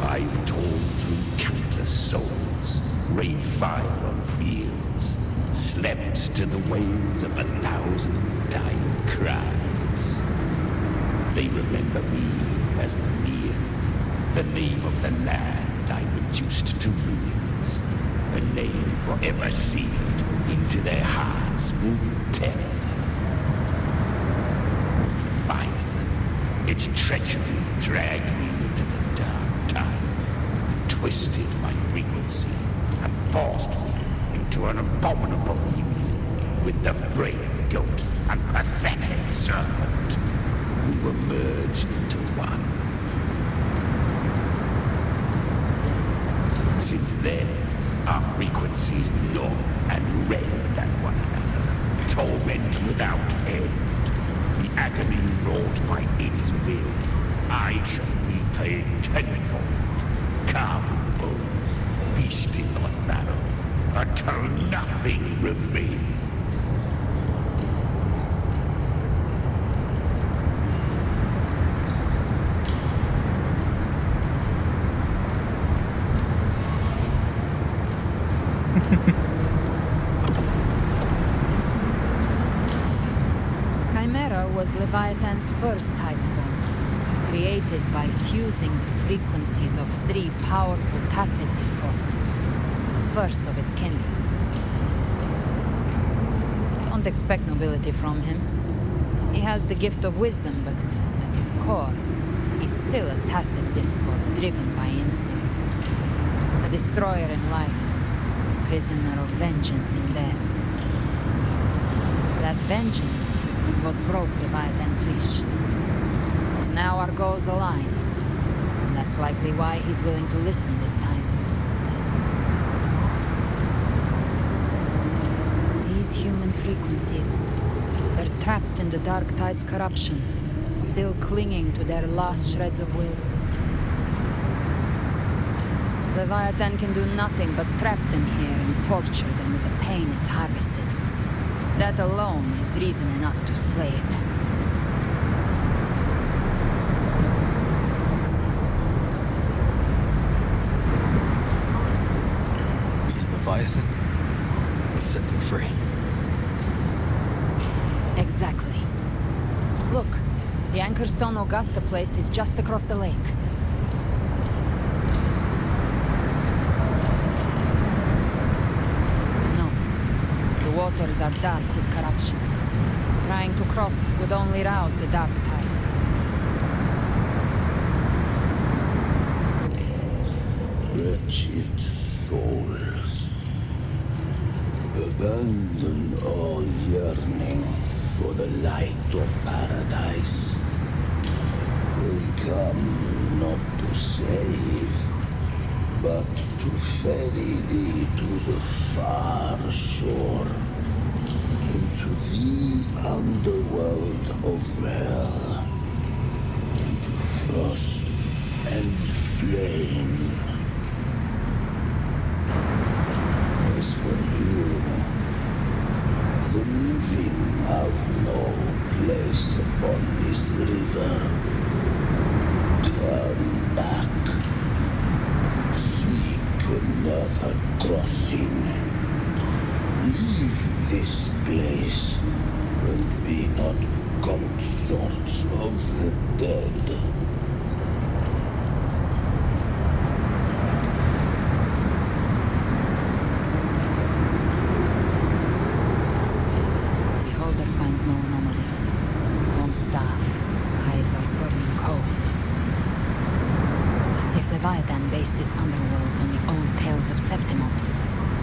I've torn through countless souls, rained fire on fields, slept to the wails of 1,000 dying cries. They remember me as Nemean, the name of the land I reduced to ruins, a name forever sealed into their hearts with terror. Leviathan, its treachery dragged me into the dark tide, twisted my frequency, and forced me into an abominable union with the frail goat and pathetic serpent. We were merged into one. Since then, our frequencies gnaw and rend at one another, torment without end. The agony wrought by its will, I shall repay tenfold, carving bone, feasting on marrow, until nothing remains. Chimera was Leviathan's first tidespawn, created by fusing the frequencies of 3 powerful tacit discords, the first of its kindred. Don't expect nobility from him. He has the gift of wisdom, but at his core, he's still a tacit discord driven by instinct. A destroyer in life, a prisoner of vengeance in death. That vengeance is what broke Leviathan's leash. Now our goals align, and that's likely why he's willing to listen this time. These human frequencies, they're trapped in the Dark Tide's corruption, still clinging to their last shreds of will. Leviathan can do nothing but trap them here and torture them with the pain it's harvested. That alone is reason enough to slay it. We in Leviathan will set them free. Exactly. Look, the anchor stone Augusta placed is just across the lake. The waters are dark with corruption. Trying to cross would only rouse the dark tide. Wretched souls, abandon all yearning for the light of paradise. They come not to save, but to ferry thee to the far shore, into the underworld of hell, into frost and flame. As for you, the living have no place upon this river. Turn back. Seek another crossing. Leave this place and be not consorts of the dead. Beholder finds no anomaly. Long staff, eyes like burning coals. If Leviathan based this underworld on the old tales of Septimont,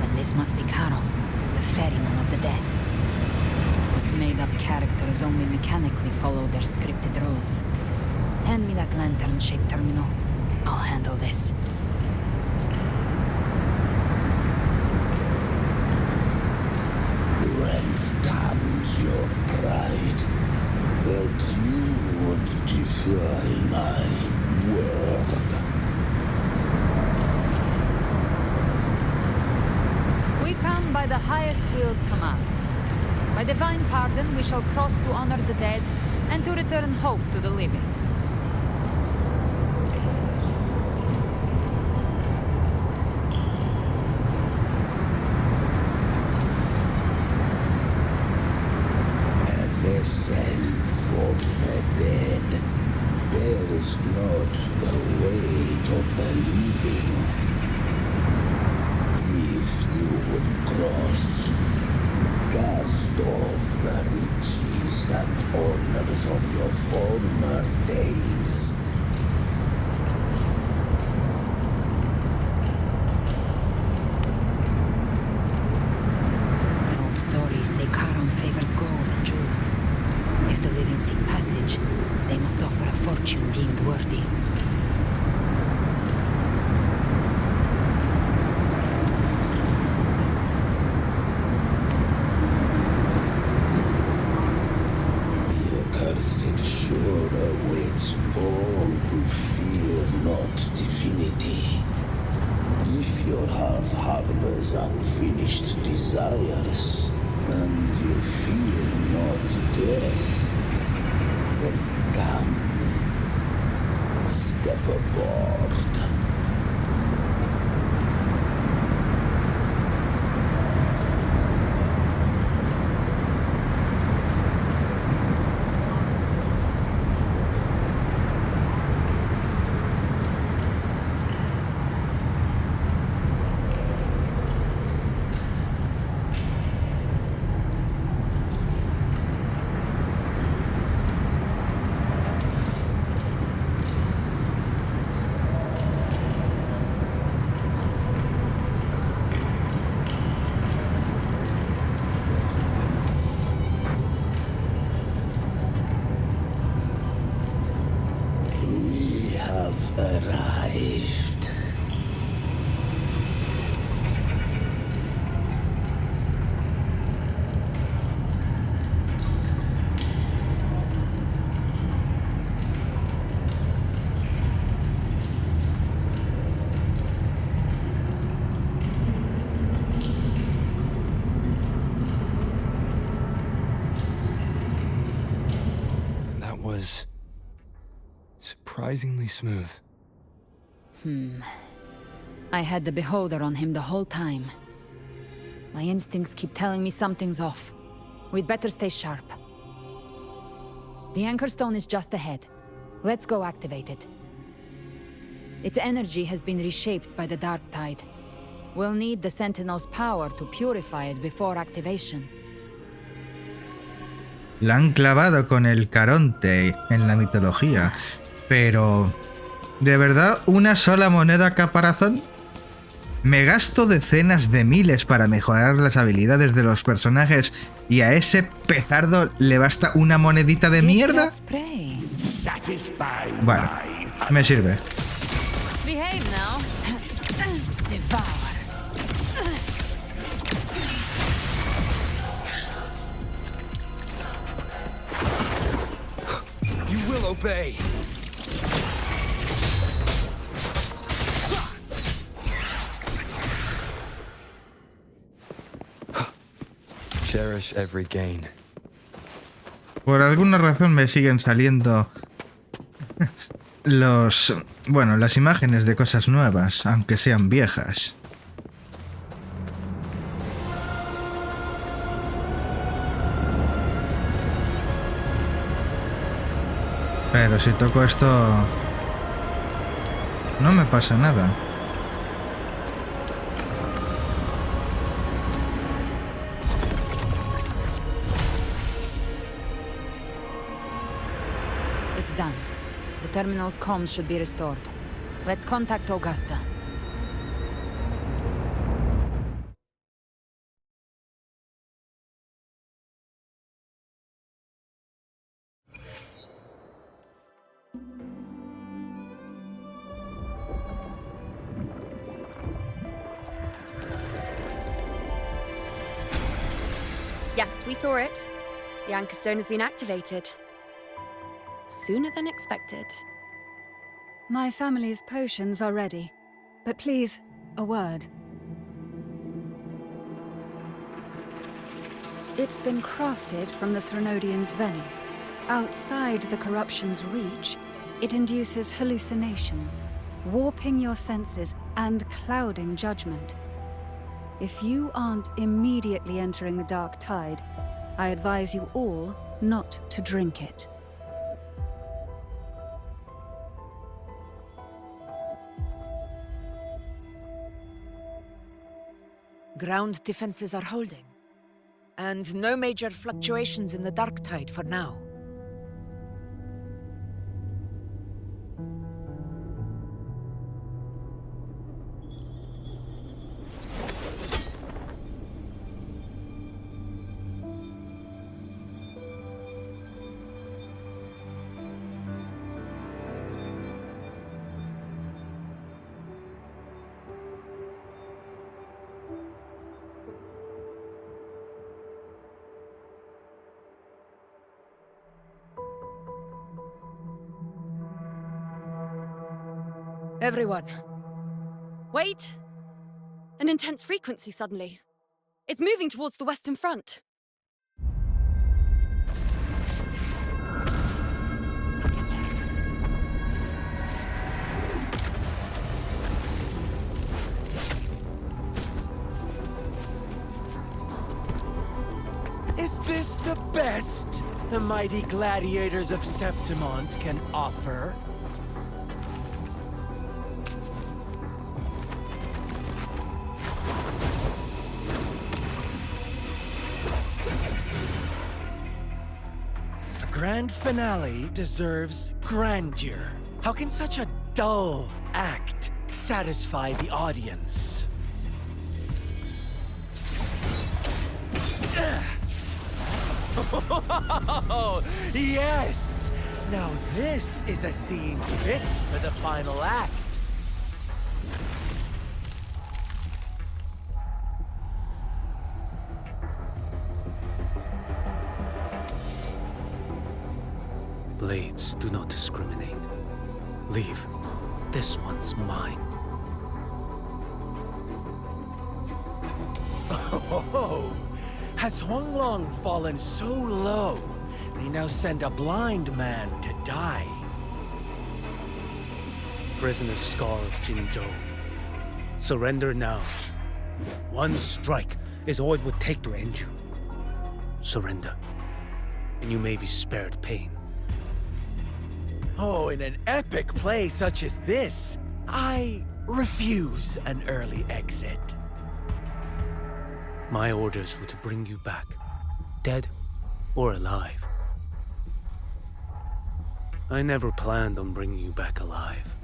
then this must be Caro, the ferryman of the dead. Its made-up characters only mechanically follow their scripted roles. Hand me that lantern-shaped terminal. I'll handle this. Whence comes your pride that you would defy my word? We come by the highest will's command. By divine pardon, we shall cross to honor the dead and to return hope to the living. Listen from the dead. There is not the weight of the living. If you would cross, cast off the riches and honors of your former days. The old stories say Charon favors gold and jewels. If the living seek passage, they must offer a fortune deemed worthy. The accursed sure awaits all who fear not divinity. If your heart harbors unfinished desires, and you fear not death, then come, step aboard. Arrived. That was surprisingly smooth. I had the beholder on him the whole time. My instincts keep telling me something's off. We'd better stay sharp. The anchor stone is just ahead. Let's go activate it. Its energy has been reshaped by the dark tide. We'll need the Sentinel's power to purify it before activation. La han clavado con el Caronte en la mitología, pero ¿de verdad una sola moneda caparazón? Me gasto decenas de miles para mejorar las habilidades de los personajes y a ese petardo le basta una monedita de mierda. Bueno, me sirve. Behave now. Devour. You will obey. Cherish every gain. Por alguna razón me siguen saliendo las imágenes de cosas nuevas, aunque sean viejas. Pero si toco esto, no me pasa nada. It's done. The terminal's comms should be restored. Let's contact Augusta. Yes, we saw it. The anchor stone has been activated. Sooner than expected. My family's potions are ready. But please, a word. It's been crafted from the Threnodian's venom. Outside the corruption's reach, it induces hallucinations, warping your senses and clouding judgment. If you aren't immediately entering the dark tide, I advise you all not to drink it. Ground defenses are holding. And no major fluctuations in the dark tide for now. Everyone. Wait! An intense frequency suddenly. It's moving towards the Western Front. Is this the best the mighty gladiators of Septimont can offer? Grand finale deserves grandeur. How can such a dull act satisfy the audience? Oh, yes! Now this is a scene fit for the final act. Blades do not discriminate. Leave. This one's mine. Oh, has Huanglong fallen so low, they now send a blind man to die? Prisoner Scar of Jinzhou. Surrender now. One strike is all it would take to end you. Surrender, and you may be spared pain. Oh, in an epic play such as this, I refuse an early exit. My orders were to bring you back, dead or alive. I never planned on bringing you back alive.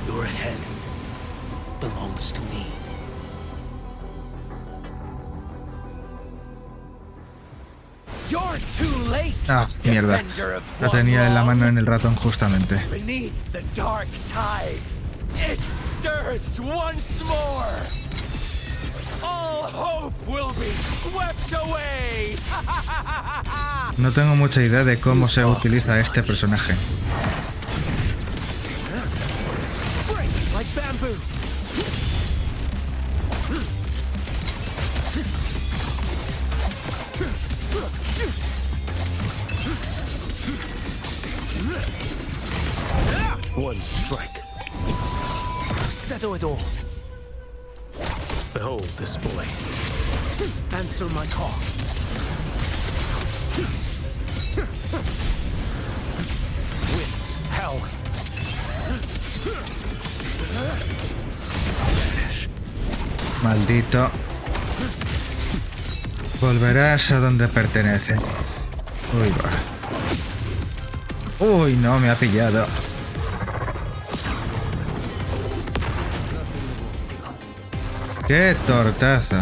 Your head belongs to me. You're too late, Ah, mierda. La tenía en la mano en el ratón justamente. Beneath the dark tide, it stirs once more. All hope will be swept away. No tengo mucha idea de cómo se utiliza este personaje. Break like bamboo. One strike to settle it all. Behold this boy. Answer my call. Winds hell. Maldito. Volverás a donde perteneces. Uy, va. Uy, no, me ha pillado. ¡Qué tortazo!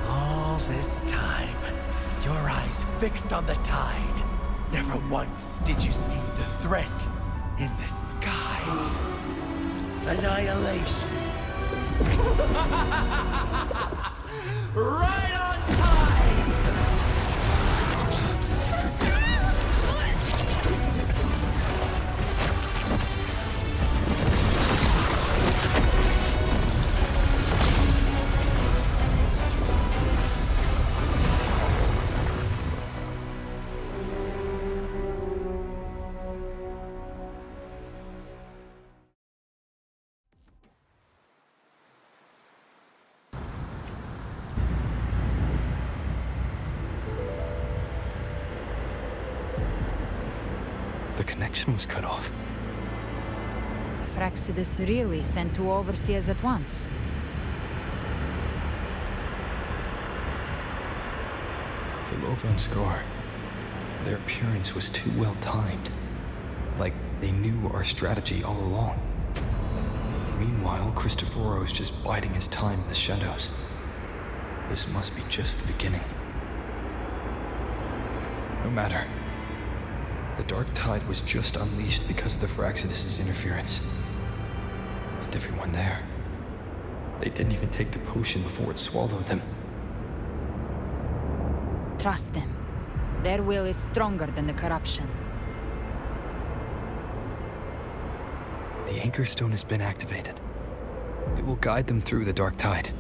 All this time, your eyes fixed on the tide. Never once did you see the threat in the sky. Annihilation. Right on time! The connection was cut off. The Fraxidus really sent two overseers at once. For Lova and Scar, their appearance was too well timed. Like they knew our strategy all along. Meanwhile, Christophero's just biding his time in the shadows. This must be just the beginning. No matter. The dark tide was just unleashed because of the Fraxidus' interference. And everyone there, they didn't even take the potion before it swallowed them. Trust them. Their will is stronger than the corruption. The Anchor Stone has been activated. It will guide them through the dark tide.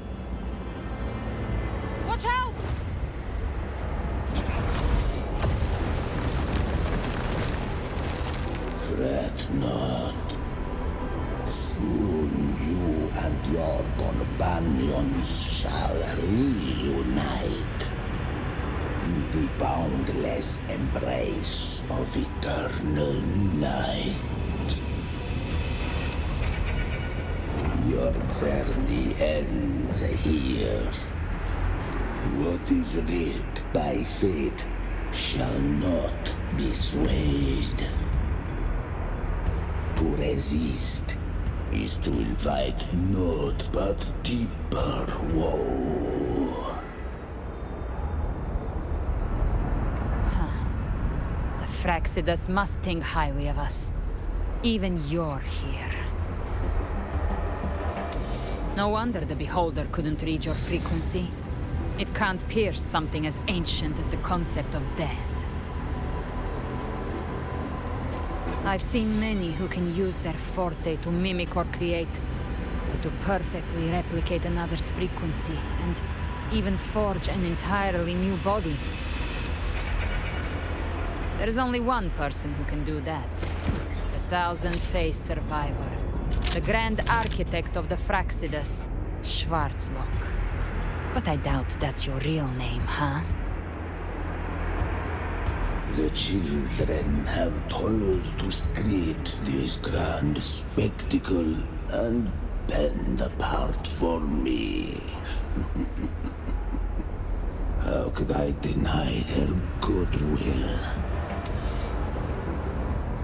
Watch out! Fret not. Soon you and your companions shall reunite in the boundless embrace of eternal night. Your journey ends here. What is writ by fate shall not be swayed. To resist is to invite naught but deeper woe. The Fraxidus must think highly of us. Even you're here. No wonder the Beholder couldn't read your frequency. It can't pierce something as ancient as the concept of death. I've seen many who can use their forte to mimic or create, but to perfectly replicate another's frequency, and even forge an entirely new body. There's only one person who can do that. The thousand-faced survivor. The Grand Architect of the Fraxidus, Schwarzlock. But I doubt that's your real name, huh? The children have toiled to script this grand spectacle and bend apart for me. How could I deny their goodwill?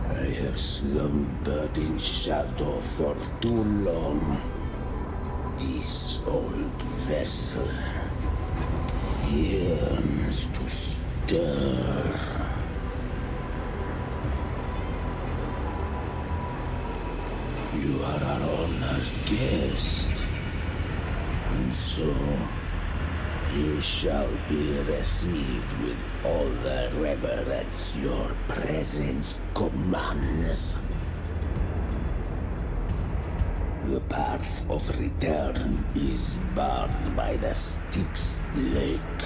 I have slumbered in shadow for too long. This old vessel yearns to stir. You are our honored guest, and so you shall be received with all the reverence your presence commands. The path of return is barred by the Styx Lake.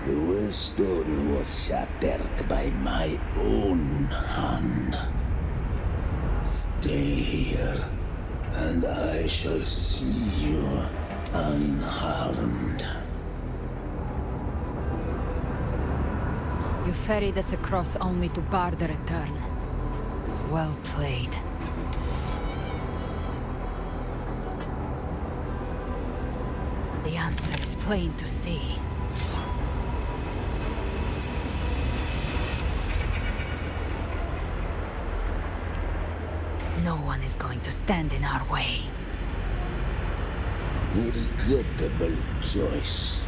The wellstone was shattered by my own hand. Stay here, and I shall see you unharmed. You ferried us across only to bar the return. Well played. The answer is plain to see. No one is going to stand in our way. Regrettable choice.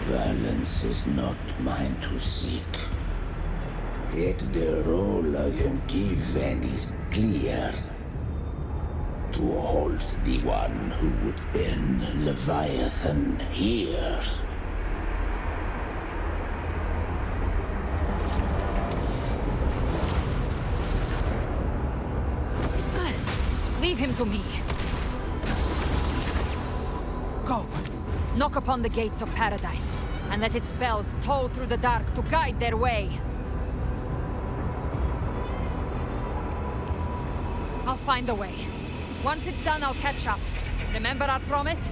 Violence is not mine to seek. Yet the role I am given is clear. To to halt the one who would end Leviathan here. Leave him to me. Go. Knock upon the gates of paradise, and let its bells toll through the dark to guide their way. I'll find a way. Once it's done, I'll catch up. Remember our promise?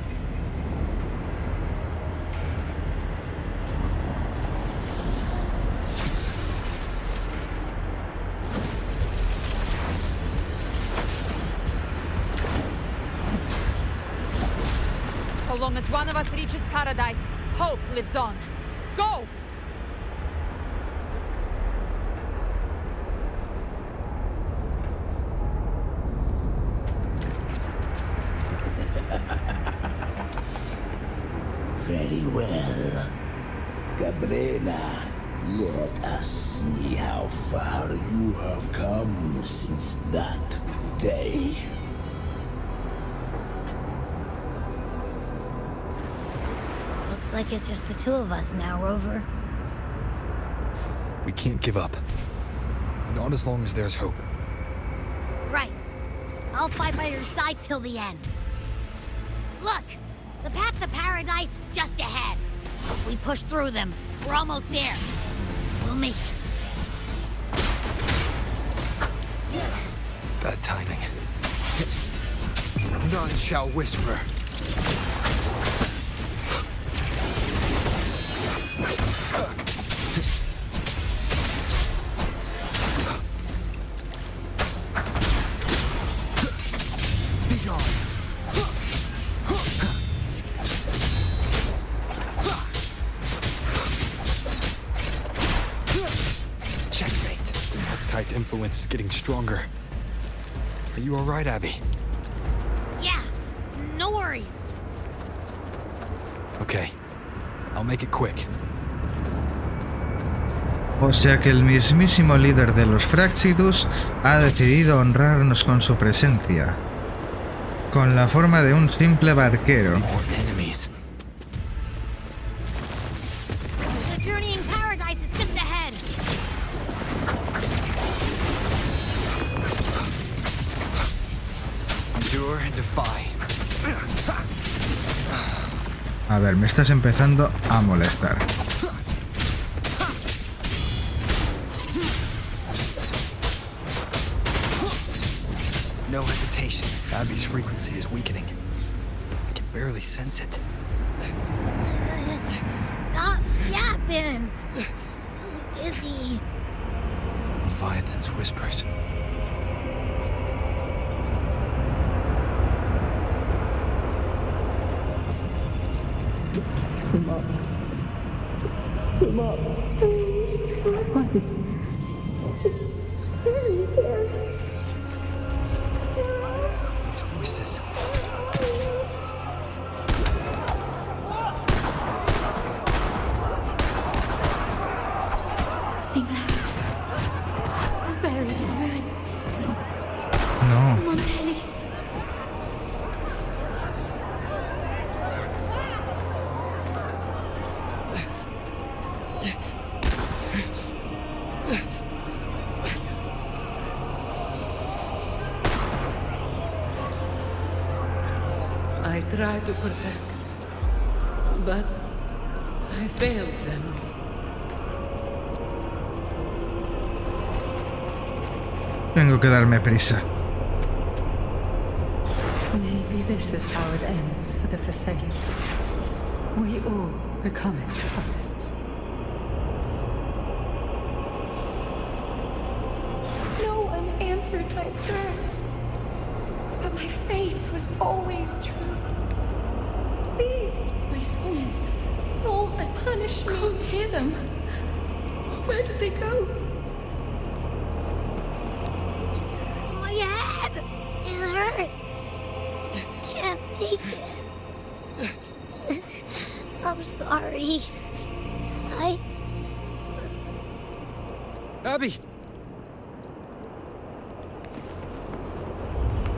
So long as one of us reaches paradise, hope lives on. Go! Very well. Gabrina, let us see how far you have come since that day. Looks like it's just the two of us now, Rover. We can't give up. Not as long as there's hope. Right. I'll fight by your side till the end. Look! The path to paradise is just ahead. If we push through them, we're almost there. We'll make it. Bad timing. None shall whisper. Be gone. Tide's influence is getting stronger. Are you all right, Abby? Yeah, no worries. Okay, I'll make it quick. O sea que el mismísimo líder de los Fractidus ha decidido honrarnos con su presencia, con la forma de un simple barquero. The journey in paradise is just ahead. Endure and defy. A ver, me estás empezando a molestar. No hesitation. Abby's frequency is weakening. I can barely sense it. Stop yapping. It's so dizzy. Leviathan's whispers. Come up. Come up. These voices. Nothing left. Buried in ruins. No. Montellis. I tried to protect, but I failed them. Tengo que darme prisa. Maybe this is how it ends for the Forsaken. We all become its puppets. No one answered my prayers, but my faith was always true. Please, my souls, don't punish me. Can't hear them. Where did they go? My head! It hurts. Can't take it. I'm sorry. Abby!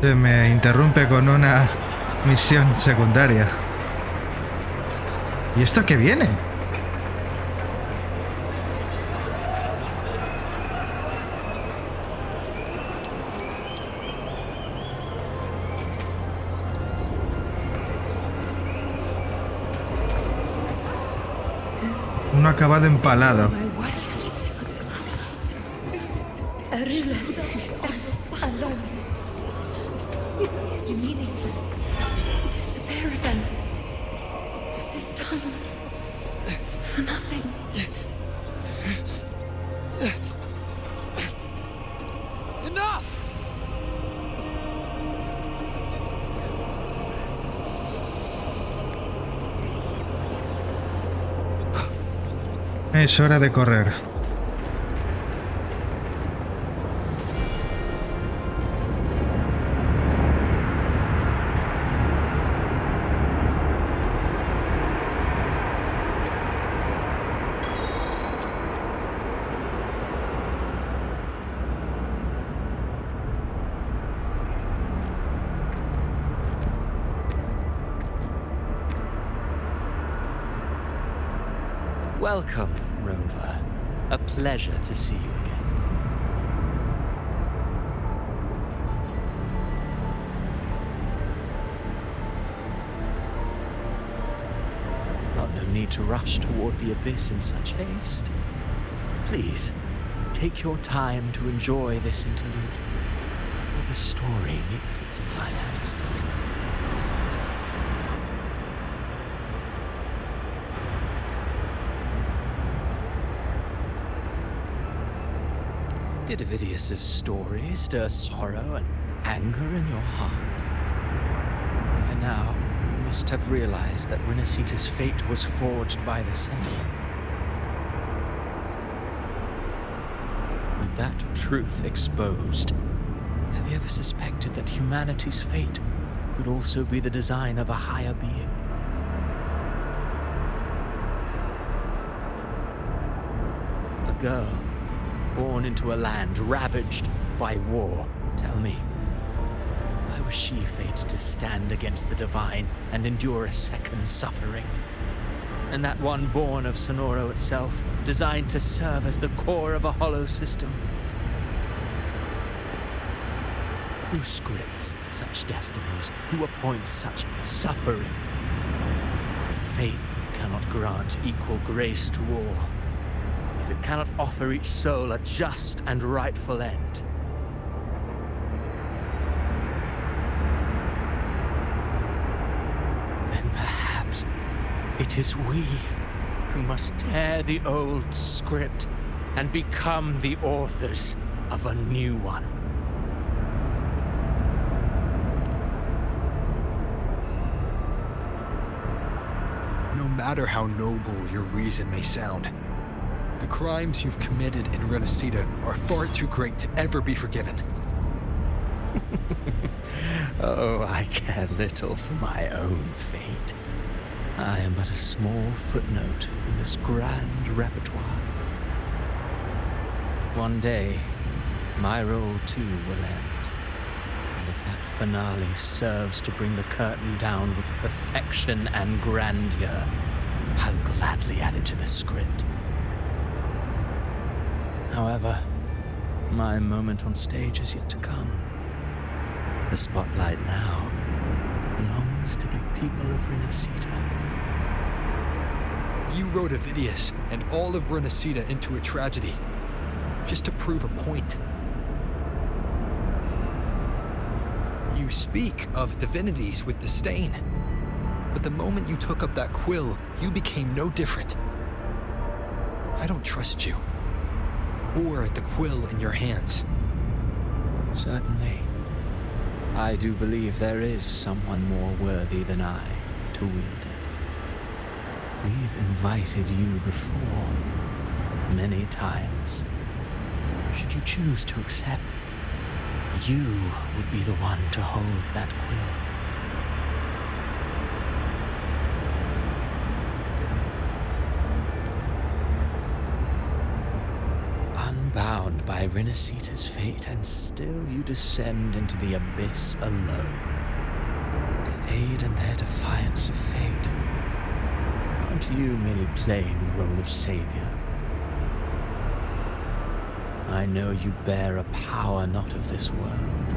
Se me interrumpe con una misión secundaria. ¿Y esto qué viene? Uno acabado empalado. My warriors. A ruler who stands alone is meaningless. To disappear again. This time. For nothing. Enough! Es hora de correr. Welcome, Rover. A pleasure to see you again. No need to rush toward the abyss in such haste. Please, take your time to enjoy this interlude before the story meets its climax. Did Ovidius's story stir sorrow and anger in your heart? By now, you must have realized that Rinascita's fate was forged by the Sentinel. With that truth exposed, have you ever suspected that humanity's fate could also be the design of a higher being? A girl born into a land ravaged by war. Tell me, why was she fated to stand against the divine and endure a second suffering? And that one born of Sonoro itself, designed to serve as the core of a hollow system? Who scripts such destinies? Who appoints such suffering? If fate cannot grant equal grace to all, if it cannot offer each soul a just and rightful end, then perhaps it is we who must tear the old script and become the authors of a new one. No matter how noble your reason may sound, the crimes you've committed in Rinascita are far too great to ever be forgiven. Oh, I care little for my own fate. I am but a small footnote in this grand repertoire. One day, my role too will end. And if that finale serves to bring the curtain down with perfection and grandeur, I'll gladly add it to the script. However, my moment on stage is yet to come. The spotlight now belongs to the people of Rinascita. You wrote Ovidius and all of Rinascita into a tragedy, just to prove a point. You speak of divinities with disdain, but the moment you took up that quill, you became no different. I don't trust you, or the quill in your hands. Certainly. I do believe there is someone more worthy than I to wield it. We've invited you before, many times. Should you choose to accept, you would be the one to hold that quill. Unbound by Rinascita's fate, and still you descend into the abyss alone, to aid in their defiance of fate. Aren't you merely playing the role of savior? I know you bear a power not of this world.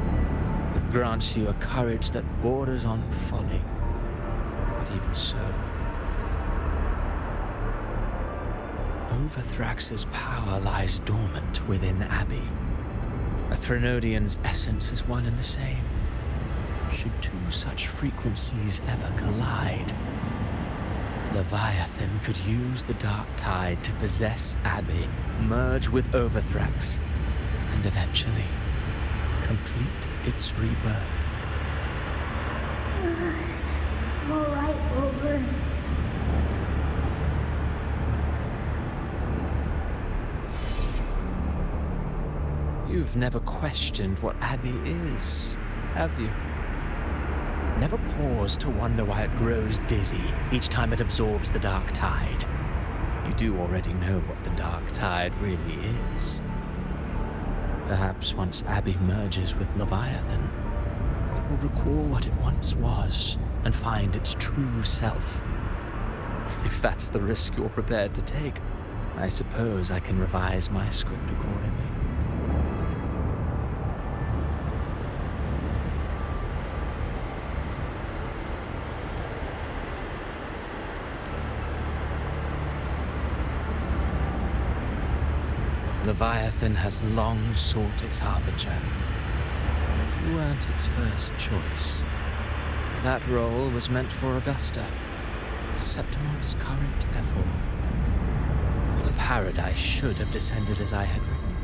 It grants you a courage that borders on folly. But even so, Overthrax's power lies dormant within Abbey. A Threnodian's essence is one and the same. Should two such frequencies ever collide, Leviathan could use the dark tide to possess Abbey, merge with Overthrax, and eventually complete its rebirth. All right, Over. You've never questioned what Abbey is, have you? Never paused to wonder why it grows dizzy each time it absorbs the dark tide. You do already know what the dark tide really is. Perhaps once Abbey merges with Leviathan, it will recall what it once was and find its true self. If that's the risk you're prepared to take, I suppose I can revise my script accordingly. Leviathan has long sought its harbinger, but you weren't its first choice. That role was meant for Augusta, Septimon's current ephor. The paradise should have descended as I had written.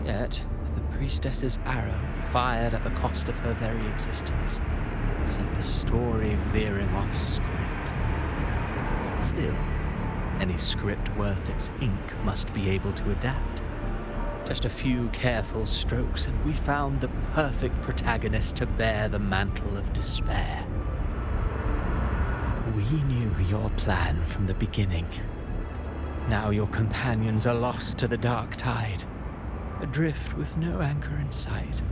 Yet, the priestess's arrow, fired at the cost of her very existence, sent the story veering off script. Still, any script worth its ink must be able to adapt. Just a few careful strokes, and we found the perfect protagonist to bear the mantle of despair. We knew your plan from the beginning. Now your companions are lost to the dark tide, adrift with no anchor in sight,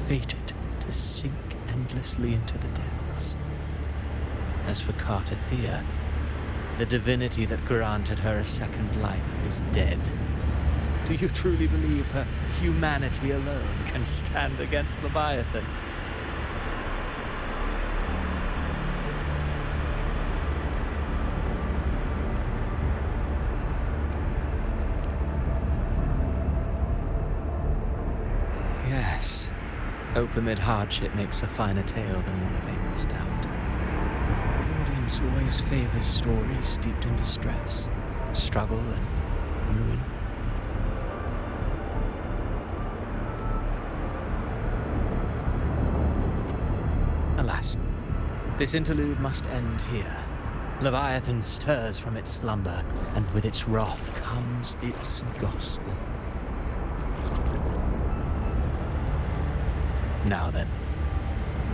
fated to sink endlessly into the depths. As for Cartathea, the divinity that granted her a second life is dead. Do you truly believe her humanity alone can stand against Leviathan? Yes, hope amid hardship makes a finer tale than one of aimless doubt. The audience always favors stories steeped in distress, struggle, and ruin. Alas, this interlude must end here. Leviathan stirs from its slumber, and with its wrath comes its gospel. Now then,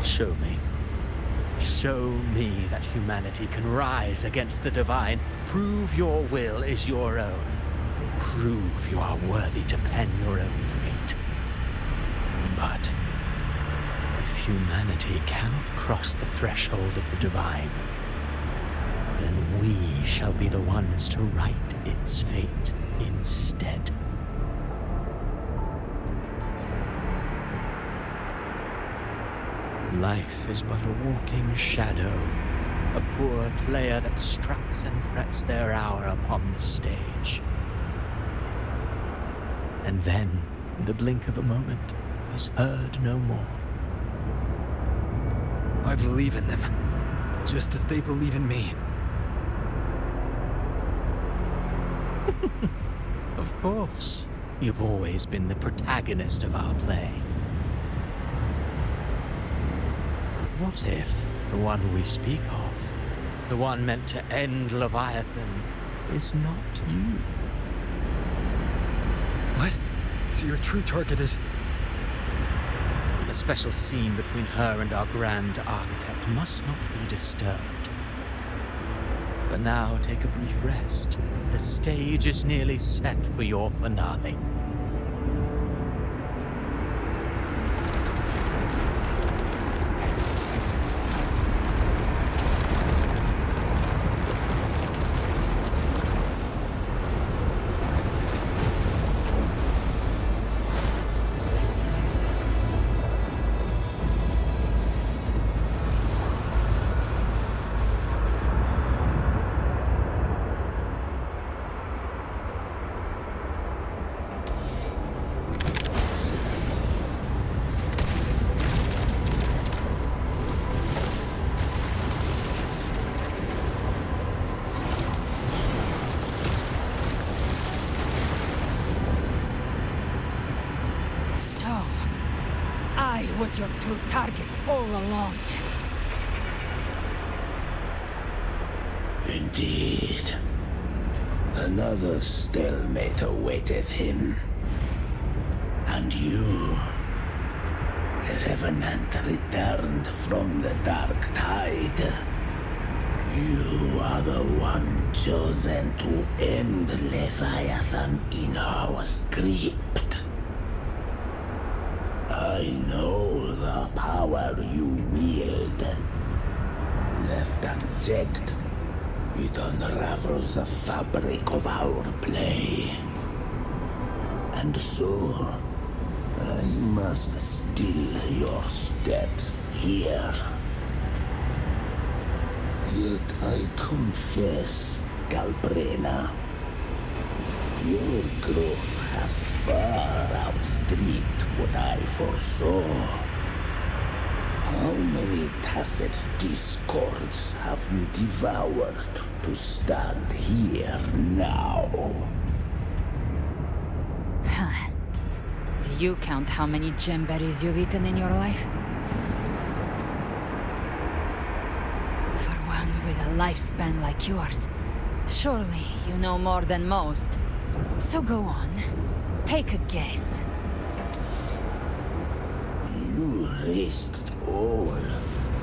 show me. Show me that humanity can rise against the divine. Prove your will is your own. Prove you are worthy to pen your own fate. But if humanity cannot cross the threshold of the divine, then we shall be the ones to write its fate instead. Life is but a walking shadow, a poor player that struts and frets their hour upon the stage. And then, in the blink of a moment, is heard no more. I believe in them, just as they believe in me. Of course, you've always been the protagonist of our play. What if the one we speak of, the one meant to end Leviathan, is not you? What? So your true target is... The special scene between her and our grand architect must not be disturbed. But now take a brief rest. The stage is nearly set for your finale. was your true target all along. Indeed. Another stalemate awaited him. And you, the Revenant returned from the dark tide. You are the one chosen to end Leviathan in our script. I know the power you wield. Left unchecked, it unravels the fabric of our play. And so, I must still your steps here. Yet I confess, Galbrena, your growth hath far outstripped what I foresaw. How many tacit discords have you devoured to stand here now? Do you count how many gemberries you've eaten in your life? For one with a lifespan like yours, surely you know more than most. So go on, take a guess. You risked all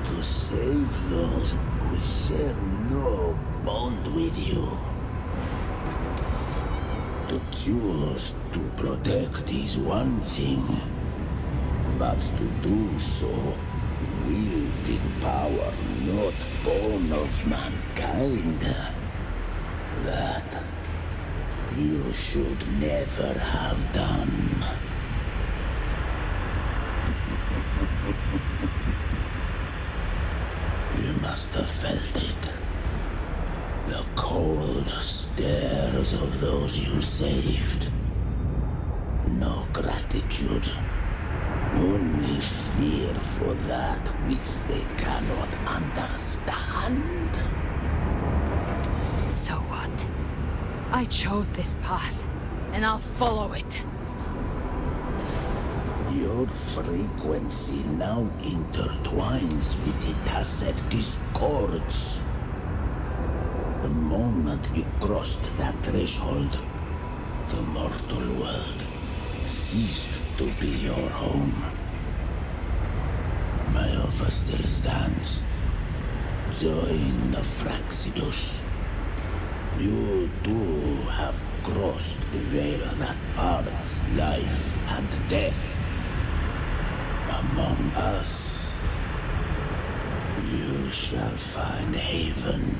to save those who share no bond with you. To choose to protect is one thing, but to do so wielding power not born of mankind, that you should never have done. You must have felt it. The cold stares of those you saved. No gratitude. Only fear for that which they cannot understand. So what? I chose this path, and I'll follow it. Your frequency now intertwines with the tacit discords. The moment you crossed that threshold, the mortal world ceased to be your home. My offer still stands. Join the Fraxidus. You too have crossed the veil that parts life and death. Among us, you shall find haven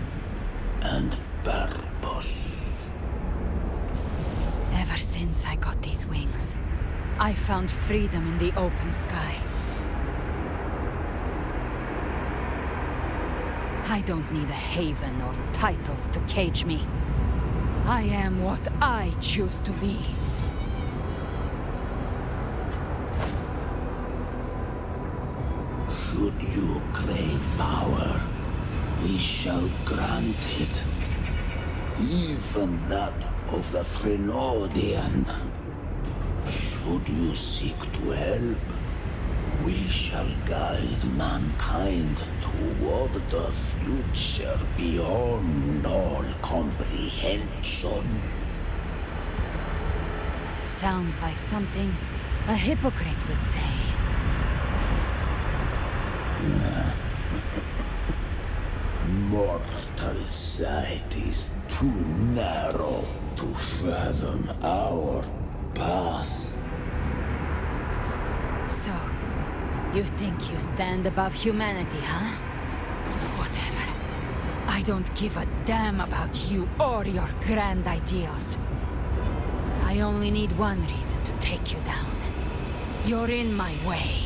and purpose. Ever since I got these wings, I found freedom in the open sky. I don't need a haven or titles to cage me. I am what I choose to be. Should you crave power, we shall grant it. Even that of the Threnodian. Should you seek to help, we shall guide mankind toward the future beyond all comprehension. Sounds like something a hypocrite would say. Mortal sight is too narrow to fathom our path. So, you think you stand above humanity, huh? Whatever. I don't give a damn about you or your grand ideals. I only need one reason to take you down. You're in my way.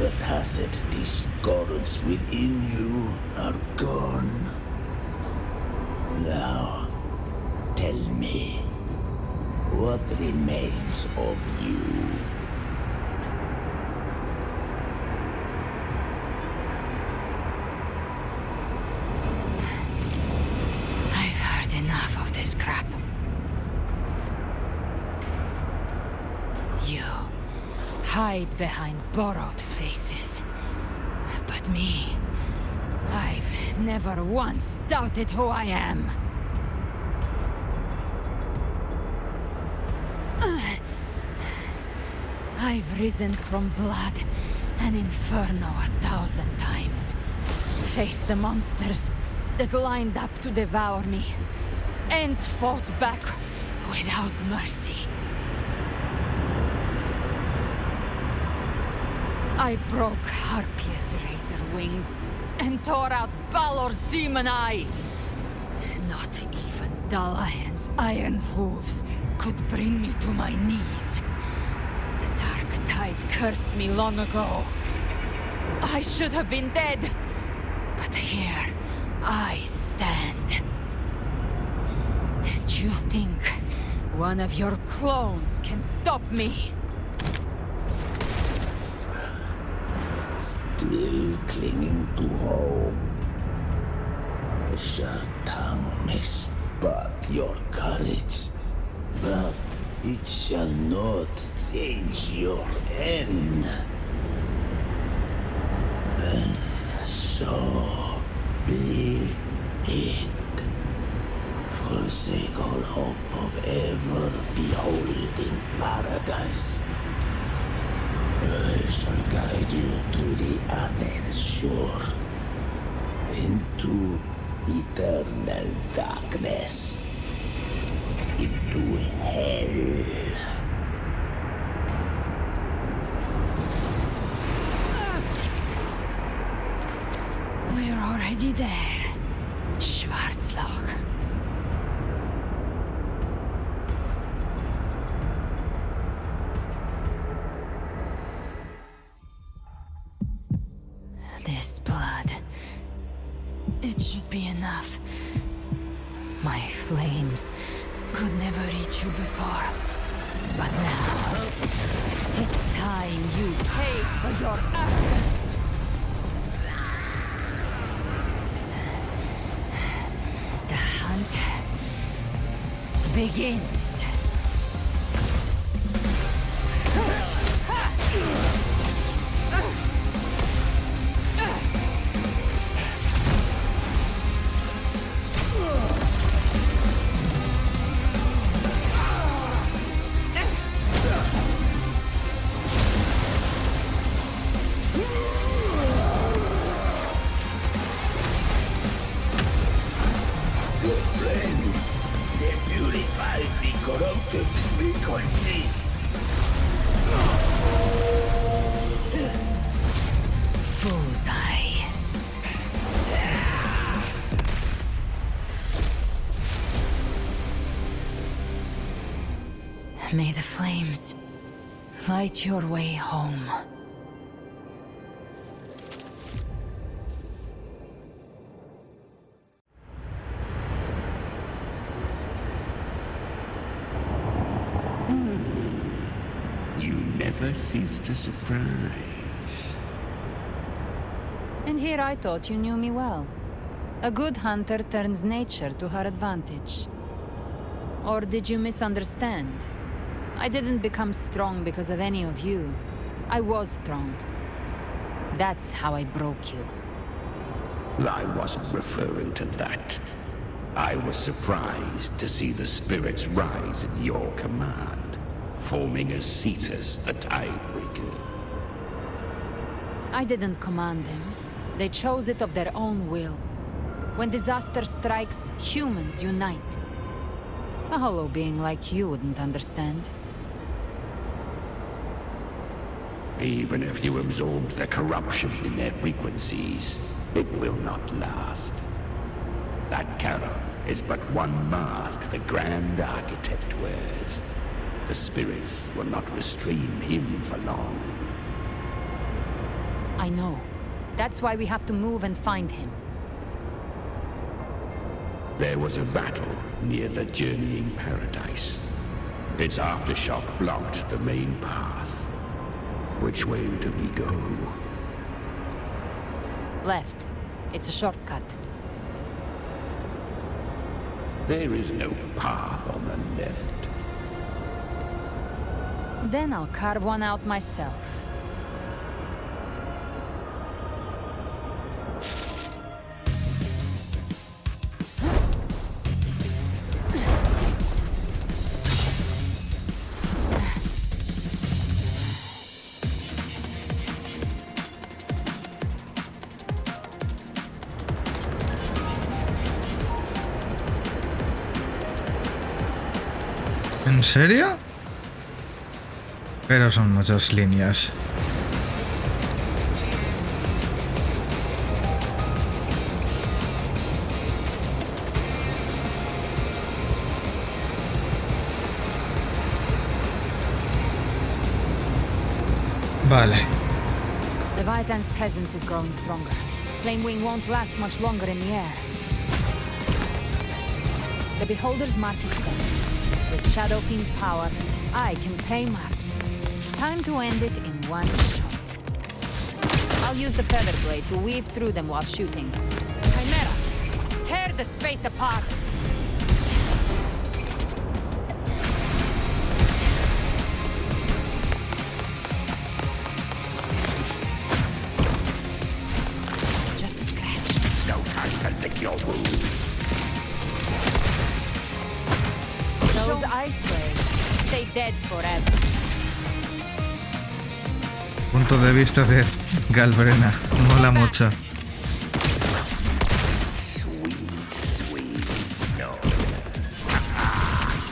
the tacit discords within you are gone. Now, tell me, what remains of you? I've heard enough of this crap. You hide behind borrowed faces. But me, I've never once doubted who I am. I've risen from blood and inferno 1,000 times. Faced the monsters that lined up to devour me, and fought back without mercy. I broke Harpia's razor wings and tore out Balor's demon eye. Not even Dalahan's iron hooves could bring me to my knees. The dark tide cursed me long ago. I should have been dead, but here I stand. And you think one of your clones can stop me? Still clinging to hope. A sharp tongue may spark your courage, but it shall not change your end. And so be it. Forsake all hope of ever beholding paradise. I shall guide you to the other shore, into eternal darkness, into hell. We're already there, Schwarzloch. This blood, it should be enough. My flames could never reach you before, but now it's time you pay for your actions. The hunt begins. May the flames light your way home. You never cease to surprise. And here I thought you knew me well. A good hunter turns nature to her advantage. Or did you misunderstand? I didn't become strong because of any of you. I was strong. That's how I broke you. I wasn't referring to that. I was surprised to see the spirits rise at your command, forming as Cetus the Tidebreaker. I didn't command them. They chose it of their own will. When disaster strikes, humans unite. A hollow being like you wouldn't understand. Even if you absorb the corruption in their frequencies, it will not last. That Charon is but one mask the Grand Architect wears. The spirits will not restrain him for long. I know. That's why we have to move and find him. There was a battle near the journeying paradise. Its aftershock blocked the main path. Which way do we go? Left. It's a shortcut. There is no path on the left. Then I'll carve one out myself. ¿En serio? Pero son muchas líneas. Vale. Leviathan's presence is growing stronger. Flamewing won't last much longer in the air. The Beholder's mark is set. With Shadow Fiend's power, I can pay marked. Time to end it in one shot. I'll use the feather blade to weave through them while shooting. Chimera, tear the space apart! Just a scratch. No time to lick your wounds. Those ice blades stay dead forever. Punto de vista de Galbrena. Mola mucho. Sweet, sweet snort.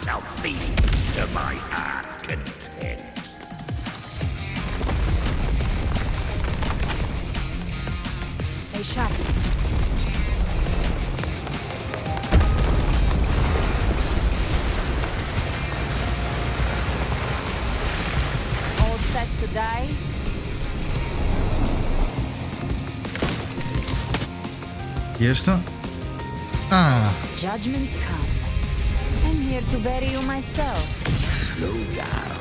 Shall feast to my heart's content. Stay sharp. All set to die? ¿Y esto? Ah. Judgments come. I'm here to bury you myself. Slow down.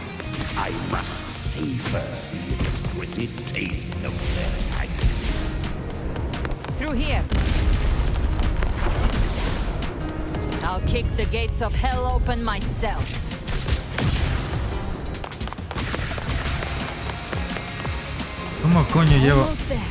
I must savor the exquisite taste of their agony. Through here. I'll kick the gates of hell open myself. ¿Cómo coño llevo? Almost there.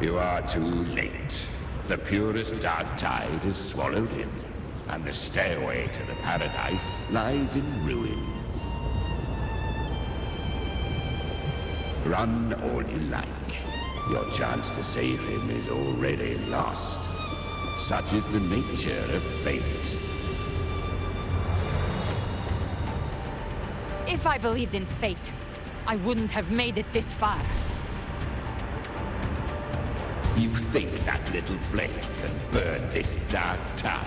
You are too late. The purest dark tide has swallowed him, and the stairway to the paradise lies in ruins. Run all you like. Your chance to save him is already lost. Such is the nature of fate. If I believed in fate, I wouldn't have made it this far. You think that little flame can burn this dark town?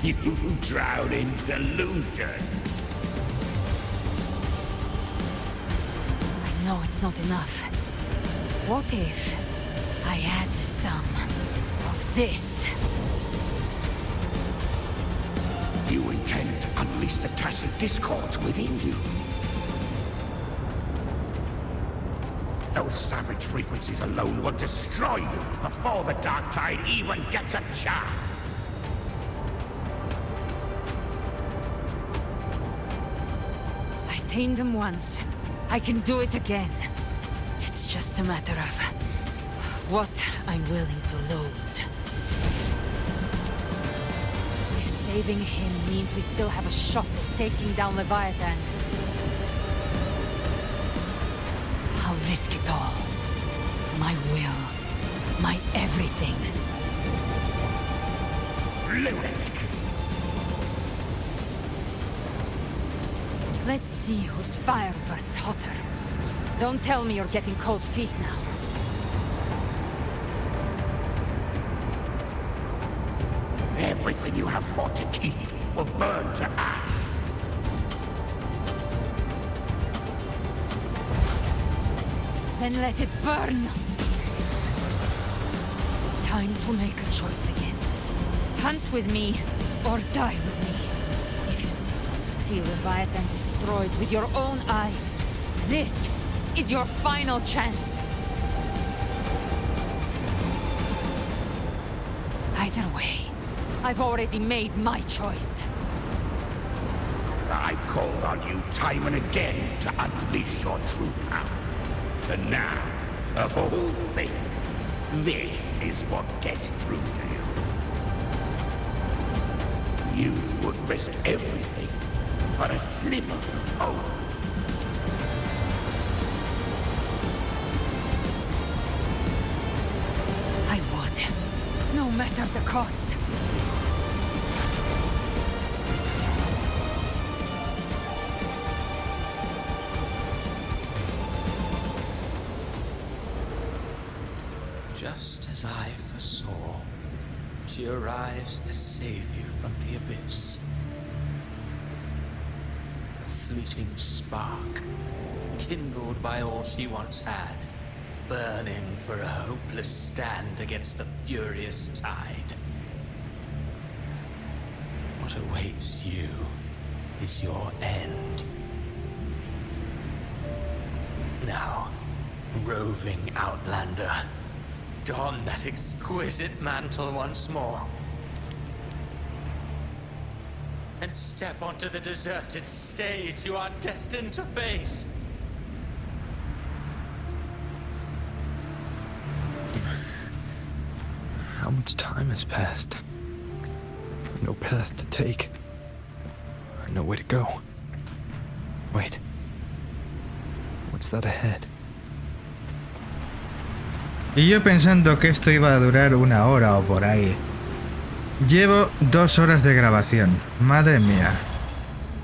You drown in delusion. I know it's not enough. What if I add some of this? You intend to unleash the tacit discords within you. Those savage frequencies alone will destroy you before the dark tide even gets a chance. I tamed them once. I can do it again. It's just a matter of what I'm willing to lose. If saving him means we still have a shot at taking down Leviathan, I'll risk it all. My will. My everything. lunatic! Let's see whose fire burns hotter. Don't tell me you're getting cold feet now. Everything you have fought to keep will burn to ash. Then let it burn! Time to make a choice again. Hunt with me, or die with me. If you still want to see Leviathan destroyed with your own eyes, this is your final chance. Either way, I've already made my choice. I called on you time and again to unleash your true power. And now, of all things, this is what gets through to you. You would risk everything for a sliver of hope. I would, no matter the cost. Just as I foresaw, she arrives to save you from the abyss. A fleeting spark, kindled by all she once had, burning for a hopeless stand against the furious tide. What awaits you is your end. Now, roving outlander, don that exquisite mantle once more. And step onto the deserted stage you are destined to face. How much time has passed? No path to take. No way to go. Wait. What's that ahead? Y yo pensando que esto iba a durar 1 hora o por ahí. Llevo 2 horas de grabación. Madre mía.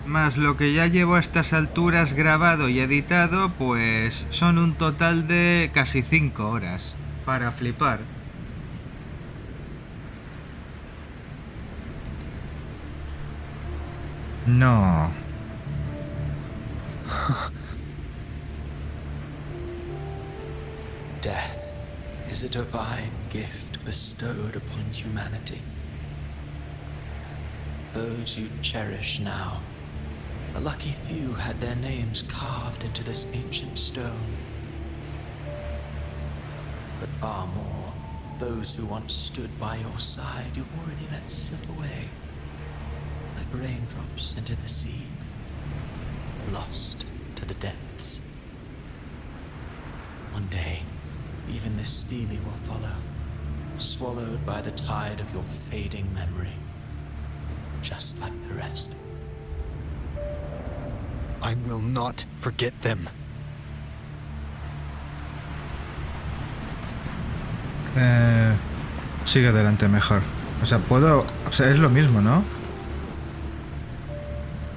Más lo que ya llevo a estas alturas grabado y editado, pues son un total de casi 5 horas. Para flipar. No. Death is a divine gift bestowed upon humanity. Those you cherish now, a lucky few had their names carved into this ancient stone. But far more, those who once stood by your side you've already let slip away, like raindrops into the sea, lost to the depths. One day, even this stele will follow, swallowed by the tide of your fading memory, just like the rest. I will not forget them. Sigue adelante mejor. O sea, puedo... O sea, es lo mismo, ¿no?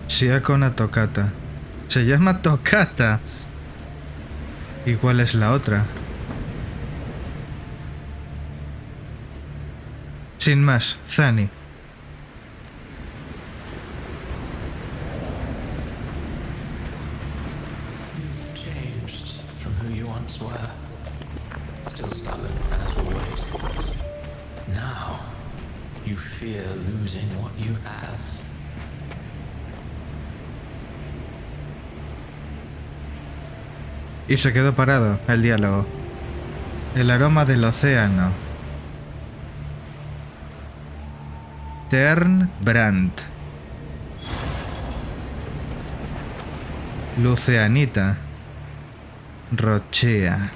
Siacona Toccata. Se llama Toccata. ¿Y cuál es la otra? Sin más, Zani. You've changed from who you once were. Still stubborn, as always. But now, you fear losing what you have. Y se quedó parado el diálogo. El aroma del océano. Tern Brandt. Luceanita. Rochea.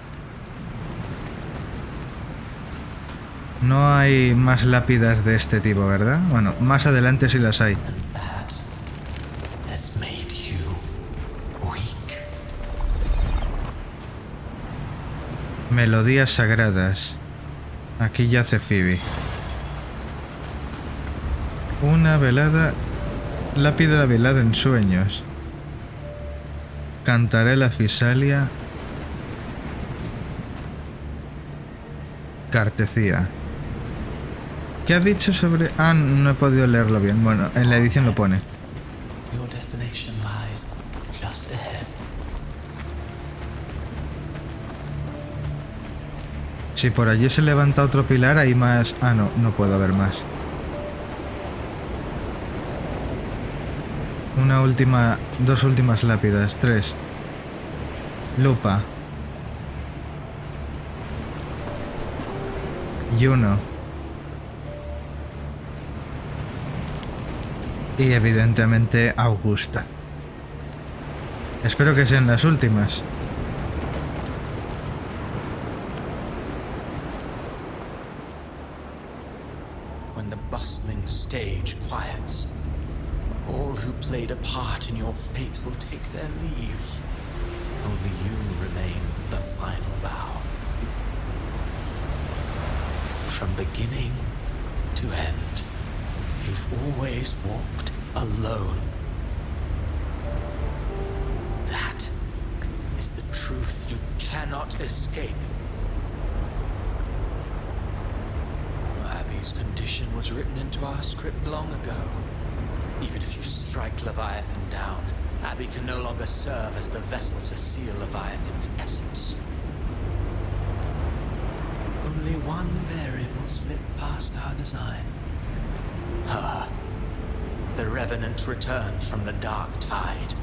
No hay más lápidas de este tipo, ¿verdad? Bueno, más adelante sí las hay. Melodías sagradas. Aquí yace Phoebe. Una velada... Lápida velada en sueños. Cantaré la fisalia. Cartecía. ¿Qué ha dicho sobre...? Ah, no he podido leerlo bien. Bueno, en la edición lo pone. Your destination lies just ahead. Si por allí se levanta otro pilar, hay más... Ah, no, no puedo ver más. Una última... Dos últimas lápidas. 3. Lupa. Y 1. Y evidentemente Augusta. Espero que sean las últimas. When the bustling stage quiets, all who played a part in your fate will take their leave. Only you remain for the final bow. From beginning to end, you've always walked alone. That is the truth you cannot escape. Abby's condition was written into our script long ago. Even if you strike Leviathan down, Abby can no longer serve as the vessel to seal Leviathan's essence. Only one variable slipped past our design. Her. The Revenant returned from the dark tide.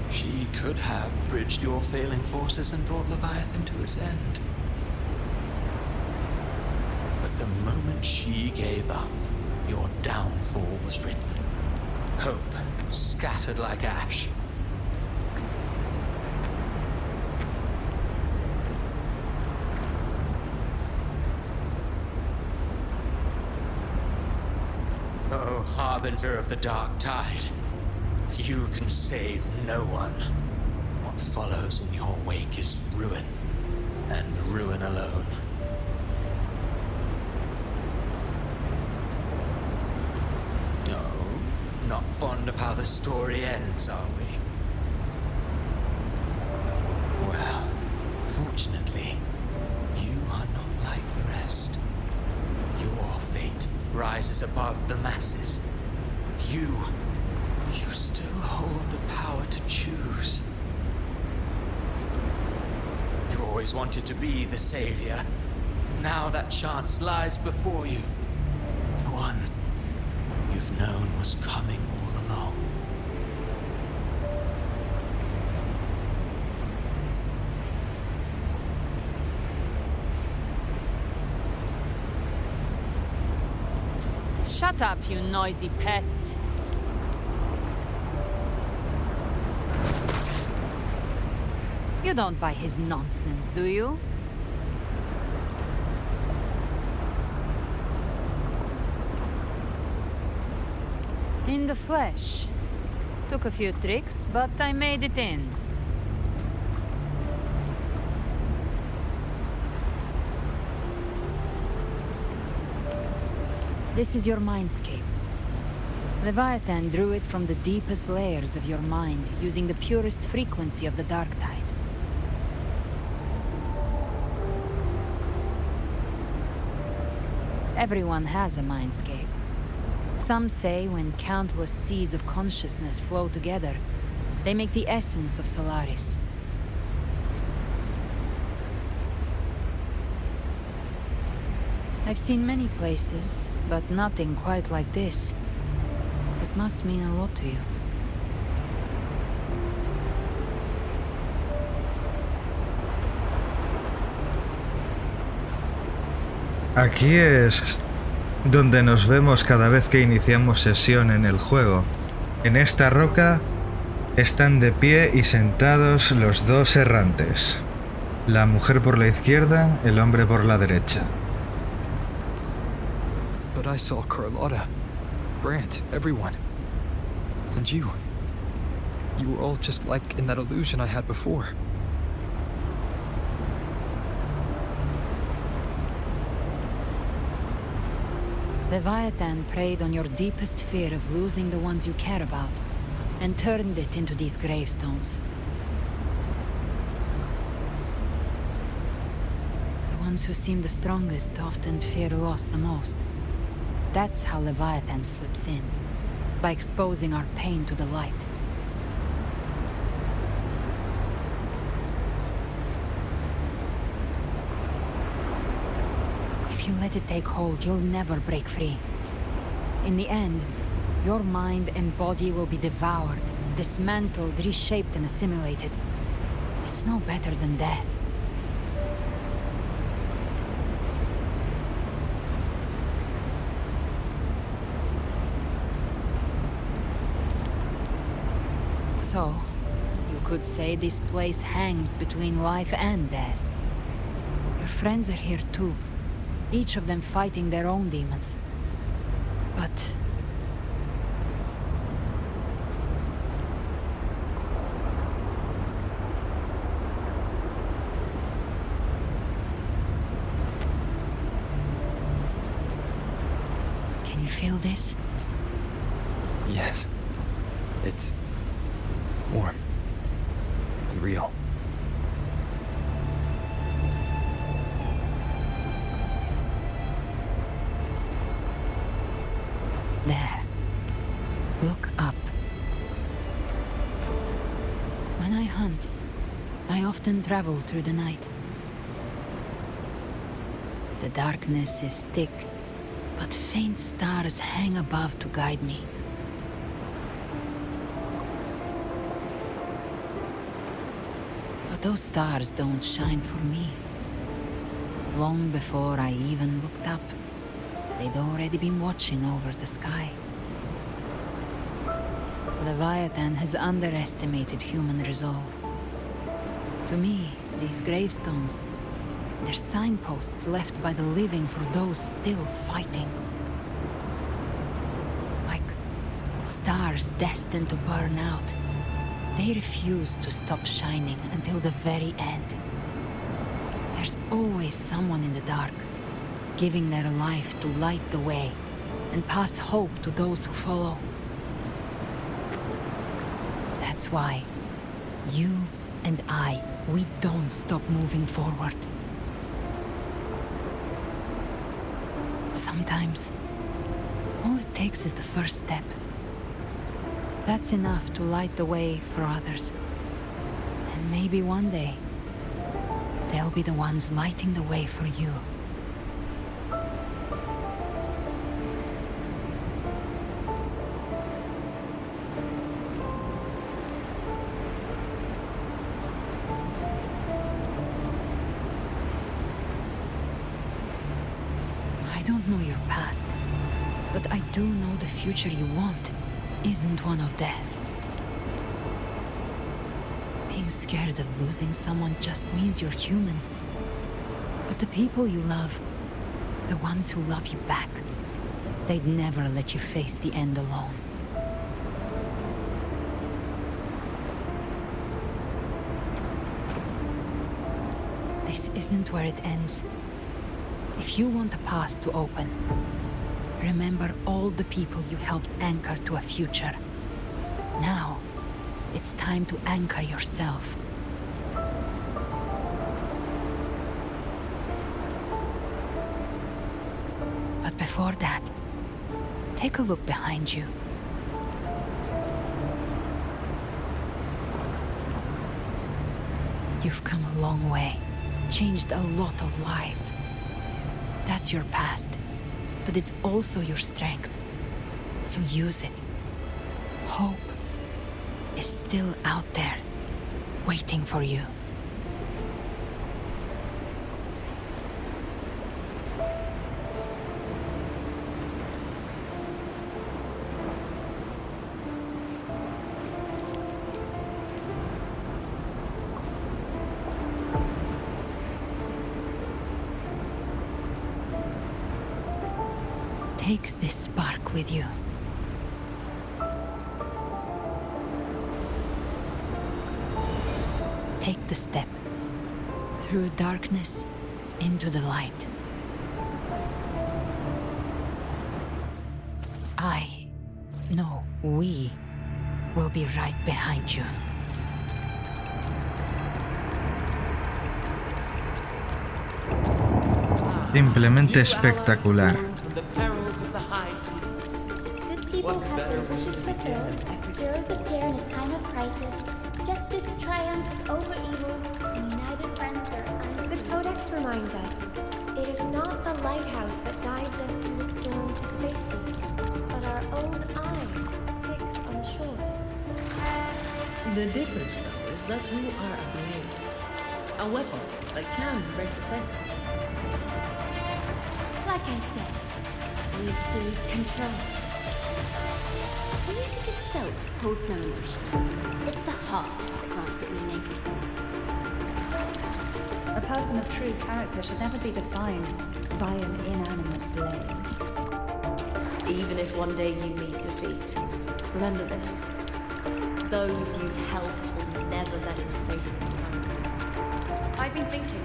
She could have bridged your failing forces and brought Leviathan to its end. But the moment she gave up, your downfall was written. Hope scattered like ash. Oh, harbinger of the dark tide, you can save no one. What follows in your wake is ruin, and ruin alone. Not fond of how the story ends, are we? Well, fortunately, you are not like the rest. Your fate rises above the masses. You still hold the power to choose. You always wanted to be the savior. Now that chance lies before you. The one you've known was coming all along. Shut up, you noisy pest. You don't buy his nonsense, do you? In the flesh. Took a few tricks, but I made it in. This is your mindscape. Leviathan drew it from the deepest layers of your mind, using the purest frequency of the dark tide. Everyone has a mindscape. Some say when countless seas of consciousness flow together, they make the essence of Solaris. I've seen many places, but nothing quite like this. It must mean a lot to you. Aquí es donde nos vemos cada vez que iniciamos sesión en el juego. En esta roca están de pie y sentados los dos errantes. La mujer por la izquierda, el hombre por la derecha. But I saw Carlotta, Brant, everyone. And you. You were all just like in that illusion I had before. Leviathan preyed on your deepest fear of losing the ones you care about, and turned it into these gravestones. The ones who seem the strongest often fear loss the most. That's how Leviathan slips in, by exposing our pain to the light. If you let it take hold, you'll never break free. In the end, your mind and body will be devoured, dismantled, reshaped, and assimilated. It's no better than death. So, you could say this place hangs between life and death. Your friends are here too, each of them fighting their own demons. But can you feel this? Yes. It's warm and real. There. Look up. When I hunt, I often travel through the night. The darkness is thick, but faint stars hang above to guide me. But those stars don't shine for me. Long before I even looked up, they'd already been watching over the sky. Leviathan has underestimated human resolve. To me, these gravestones, they're signposts left by the living for those still fighting. Like stars destined to burn out, they refuse to stop shining until the very end. There's always someone in the dark, giving their life to light the way and pass hope to those who follow. That's why you and I, we don't stop moving forward. Sometimes, all it takes is the first step. That's enough to light the way for others. And maybe one day, they'll be the ones lighting the way for you. I don't know your past, but I do know the future you want isn't one of death. Being scared of losing someone just means you're human. But the people you love, the ones who love you back, they'd never let you face the end alone. This isn't where it ends. If you want a path to open, remember all the people you helped anchor to a future. Now, it's time to anchor yourself. But before that, take a look behind you. You've come a long way, changed a lot of lives. That's your past, but it's also your strength. So use it. Hope is still out there, waiting for you. Take this spark with you. Take the step through darkness into the light. We will be right behind you. Simplemente espectacular. The perils of the high seas. Good people have their wishes fulfilled. Heroes appear in a time of crisis. Justice triumphs over evil, and united friends are under. The Codex reminds us, it is not the lighthouse that guides us through the storm to safety, but our own eye fixed on shore. The difference, though, is that you are a blade. A weapon that can break the sail. Like I said, we seize control. The music itself holds no emotion. It's the heart that grants it meaning. A person of true character should never be defined by an inanimate blade. Even if one day you meet defeat, remember this. Those you've helped will never let you face it. I've been thinking.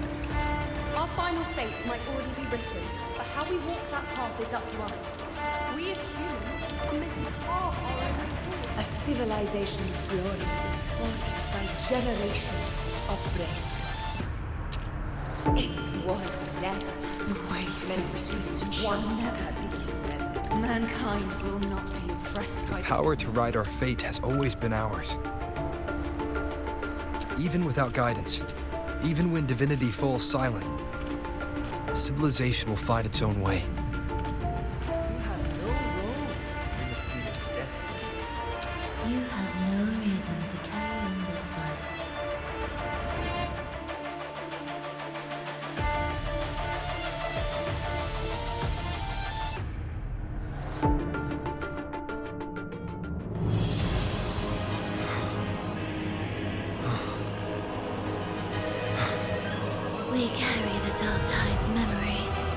Our final fate might already be written, but how we walk that path is up to us. We as humans can make it all our own. A civilization's glory is forged by generations of brave souls. It was never The waves meant of for resistance one shall never cease. Mankind will not be oppressed by The power to ride our fate has always been ours. Even without guidance, even when divinity falls silent, civilization will find its own way. You have no role in the sea's destiny. You have no reason to carry on this fight. We carry the Dark Tide's memories.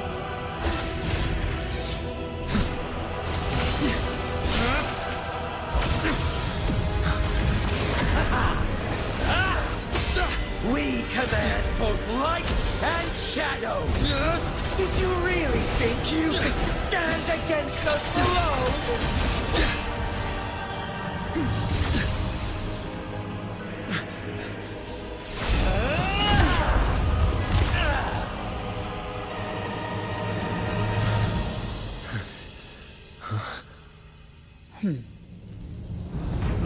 We command both light and shadow. Did you really think you could stand against us alone?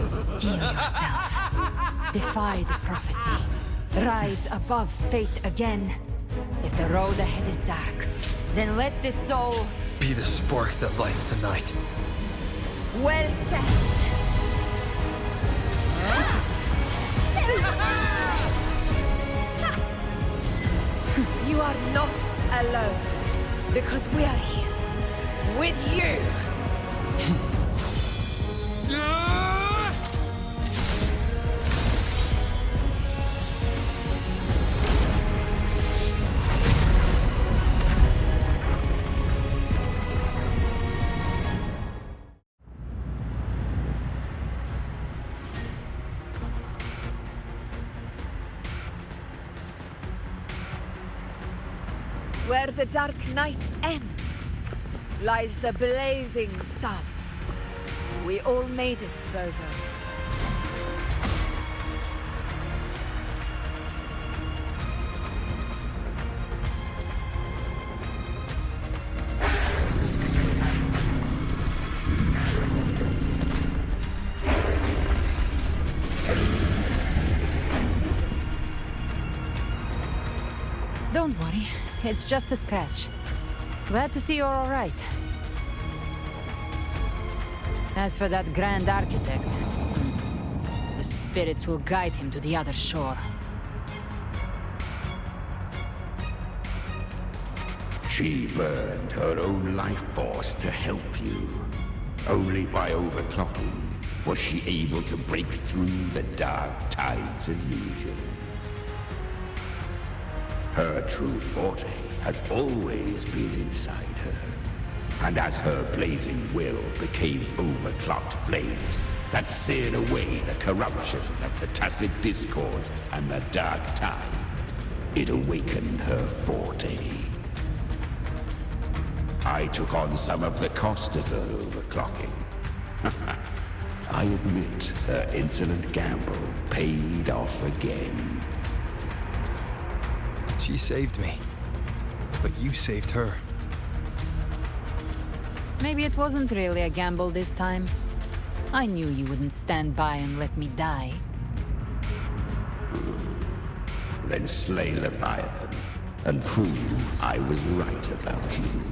Steel yourself. Defy the prophecy. Rise above fate again. If the road ahead is dark, then let this soul Be the spark that lights the night. well said. You are not alone, because we are here with you. Where the dark night ends, lies the blazing sun. We all made it, Rover. Don't worry, it's just a scratch. Glad to see you're all right. As for that Grand Architect, the spirits will guide him to the other shore. She burned her own life force to help you. Only by overclocking was she able to break through the Dark Tide's illusion. Her true forte has always been inside her. And as her blazing will became overclocked flames that seared away the corruption of the tacit discords and the Dark Tide, it awakened her forte. I took on some of the cost of her overclocking. I admit her insolent gamble paid off again. She saved me, but you saved her. Maybe it wasn't really a gamble this time. I knew you wouldn't stand by and let me die. Then slay Leviathan, and prove I was right about you.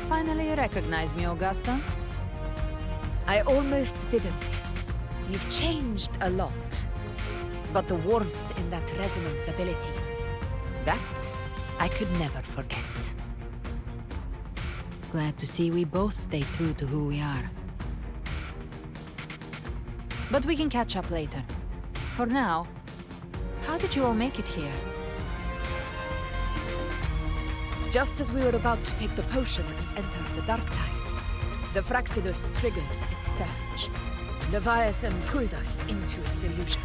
Finally you recognize me, Augusta? I almost didn't. You've changed a lot. But the warmth in that resonance ability, that I could never forget. Glad to see we both stay true to who we are. But we can catch up later. For now, how did you all make it here? Just as we were about to take the potion and enter the dark tide, the Fraxidus triggered its surge. Leviathan pulled us into its illusion.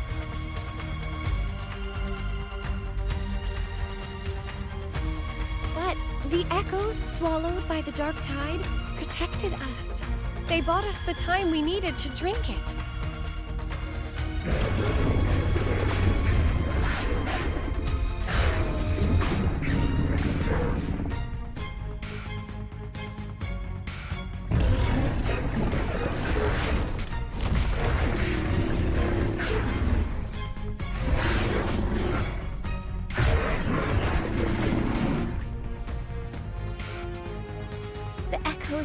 But the echoes swallowed by the dark tide protected us. They bought us the time we needed to drink it.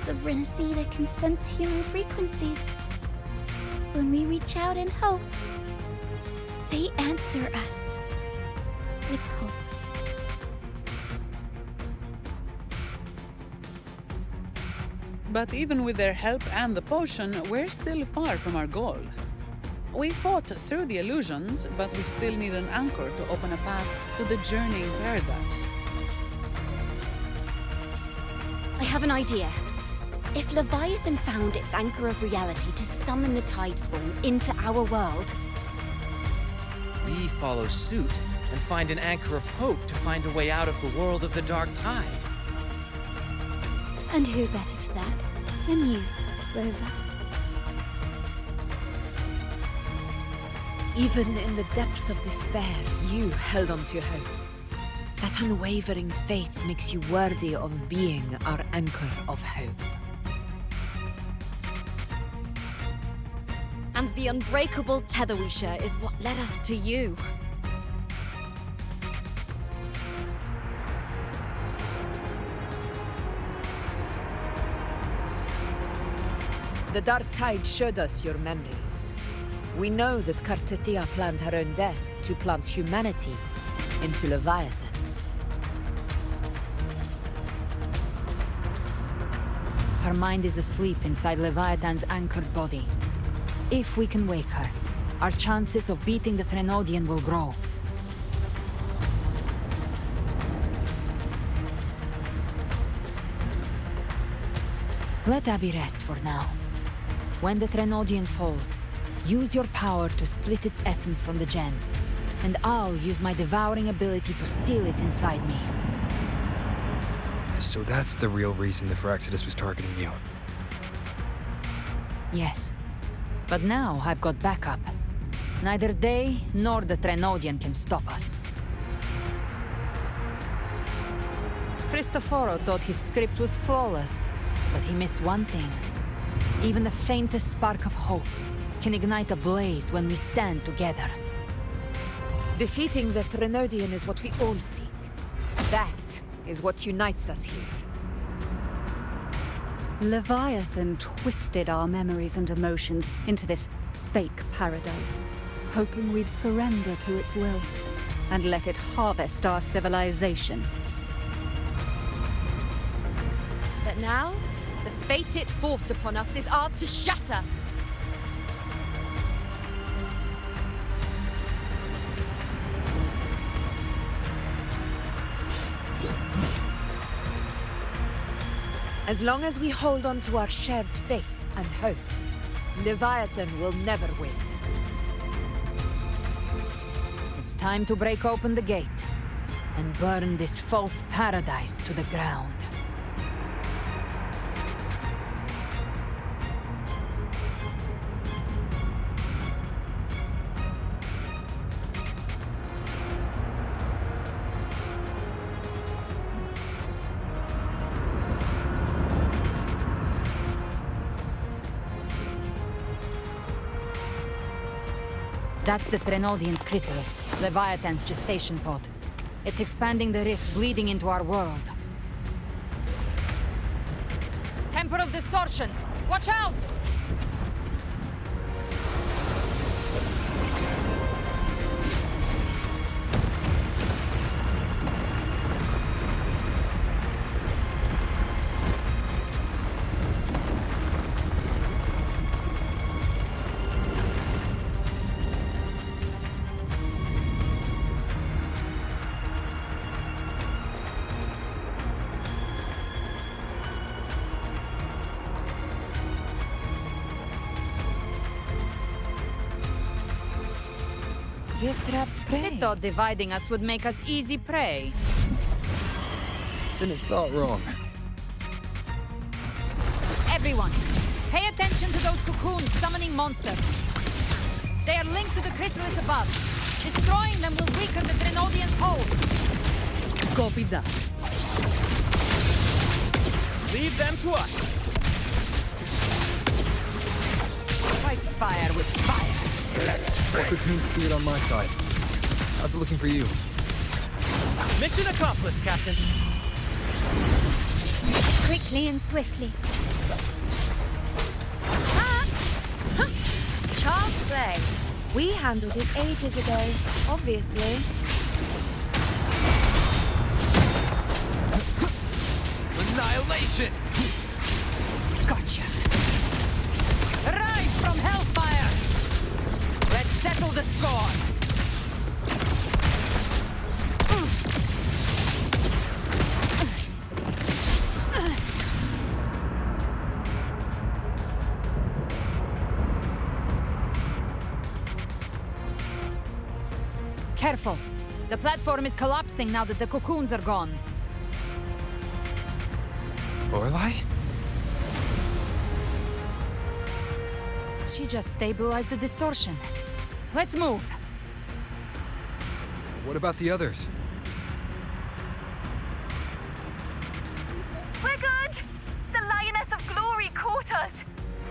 Of Rinascita can sense human frequencies. When we reach out in hope, they answer us with hope. But even with their help and the potion, we're still far from our goal. We fought through the illusions, but we still need an anchor to open a path to the journeying paradise. I have an idea. If Leviathan found its anchor of reality to summon the tide spawn into our world, we follow suit and find an anchor of hope to find a way out of the world of the dark tide. And who better for that than you, Rover? Even in the depths of despair, you held on to hope. That unwavering faith makes you worthy of being our anchor of hope. and the unbreakable tether we share is what led us to you. The dark tide showed us your memories. We know that Kartithia planned her own death to plant humanity into Leviathan. Her mind is asleep inside Leviathan's anchored body. If we can wake her, our chances of beating the Threnodian will grow. Let Abby rest for now. When the Threnodian falls, use your power to split its essence from the gem, and I'll use my devouring ability to seal it inside me. So that's the real reason the Fraxidus was targeting you. Yes. But now I've got backup. Neither they nor the Threnodian can stop us. Cristoforo thought his script was flawless, but he missed one thing. Even the faintest spark of hope can ignite a blaze when we stand together. Defeating the Threnodian is what we all seek. That is what unites us here. Leviathan twisted our memories and emotions into this fake paradise, hoping we'd surrender to its will and let it harvest our civilization. But now, the fate it's forced upon us is ours to shatter. As long as we hold on to our shared faith and hope, Leviathan will never win. Time to break open the gate and burn this false paradise to the ground. That's the Trenodian's chrysalis, Leviathan's gestation pod. It's expanding the rift, bleeding into our world. Temporal distortions! Watch out! Gift-wrapped prey. I thought dividing us would make us easy prey. Then it thought wrong. Everyone, pay attention to those cocoons summoning monsters. They are linked to the chrysalis above. Destroying them will weaken the Trenodian's hold. Copy that. Leave them to us. Fight fire with fire. All cocoons cleared on my side. How's it looking for you? Mission accomplished, Captain. Quickly and swiftly. Child's play. We handled it ages ago, obviously. Annihilation! Gotcha. Rise from hellfire! Let's settle the score! Careful. The platform is collapsing now that the cocoons are gone. Lorelei? She just stabilized the distortion. Let's move. What about the others? We're good! The Lioness of Glory caught us!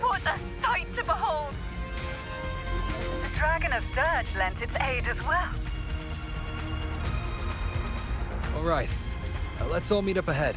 What a sight to behold! The Dragon of Dirge lent its aid as well. All right. Let's all meet up ahead.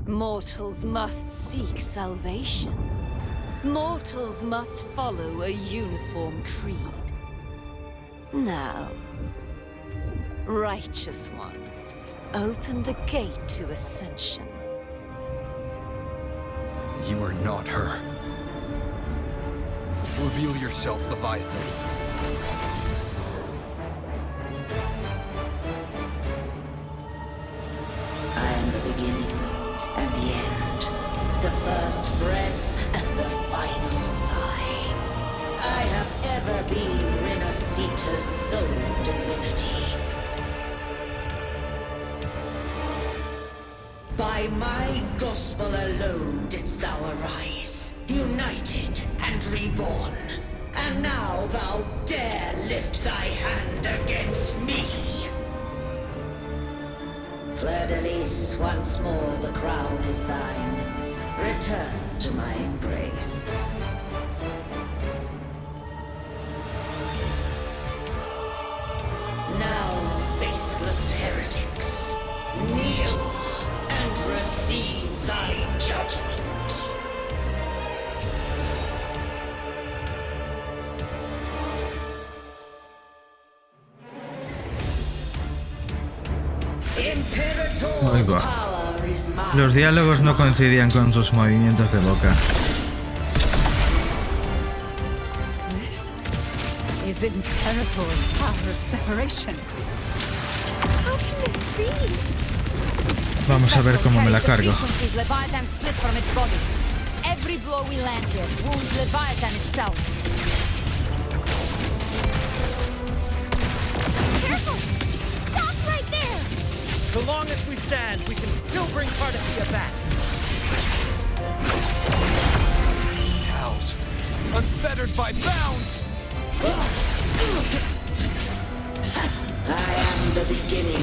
Mortals must seek salvation. Mortals must follow a uniform creed. Now, Righteous One, open the gate to ascension. You are not her. Reveal yourself, Leviathan. I am the beginning and the end, the first breath and the final sigh. I have ever been Rinascita's sole divinity. By my gospel alone didst thou arise, united and reborn. And now thou dare lift thy hand against me. Fleur-de-Lis, once more the crown is thine. Return to my embrace. Now, faithless heretics, kneel! Ahí va. Los diálogos no coincidían con sus movimientos de boca. This is Imperator's power of separation. How can this be? Vamos a ver cómo me la cargo. Leviathan split from its body. Every blow we land here wounds Leviathan itself. Careful! Stop right there! So long as we stand, we can still bring Cardathia back. Cows, unfettered by bounds! I am the beginning.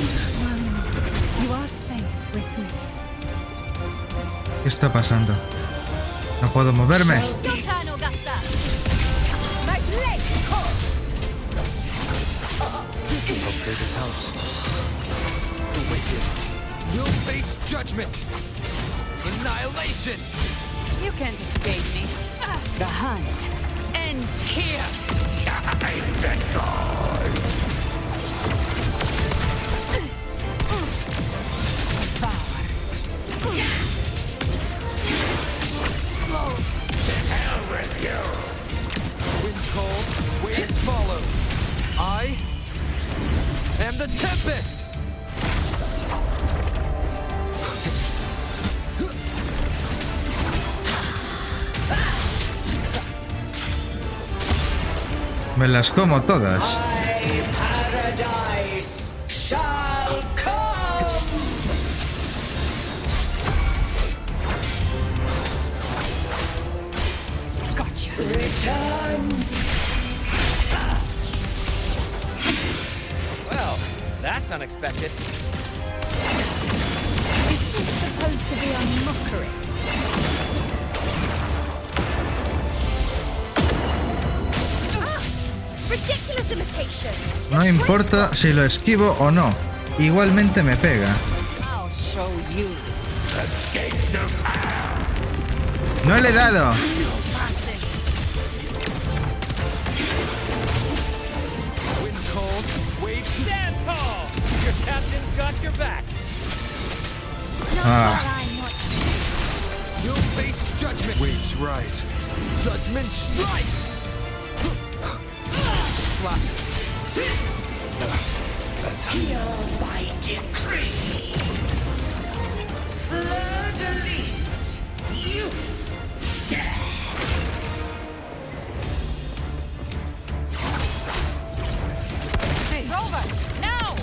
You are safe with me. ¿Qué está pasando? No puedo moverme. Your turn, Augusta! My leg calls! Hopefully this helps. The wicked will face judgment! Annihilation! You can't escape me. The hunt ends here. Time to die! Wind cold, waves follow. I am the Tempest! Me las como todas. Paradise shall come. Gotcha. Return. Well, that's unexpected. Is this supposed to be a mockery? Ridiculous imitation! No importa si lo esquivo o no. Igualmente me pega. I'll show you. No le he dado. Wind cold, waves Stand tall! Your captain's got your back. Ah. will face judgment! Waves rise. Judgment strikes! Slap. Hereby decree. Fleur-de-lis. Youth. Hey, Rover! Now!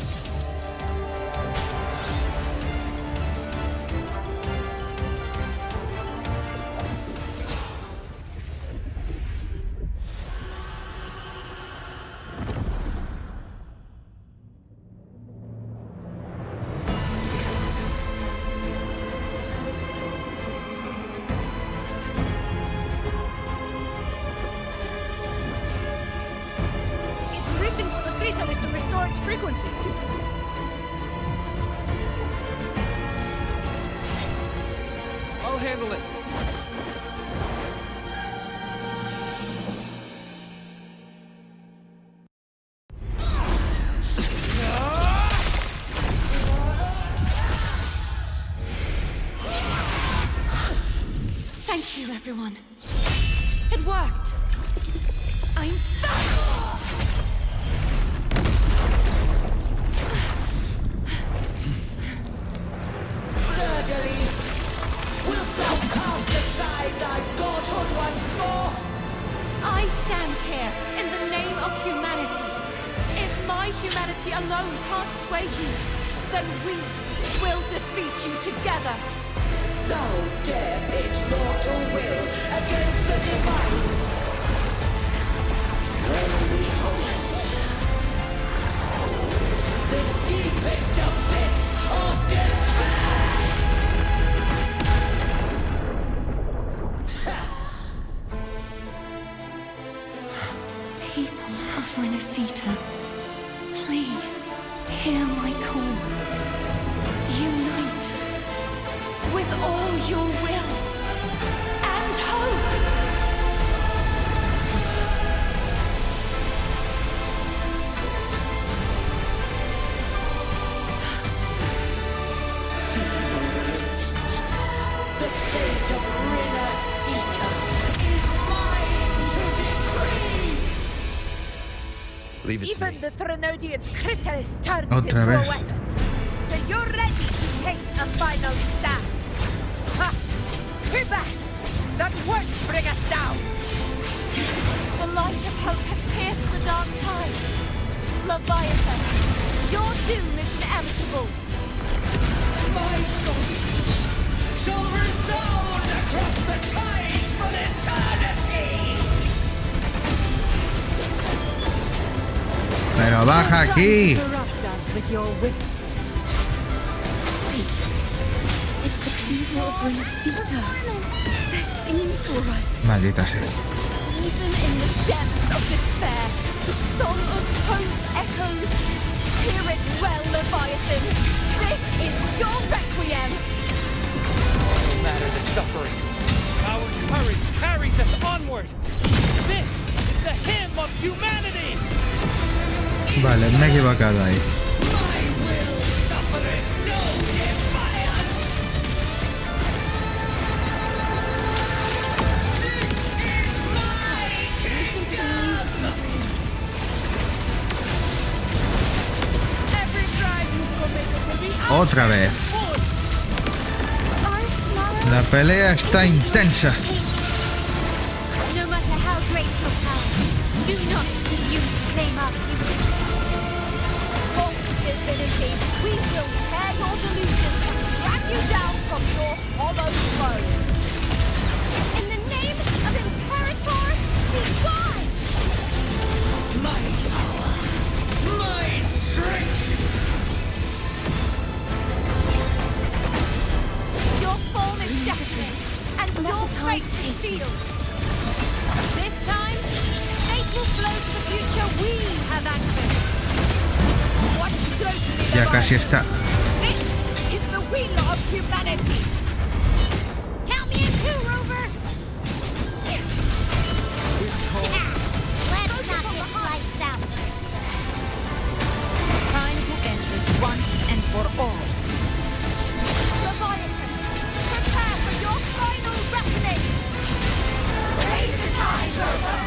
to restore its frequencies. I'll handle it. Thank you, everyone. It worked. I'm back! Fleur-de-lis, wilt thou cast aside thy godhood once more? I stand here in the name of humanity. If my humanity alone can't sway you, then we will defeat you together. Thou dare pit mortal will against the divine. When behold, the deepest abyss of despair. People of Rinascita, please hear my call. Unite with all your will and hope. Seek Leave it to Even me. the Trinodian's chrysalis turned Otra into vez. a weapon. So you're ready to take a final stand. Ha! Too bad! That won't bring us down! The light of hope has pierced the dark tide. Leviathan, your doom is inevitable. My ghost shall resound across the tides for eternity! Pero baja aquí. Corrupt us with your whispers. Wait, it's the people of Rinascita. They're singing for us. Maldita sea. Even in the depths of despair, the song of hope echoes. Hear it well, Leviathan. This is your requiem. No matter the suffering, our courage carries us onward. This is the hymn of humanity. Vale, me he equivocado ahí. Otra vez. La pelea está intensa. No matter how great your power, do not presume to claim our future. Won't divinity, we will tear your delusions and drag you down from your hollow throne. In the name of Imperator, be gone! My power, my strength! Your form is shattering, and your fate is sealed. This time, fatal blow to the future we have anchored. Watch closely, Ya Leviathan. casi está. This is the will of humanity. Count me in too, Rover! Let's knock it lights out. Time to end this once and for all. Leviathan, prepare for your final reckoning. Raise the tide, Rover.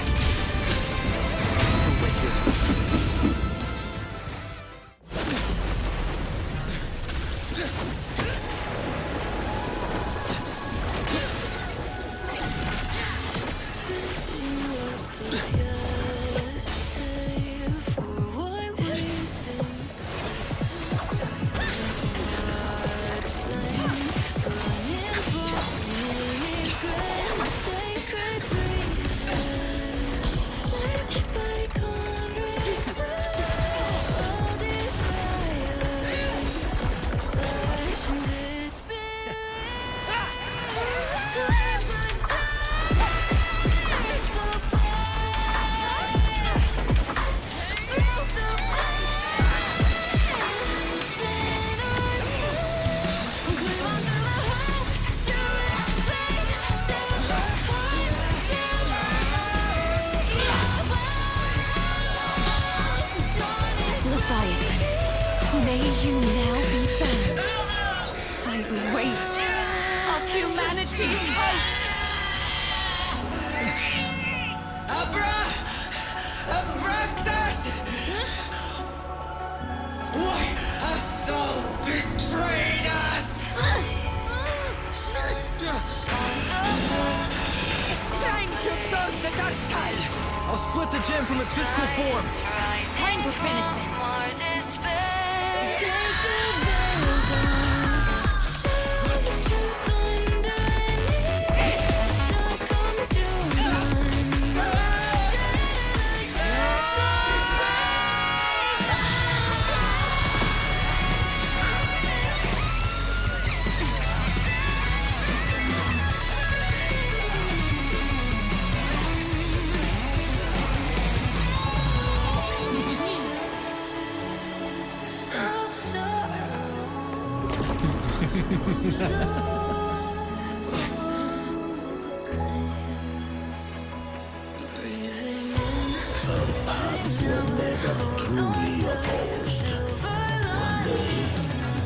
May you now be bound by the weight of humanity's hopes. Abraxas! Why hast thou betrayed us? It's time to absorb the dark tide. I'll split the gem from its physical form. Time to finish this. Our paths were never truly opposed. One day,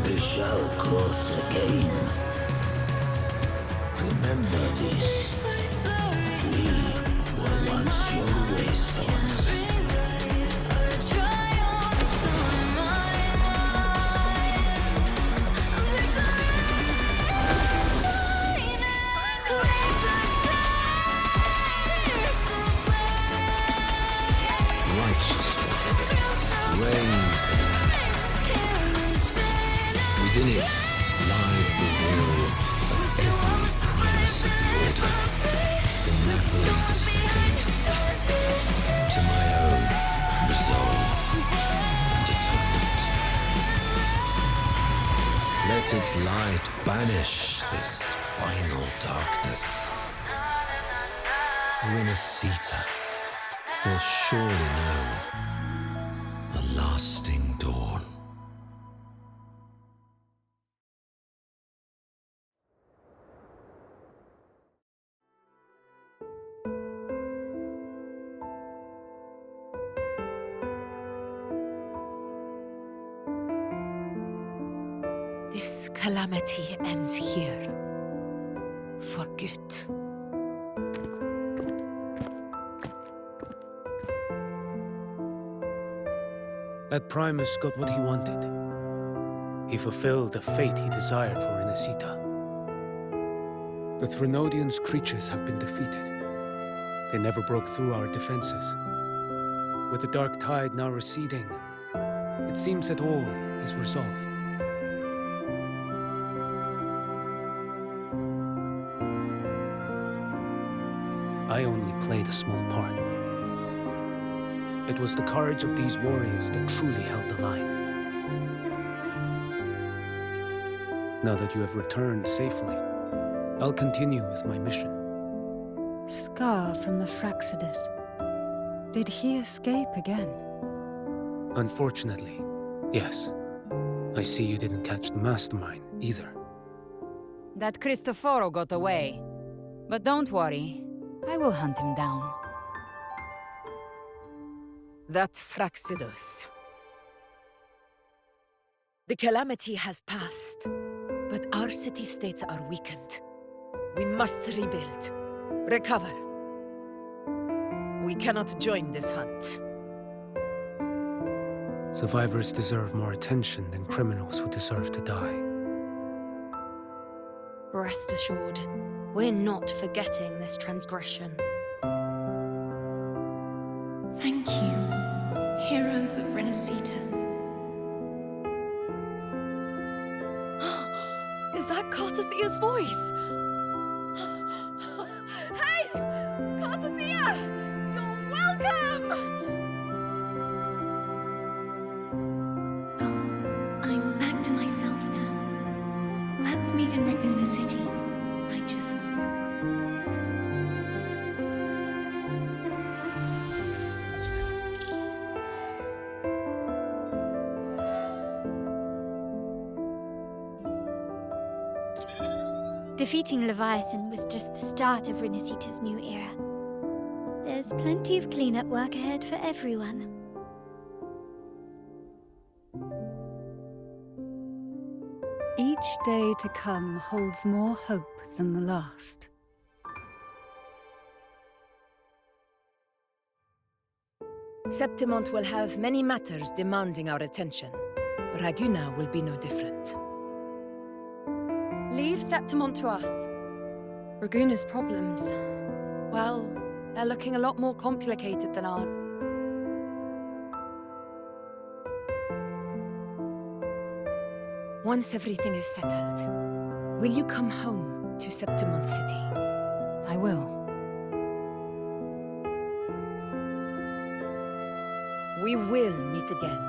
they shall cross again. Remember this. We were once your wastelands. Let its light banish this final darkness. Rinascita will surely know a lasting dawn. This calamity ends here. For good. That Primus got what he wanted. He fulfilled the fate he desired for Rinascita. The Threnodians' creatures have been defeated. They never broke through our defenses. With the dark tide now receding, it seems that all is resolved. I only played a small part. It was the courage of these warriors that truly held the line. Now that you have returned safely, I'll continue with my mission. Scar from the Fraxidus. Did he escape again? Unfortunately, yes. I see you didn't catch the mastermind either. That Cristoforo got away. But don't worry, I will hunt him down. That Fraxidus. The calamity has passed, but our city-states are weakened. We must rebuild, recover. We cannot join this hunt. Survivors deserve more attention than criminals who deserve to die. Rest assured, we're not forgetting this transgression. Thank you, heroes of Rinascita. Is that Cartathia's voice? Hey! Cartathia! You're welcome! I'm back to myself now. Let's meet in Raguna City, righteous one. Defeating Leviathan was just the start of Rinascita's new era. There's plenty of cleanup work ahead for everyone. Each day to come holds more hope than the last. Septimont will have many matters demanding our attention. Raguna will be no different. Leave Septimont to us. Raguna's problems, well, they're looking a lot more complicated than ours. Once everything is settled, will you come home to Septimont City? I will. We will meet again,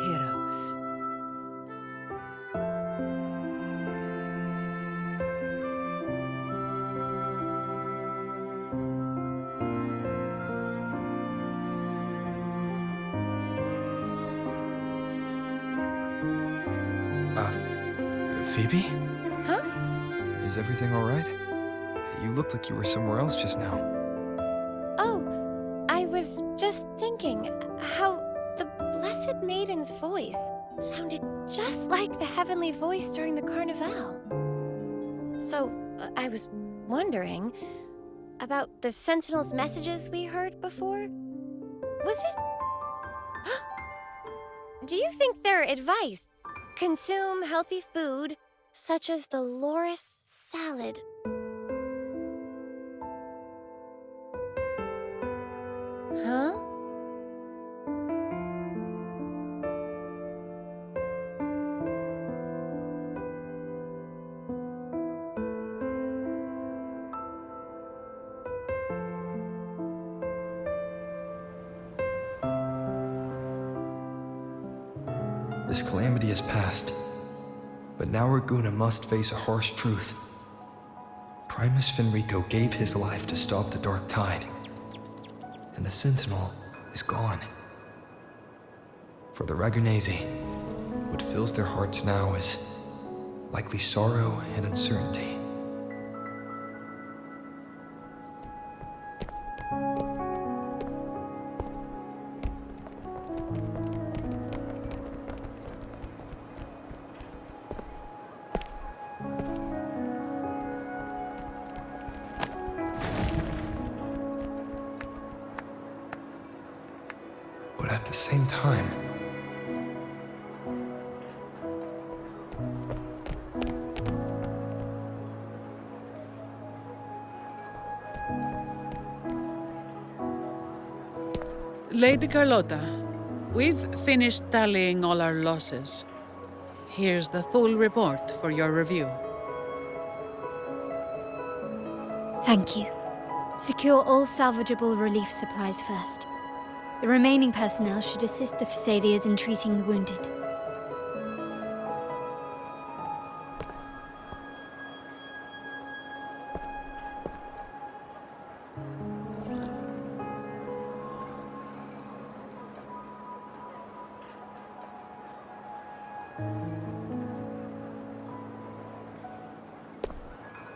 heroes. Phoebe? Huh? Is everything all right? You looked like you were somewhere else just now. Oh, I was just thinking how the Blessed Maiden's voice sounded just like the heavenly voice during the Carnival. So, I was wondering about the Sentinel's messages we heard before. Was it? Do you think their advice? Consume healthy food, such as the loris salad. Huh? This calamity is past. But now Raguna must face a harsh truth. Primus Fenrico gave his life to stop the dark tide, and the Sentinel is gone. For the Ragunesi, what fills their hearts now is likely sorrow and uncertainty. But at the same time, Lady Carlotta, we've finished tallying all our losses. Here's the full report for your review. Thank you. Secure all salvageable relief supplies first. The remaining personnel should assist the Phasaelias in treating the wounded.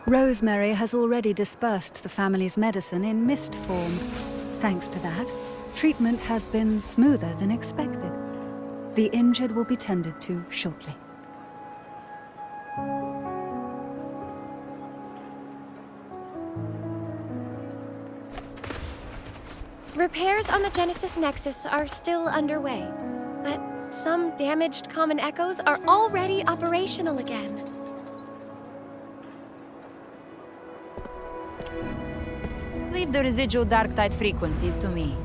Rosemary has already dispersed the family's medicine in mist form. Thanks to that, treatment has been smoother than expected. The injured will be tended to shortly. Repairs on the Genesis Nexus are still underway, but some damaged common echoes are already operational again. Leave the residual dark tide frequencies to me.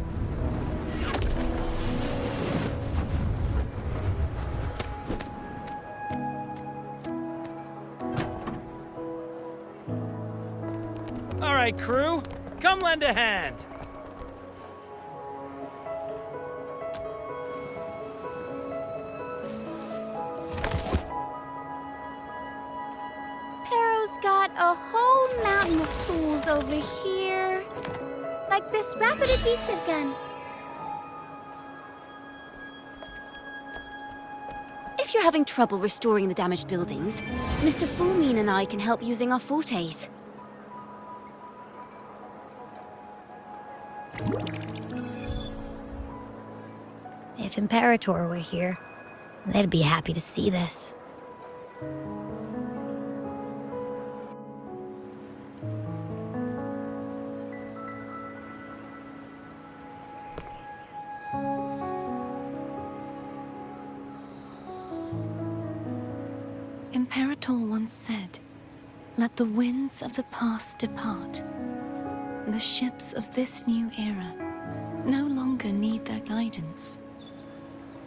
All right, crew, come lend a hand. Pero's got a whole mountain of tools over here. Like this rapid adhesive gun. If you're having trouble restoring the damaged buildings, Mr. Fulmine and I can help using our fortes. If Imperator were here, they'd be happy to see this. Imperator once said, "Let the winds of the past depart. The ships of this new era no longer need their guidance.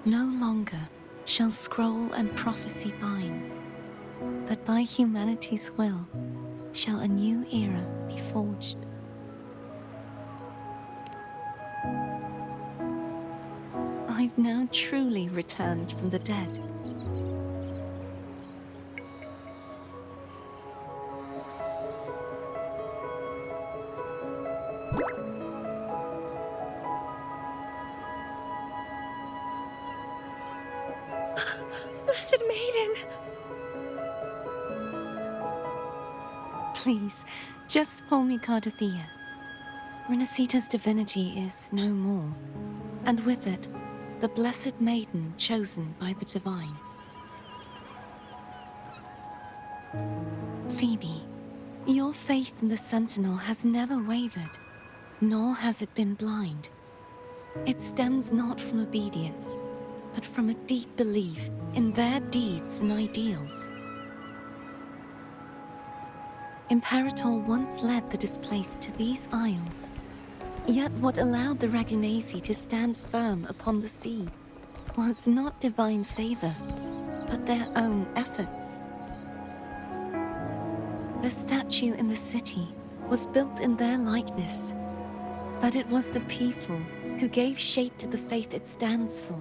No longer shall scroll and prophecy bind, but by humanity's will shall a new era be forged." I've now truly returned from the dead. Blessed Maiden! Please, just call me Cardothea. Rinascita's divinity is no more, and with it, the Blessed Maiden chosen by the Divine. Phoebe, your faith in the Sentinel has never wavered, nor has it been blind. It stems not from obedience, but from a deep belief in their deeds and ideals. Imperator once led the displaced to these isles, yet what allowed the Ragunesi to stand firm upon the sea was not divine favor, but their own efforts. The statue in the city was built in their likeness, but it was the people who gave shape to the faith it stands for.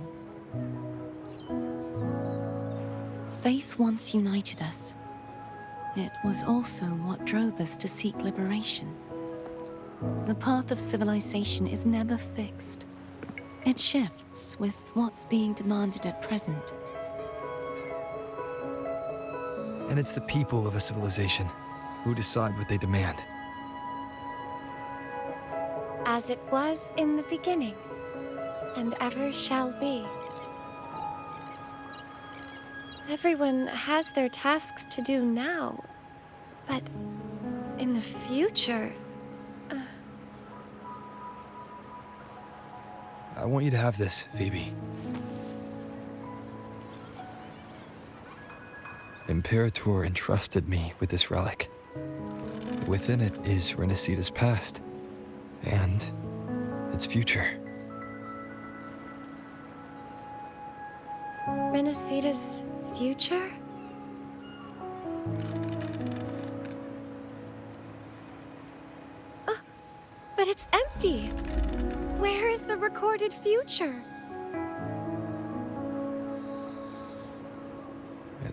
Faith once united us. It was also what drove us to seek liberation. The path of civilization is never fixed. It shifts with what's being demanded at present. And it's the people of a civilization who decide what they demand. As it was in the beginning, and ever shall be. Everyone has their tasks to do now, but in the future... I want you to have this, Phoebe. Imperator entrusted me with this relic. Within it is Rinascita's past, and its future. Rinascita's future? Oh, but it's empty! Where is the recorded future?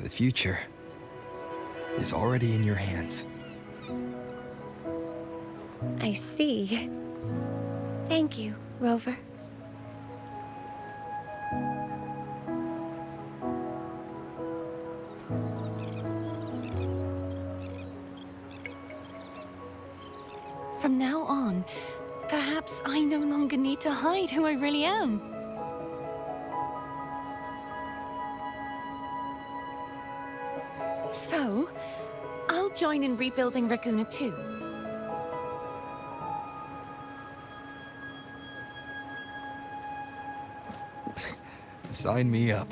The future is already in your hands. I see. Thank you, Rover. From now on, perhaps I no longer need to hide who I really am. So, I'll join in rebuilding Raguna too. Sign me up.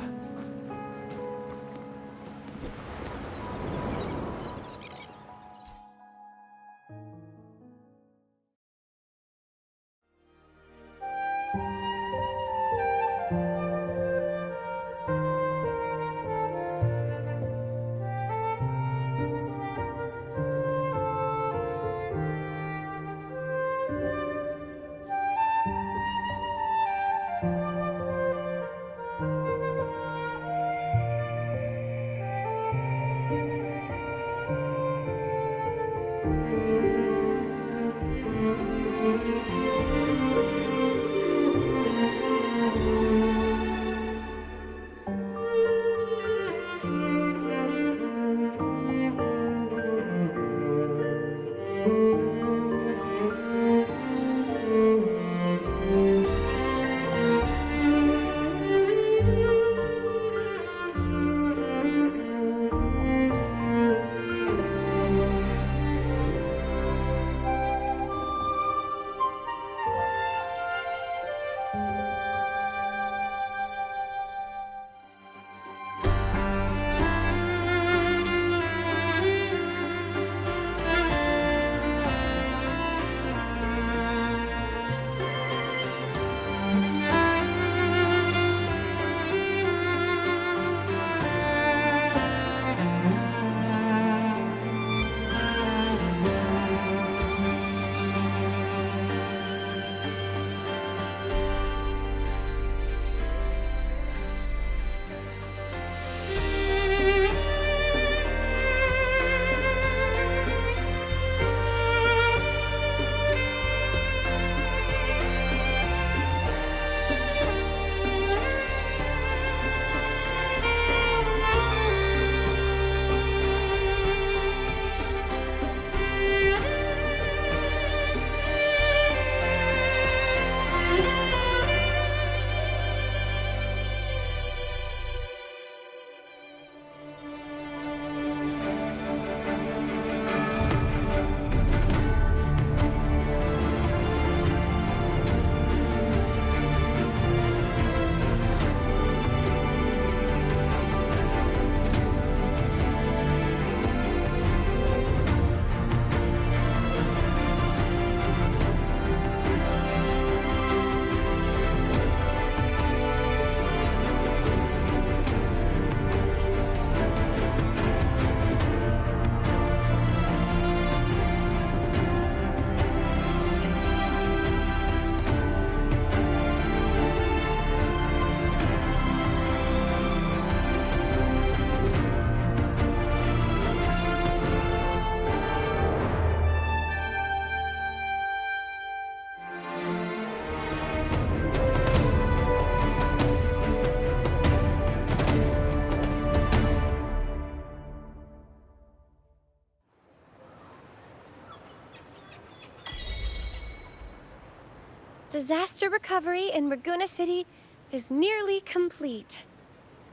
Disaster recovery in Raguna City is nearly complete.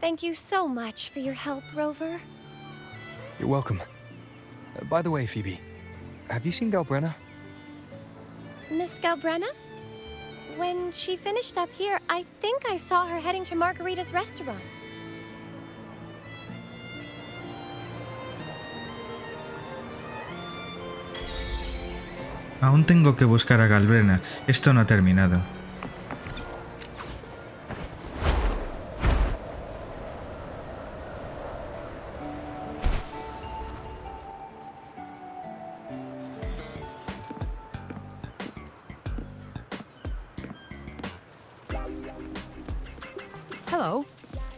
Thank you so much for your help, Rover. You're welcome. By the way, Phoebe, have you seen Galbrenna? Miss Galbrenna? When she finished up here, I think I saw her heading to Margarita's restaurant. Aún tengo que buscar a Galbrenna. Esto no ha terminado. Hello.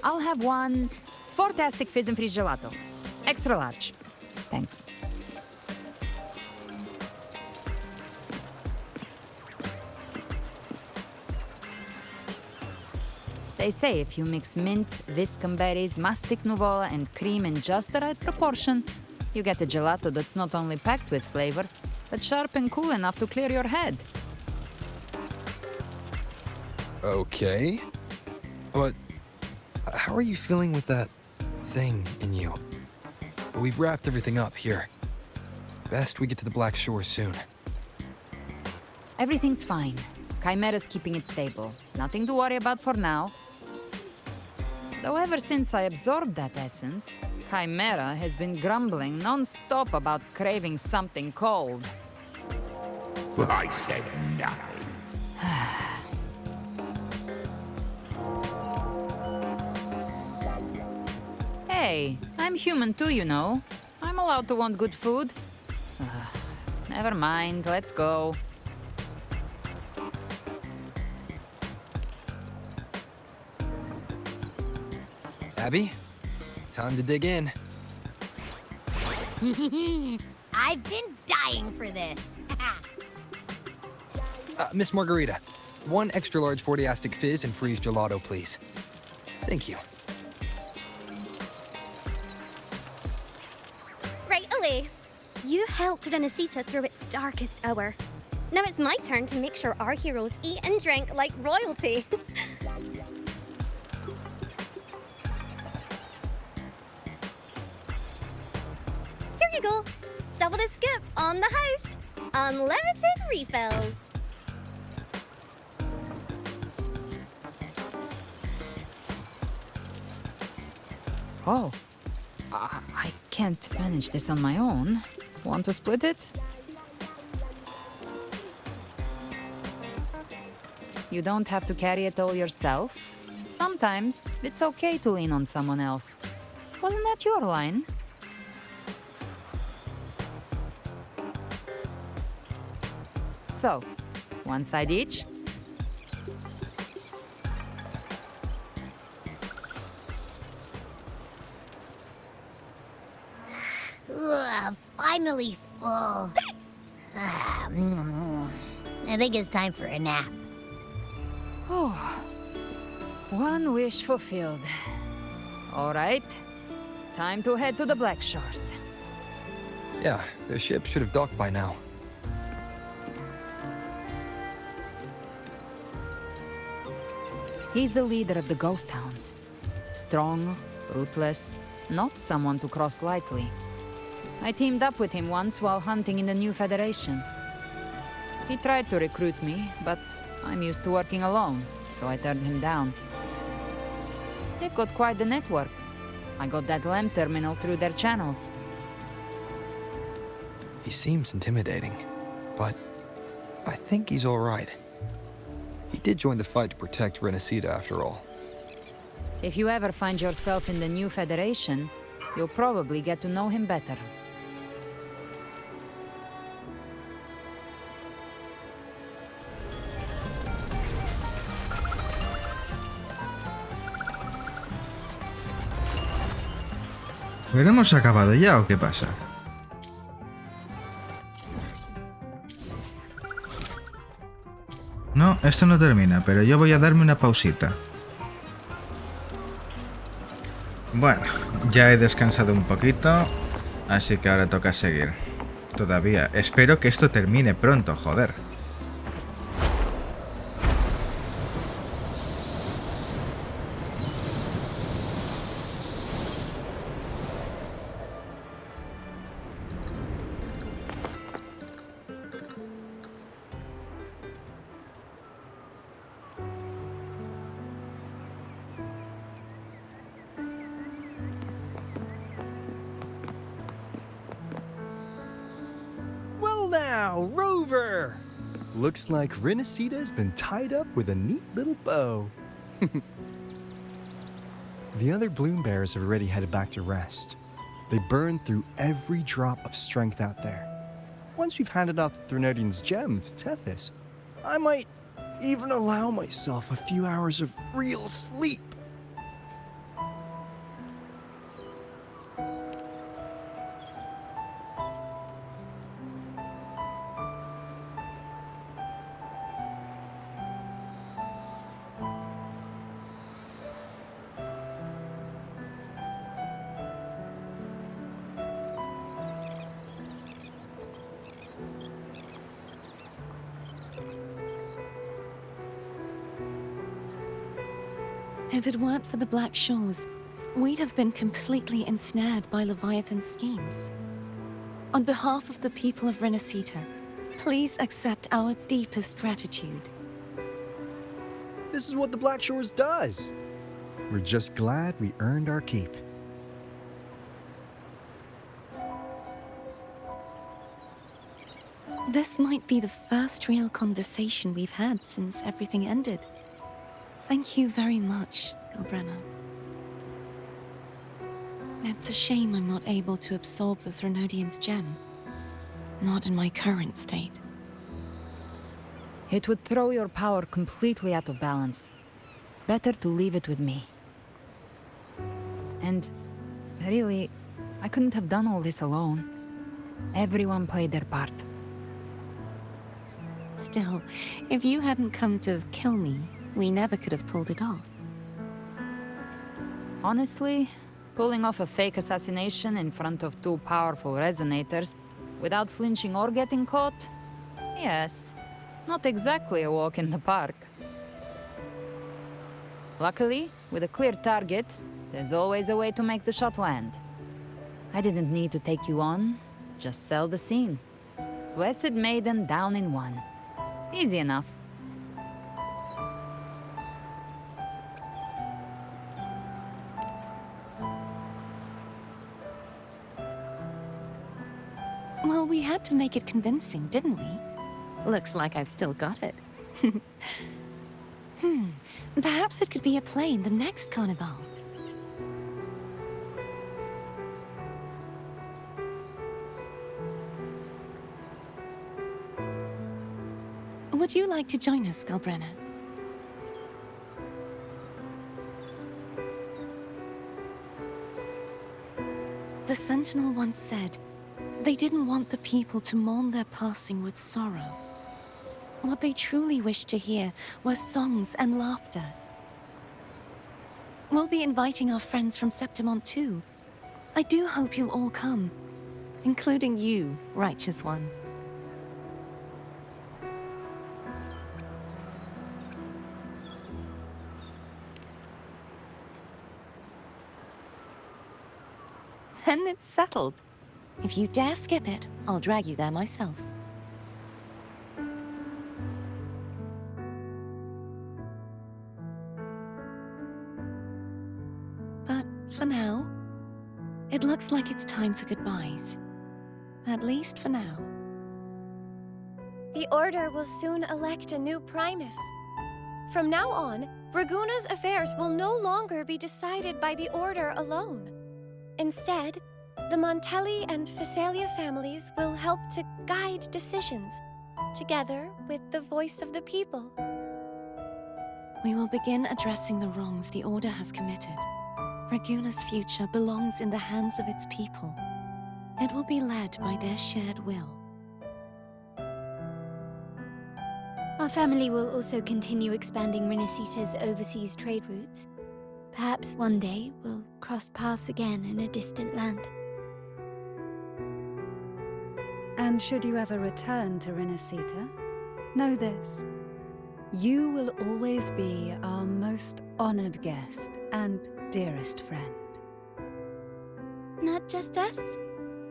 I'll have one fantastic fizz and freeze gelato. Extra large. Thanks. They say if you mix mint, viscum berries, mastic nuvola, and cream in just the right proportion, you get a gelato that's not only packed with flavor, but sharp and cool enough to clear your head. Okay. But how are you feeling with that thing in you? We've wrapped everything up here. Best we get to the Black Shore soon. Everything's fine. Chimera's keeping it stable. Nothing to worry about for now. Though ever since I absorbed that essence, Chimera has been grumbling non-stop about craving something cold. I said nothing. Hey, I'm human too, you know. I'm allowed to want good food. Never mind, let's go. Abby, time to dig in. I've been dying for this. Miss Margarita, one extra large 40-astic fizz and freeze gelato, please. Thank you. Right away. You helped Rinascita through its darkest hour. Now it's my turn to make sure our heroes eat and drink like royalty. Here you go. Double the scoop on the house. Unlimited refills. Oh, I can't manage this on my own. Want to split it? You don't have to carry it all yourself. Sometimes it's okay to lean on someone else. Wasn't that your line? So, one side each? Ugh, finally full. I think it's time for a nap. Oh, one wish fulfilled. All right, time to head to the Black Shores. Yeah, the ship should have docked by now. He's the leader of the ghost towns. Strong, ruthless, not someone to cross lightly. I teamed up with him once while hunting in the new Federation. He tried to recruit me, but I'm used to working alone, so I turned him down. They've got quite the network. I got that LEM terminal through their channels. He seems intimidating, but I think he's all right. He did join the fight to protect Rinascita after all. If you ever find yourself in the new Federation, you'll probably get to know him better. ¿Pero hemos acabado ya o qué pasa? No, esto no termina, pero yo voy a darme una pausita. Bueno, ya he descansado un poquito, así que ahora toca seguir. Todavía, espero que esto termine pronto, joder. Wow, Rover! Looks like Rinascita's been tied up with a neat little bow. The other bloom bearers have already headed back to rest. They burned through every drop of strength out there. Once we've handed out the Threnodian's gem to Tethys, I might even allow myself a few hours of real sleep. If it weren't for the Black Shores, we'd have been completely ensnared by Leviathan's schemes. On behalf of the people of Rinascita, please accept our deepest gratitude. This is what the Black Shores does. We're just glad we earned our keep. This might be the first real conversation we've had since everything ended. Thank you very much, Galbrenna. It's a shame I'm not able to absorb the Threnodian's gem. Not in my current state. It would throw your power completely out of balance. Better to leave it with me. And really, I couldn't have done all this alone. Everyone played their part. Still, if you hadn't come to kill me, we never could have pulled it off. Honestly, pulling off a fake assassination in front of two powerful resonators without flinching or getting caught? Yes, not exactly a walk in the park. Luckily, with a clear target, there's always a way to make the shot land. I didn't need to take you on, just sell the scene. Blessed Maiden down in one. Easy enough. Well, we had to make it convincing, didn't we? Looks like I've still got it. Perhaps it could be a play in the next carnival. Would you like to join us, Galbrenna? The Sentinel once said, they didn't want the people to mourn their passing with sorrow. What they truly wished to hear were songs and laughter. We'll be inviting our friends from Septimont too. I do hope you'll all come, including you, Righteous One. Then it's settled. If you dare skip it, I'll drag you there myself. But for now, it looks like it's time for goodbyes. At least for now. The Order will soon elect a new Primus. From now on, Raguna's affairs will no longer be decided by the Order alone. Instead, the Montelli and Phasalia families will help to guide decisions, together with the voice of the people. We will begin addressing the wrongs the Order has committed. Raguna's future belongs in the hands of its people. It will be led by their shared will. Our family will also continue expanding Rinascita's overseas trade routes. Perhaps one day we'll cross paths again in a distant land. And should you ever return to Rinascita, know this. You will always be our most honored guest and dearest friend. Not just us,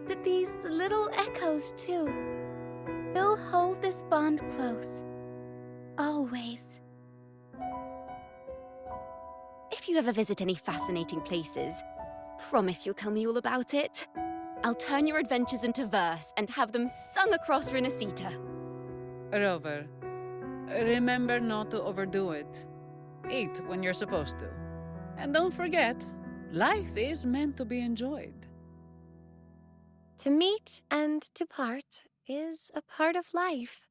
but these little echoes too. They'll hold this bond close. Always. If you ever visit any fascinating places, promise you'll tell me all about it. I'll turn your adventures into verse and have them sung across Rinascita. Rover, remember not to overdo it. Eat when you're supposed to. And don't forget, life is meant to be enjoyed. To meet and to part is a part of life.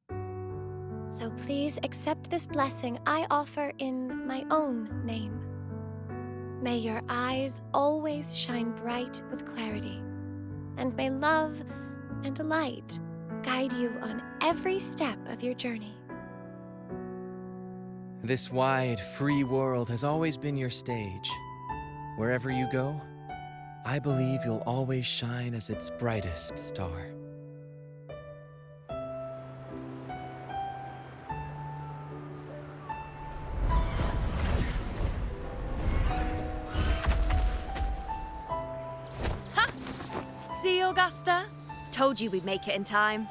So please accept this blessing I offer in my own name. May your eyes always shine bright with clarity, and may love and light guide you on every step of your journey. This wide, free world has always been your stage. Wherever you go, I believe you'll always shine as its brightest star. Ha! See, Augusta? Told you we'd make it in time.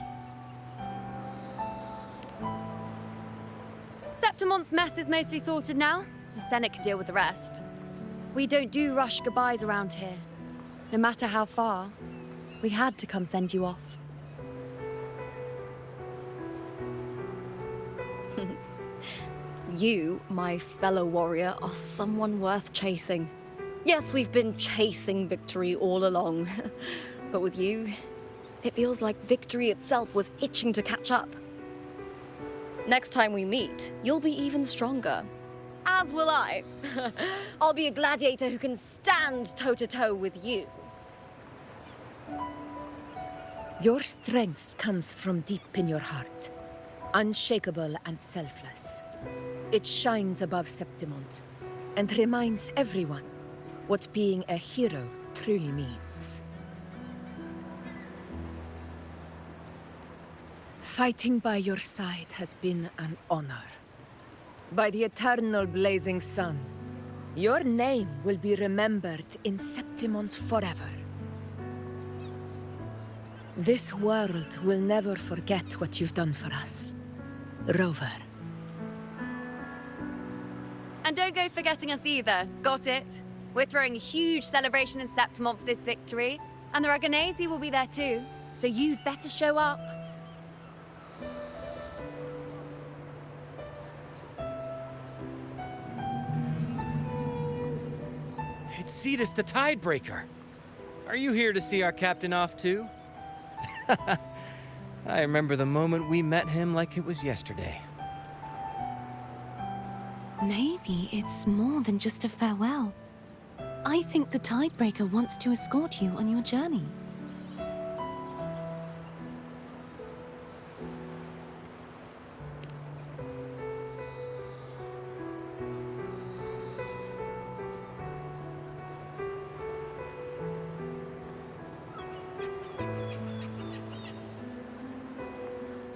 Septimon's mess is mostly sorted now. The Senate can deal with the rest. We don't do rush goodbyes around here. No matter how far, we had to come send you off. You, my fellow warrior, are someone worth chasing. Yes, we've been chasing victory all along. But with you, it feels like victory itself was itching to catch up. Next time we meet, you'll be even stronger. As will I. I'll be a gladiator who can stand toe-to-toe with you. Your strength comes from deep in your heart, unshakable and selfless. It shines above Septimont and reminds everyone what being a hero truly means. Fighting by your side has been an honor. By the eternal blazing sun, your name will be remembered in Septimont forever. This world will never forget what you've done for us, Rover. And don't go forgetting us either, got it? We're throwing a huge celebration in Septimont for this victory, and the Raganesi will be there too, so you'd better show up. It's Cetus the Tidebreaker. Are you here to see our captain off too? I remember the moment we met him like it was yesterday. Maybe it's more than just a farewell. I think the Tidebreaker wants to escort you on your journey.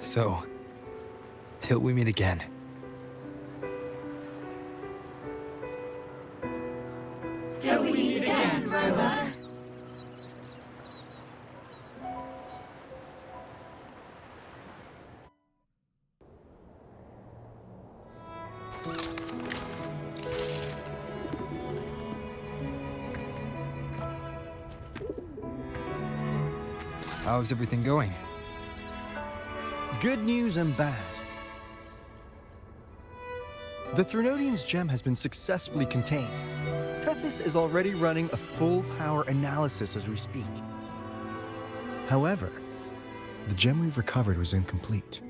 So, till we meet again. Till we meet again, Rover. How's everything going? Good news and bad. The Threnodian's gem has been successfully contained. Tethys is already running a full power analysis as we speak. However, the gem we've recovered was incomplete.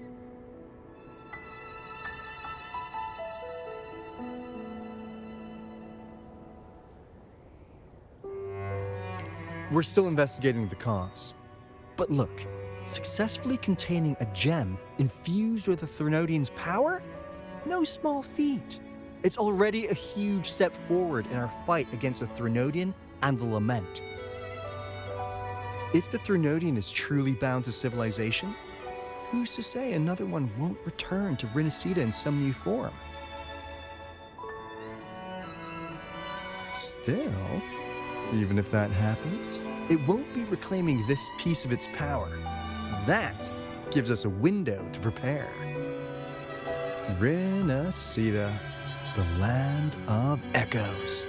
We're still investigating the cause. But look, successfully containing a gem infused with the Threnodian's power? No small feat. It's already a huge step forward in our fight against the Threnodian and the Lament. If the Threnodian is truly bound to civilization, who's to say another one won't return to Rinascita in some new form? Still, even if that happens, it won't be reclaiming this piece of its power. That gives us a window to prepare. Rinascita, the land of echoes.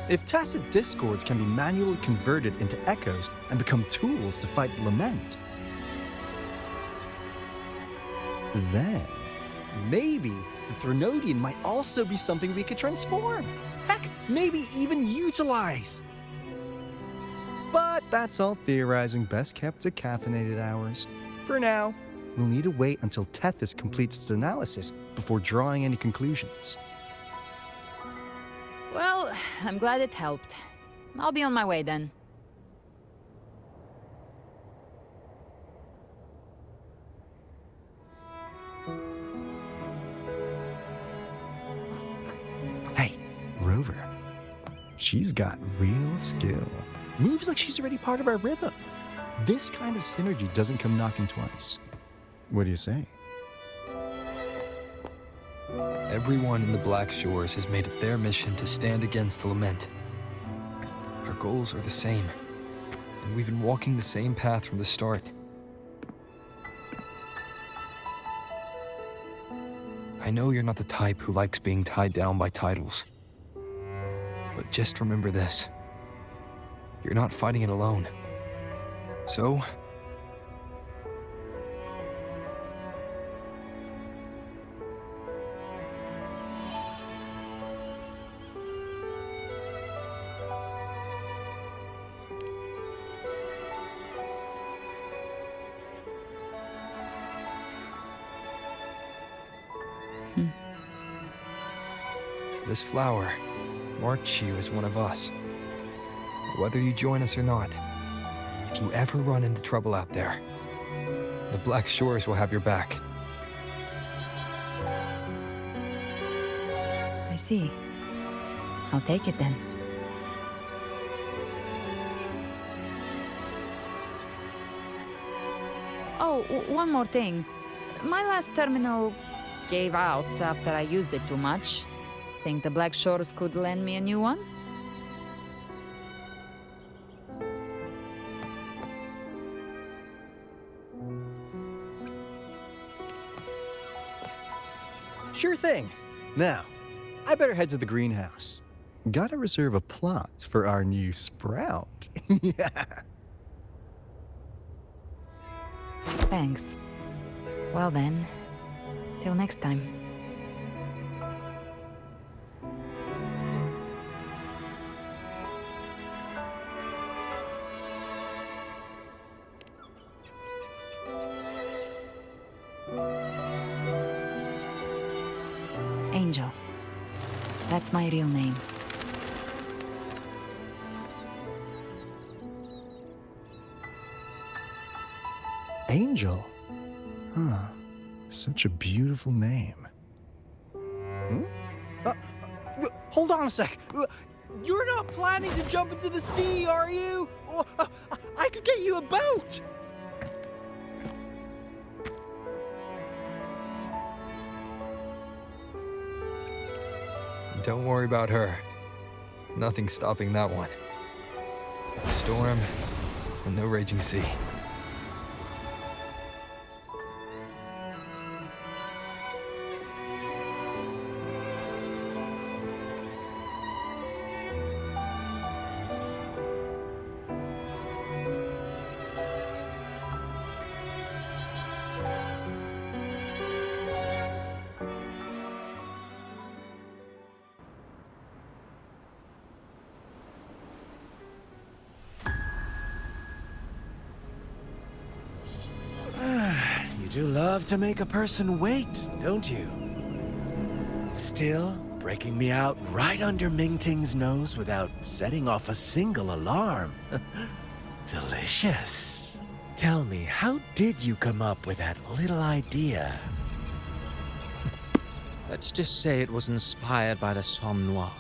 If tacit discords can be manually converted into echoes and become tools to fight lament, then maybe the Threnodian might also be something we could transform. Heck, maybe even utilize. But that's all theorizing best kept to caffeinated hours. For now, we'll need to wait until Tethys completes its analysis before drawing any conclusions. Well, I'm glad it helped. I'll be on my way then. Hey, Rover. She's got real skill. Moves like she's already part of our rhythm. This kind of synergy doesn't come knocking twice. What do you say? Everyone in the Black Shores has made it their mission to stand against the lament. Our goals are the same, and we've been walking the same path from the start. I know you're not the type who likes being tied down by titles. But just remember this. You're not fighting it alone. So, this flower marks you as one of us. Whether you join us or not, if you ever run into trouble out there, the Black Shores will have your back. I see. I'll take it then. Oh, one more thing. My last terminal gave out after I used it too much. Think the Black Shores could lend me a new one? Sure thing. Now, I better head to the greenhouse. Gotta reserve a plot for our new sprout. Yeah. Thanks. Well then, till next time. Angel. That's my real name. Angel? Huh. Such a beautiful name. Hmm? Hold on a sec. You're not planning to jump into the sea, are you? I could get you a boat! Don't worry about her. Nothing's stopping that one. No storm and no raging sea. You do love to make a person wait, don't you? Still, breaking me out right under Mingting's nose without setting off a single alarm. Delicious. Tell me, how did you come up with that little idea? Let's just say it was inspired by the Somme Noir.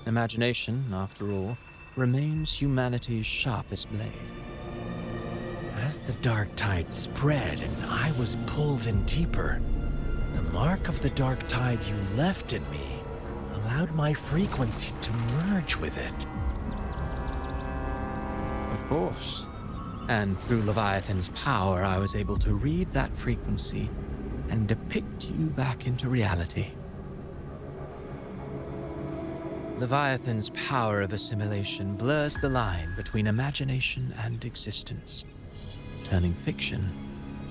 Imagination, after all, remains humanity's sharpest blade. As the dark tide spread and I was pulled in deeper, the mark of the dark tide you left in me allowed my frequency to merge with it. Of course. And through Leviathan's power, I was able to read that frequency and depict you back into reality. Leviathan's power of assimilation blurs the line between imagination and existence, turning fiction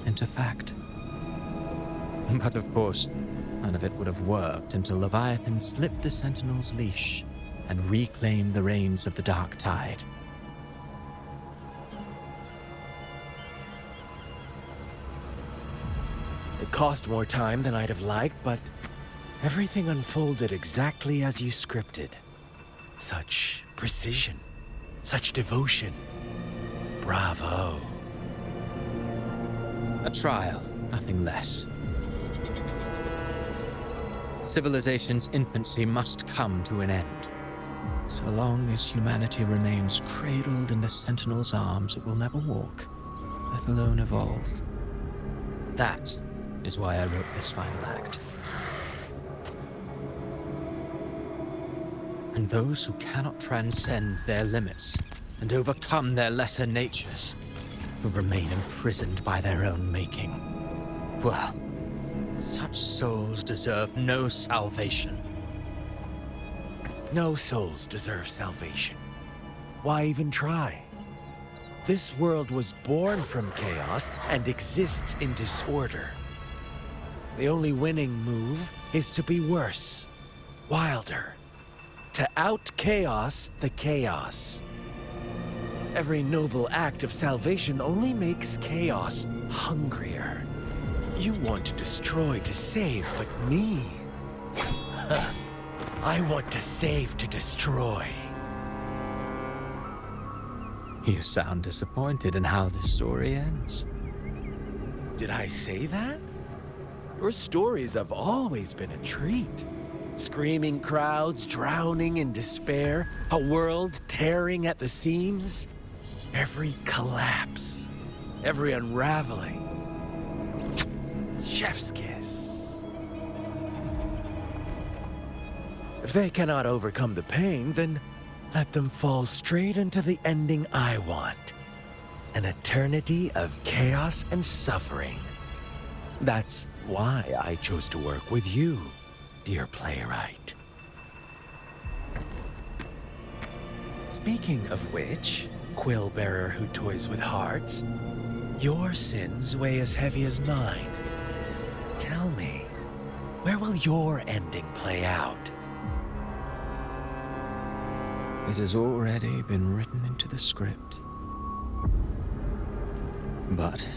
into fact. But of course, none of it would have worked until Leviathan slipped the Sentinel's leash and reclaimed the reins of the dark tide. It cost more time than I'd have liked, but everything unfolded exactly as you scripted. Such precision, such devotion. Bravo. A trial, nothing less. Civilization's infancy must come to an end. So long as humanity remains cradled in the Sentinel's arms, it will never walk, let alone evolve. That is why I wrote this final act. And those who cannot transcend their limits and overcome their lesser natures will remain imprisoned by their own making. Well, such souls deserve no salvation. No souls deserve salvation. Why even try? This world was born from chaos and exists in disorder. The only winning move is to be worse, wilder, to out-chaos the chaos. Every noble act of salvation only makes chaos hungrier. You want to destroy to save, but me? I want to save to destroy. You sound disappointed in how this story ends. Did I say that? Your stories have always been a treat. Screaming crowds drowning in despair, a world tearing at the seams. Every collapse, every unraveling. Chef's kiss. If they cannot overcome the pain, then let them fall straight into the ending I want. An eternity of chaos and suffering. That's why I chose to work with you, dear playwright. Speaking of which, quill bearer who toys with hearts, your sins weigh as heavy as mine. Tell me, where will your ending play out? It has already been written into the script. But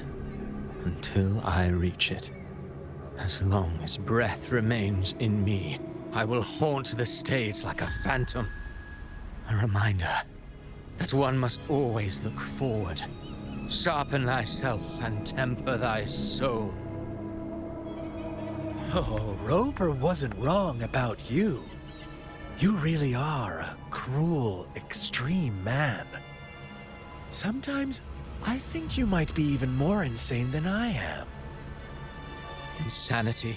until I reach it, as long as breath remains in me, I will haunt the stage like a phantom. A reminder that one must always look forward. Sharpen thyself and temper thy soul. Oh, Rover wasn't wrong about you. You really are a cruel, extreme man. Sometimes I think you might be even more insane than I am. Insanity,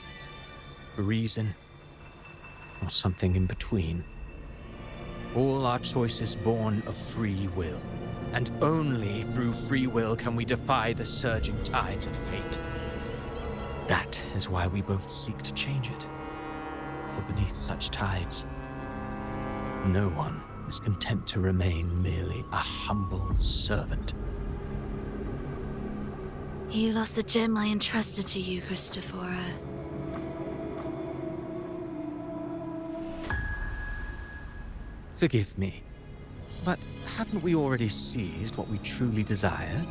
reason, or something in between. All our choices born of free will, and only through free will can we defy the surging tides of fate. That is why we both seek to change it. For beneath such tides, no one is content to remain merely a humble servant. You lost the gem I entrusted to you, Christopher. Forgive me, but haven't we already seized what we truly desired?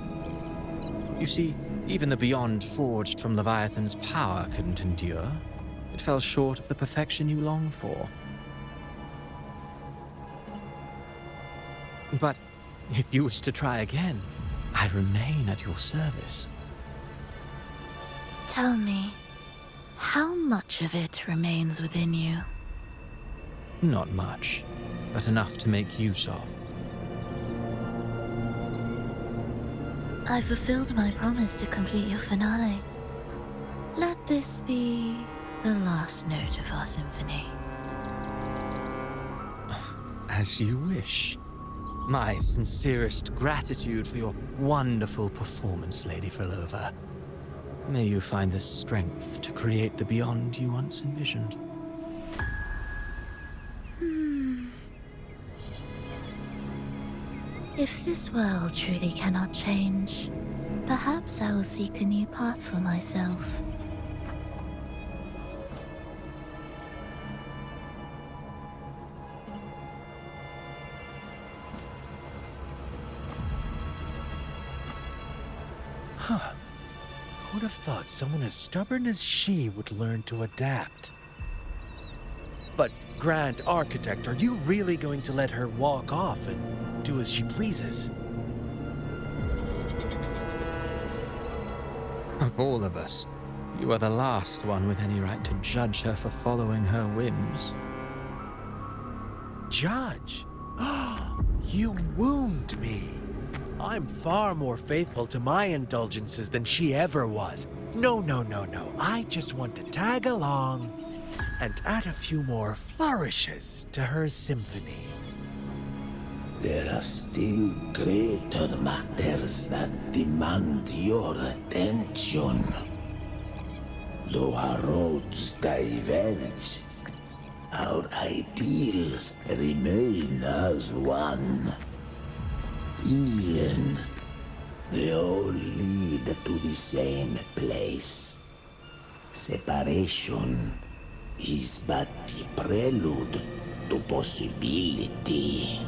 You see, even the beyond forged from Leviathan's power couldn't endure. It fell short of the perfection you long for. But if you wish to try again, I remain at your service. Tell me, how much of it remains within you? Not much, but enough to make use of. I fulfilled my promise to complete your finale. Let this be the last note of our symphony. As you wish. My sincerest gratitude for your wonderful performance, Lady Frolova. May you find the strength to create the beyond you once envisioned. If this world truly cannot change, perhaps I will seek a new path for myself. Huh. Who'd have thought someone as stubborn as she would learn to adapt? But, Grand Architect, are you really going to let her walk off and do as she pleases? Of all of us, you are the last one with any right to judge her for following her whims. Judge? You wound me. I'm far more faithful to my indulgences than she ever was. No. I just want to tag along and add a few more flourishes to her symphony. There are still greater matters that demand your attention. Though our roads diverge, our ideals remain as one. In the end, they all lead to the same place. Separation is but the prelude to possibility.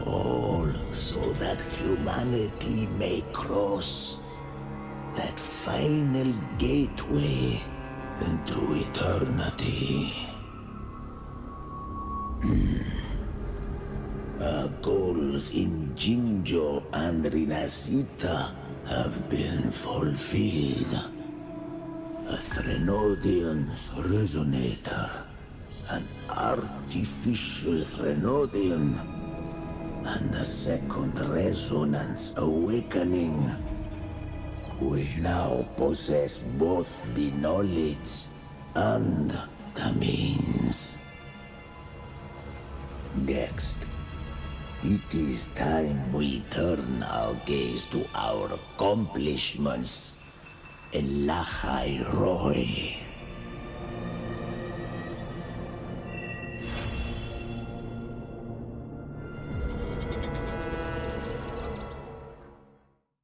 All so that humanity may cross that final gateway into eternity. Our goals in Jinjo and Rinascita have been fulfilled. A Threnodian's resonator, an artificial Threnodian, and a second resonance awakening. We now possess both the knowledge and the means. Next, it is time we turn our gaze to our accomplishments in Lahai Roy.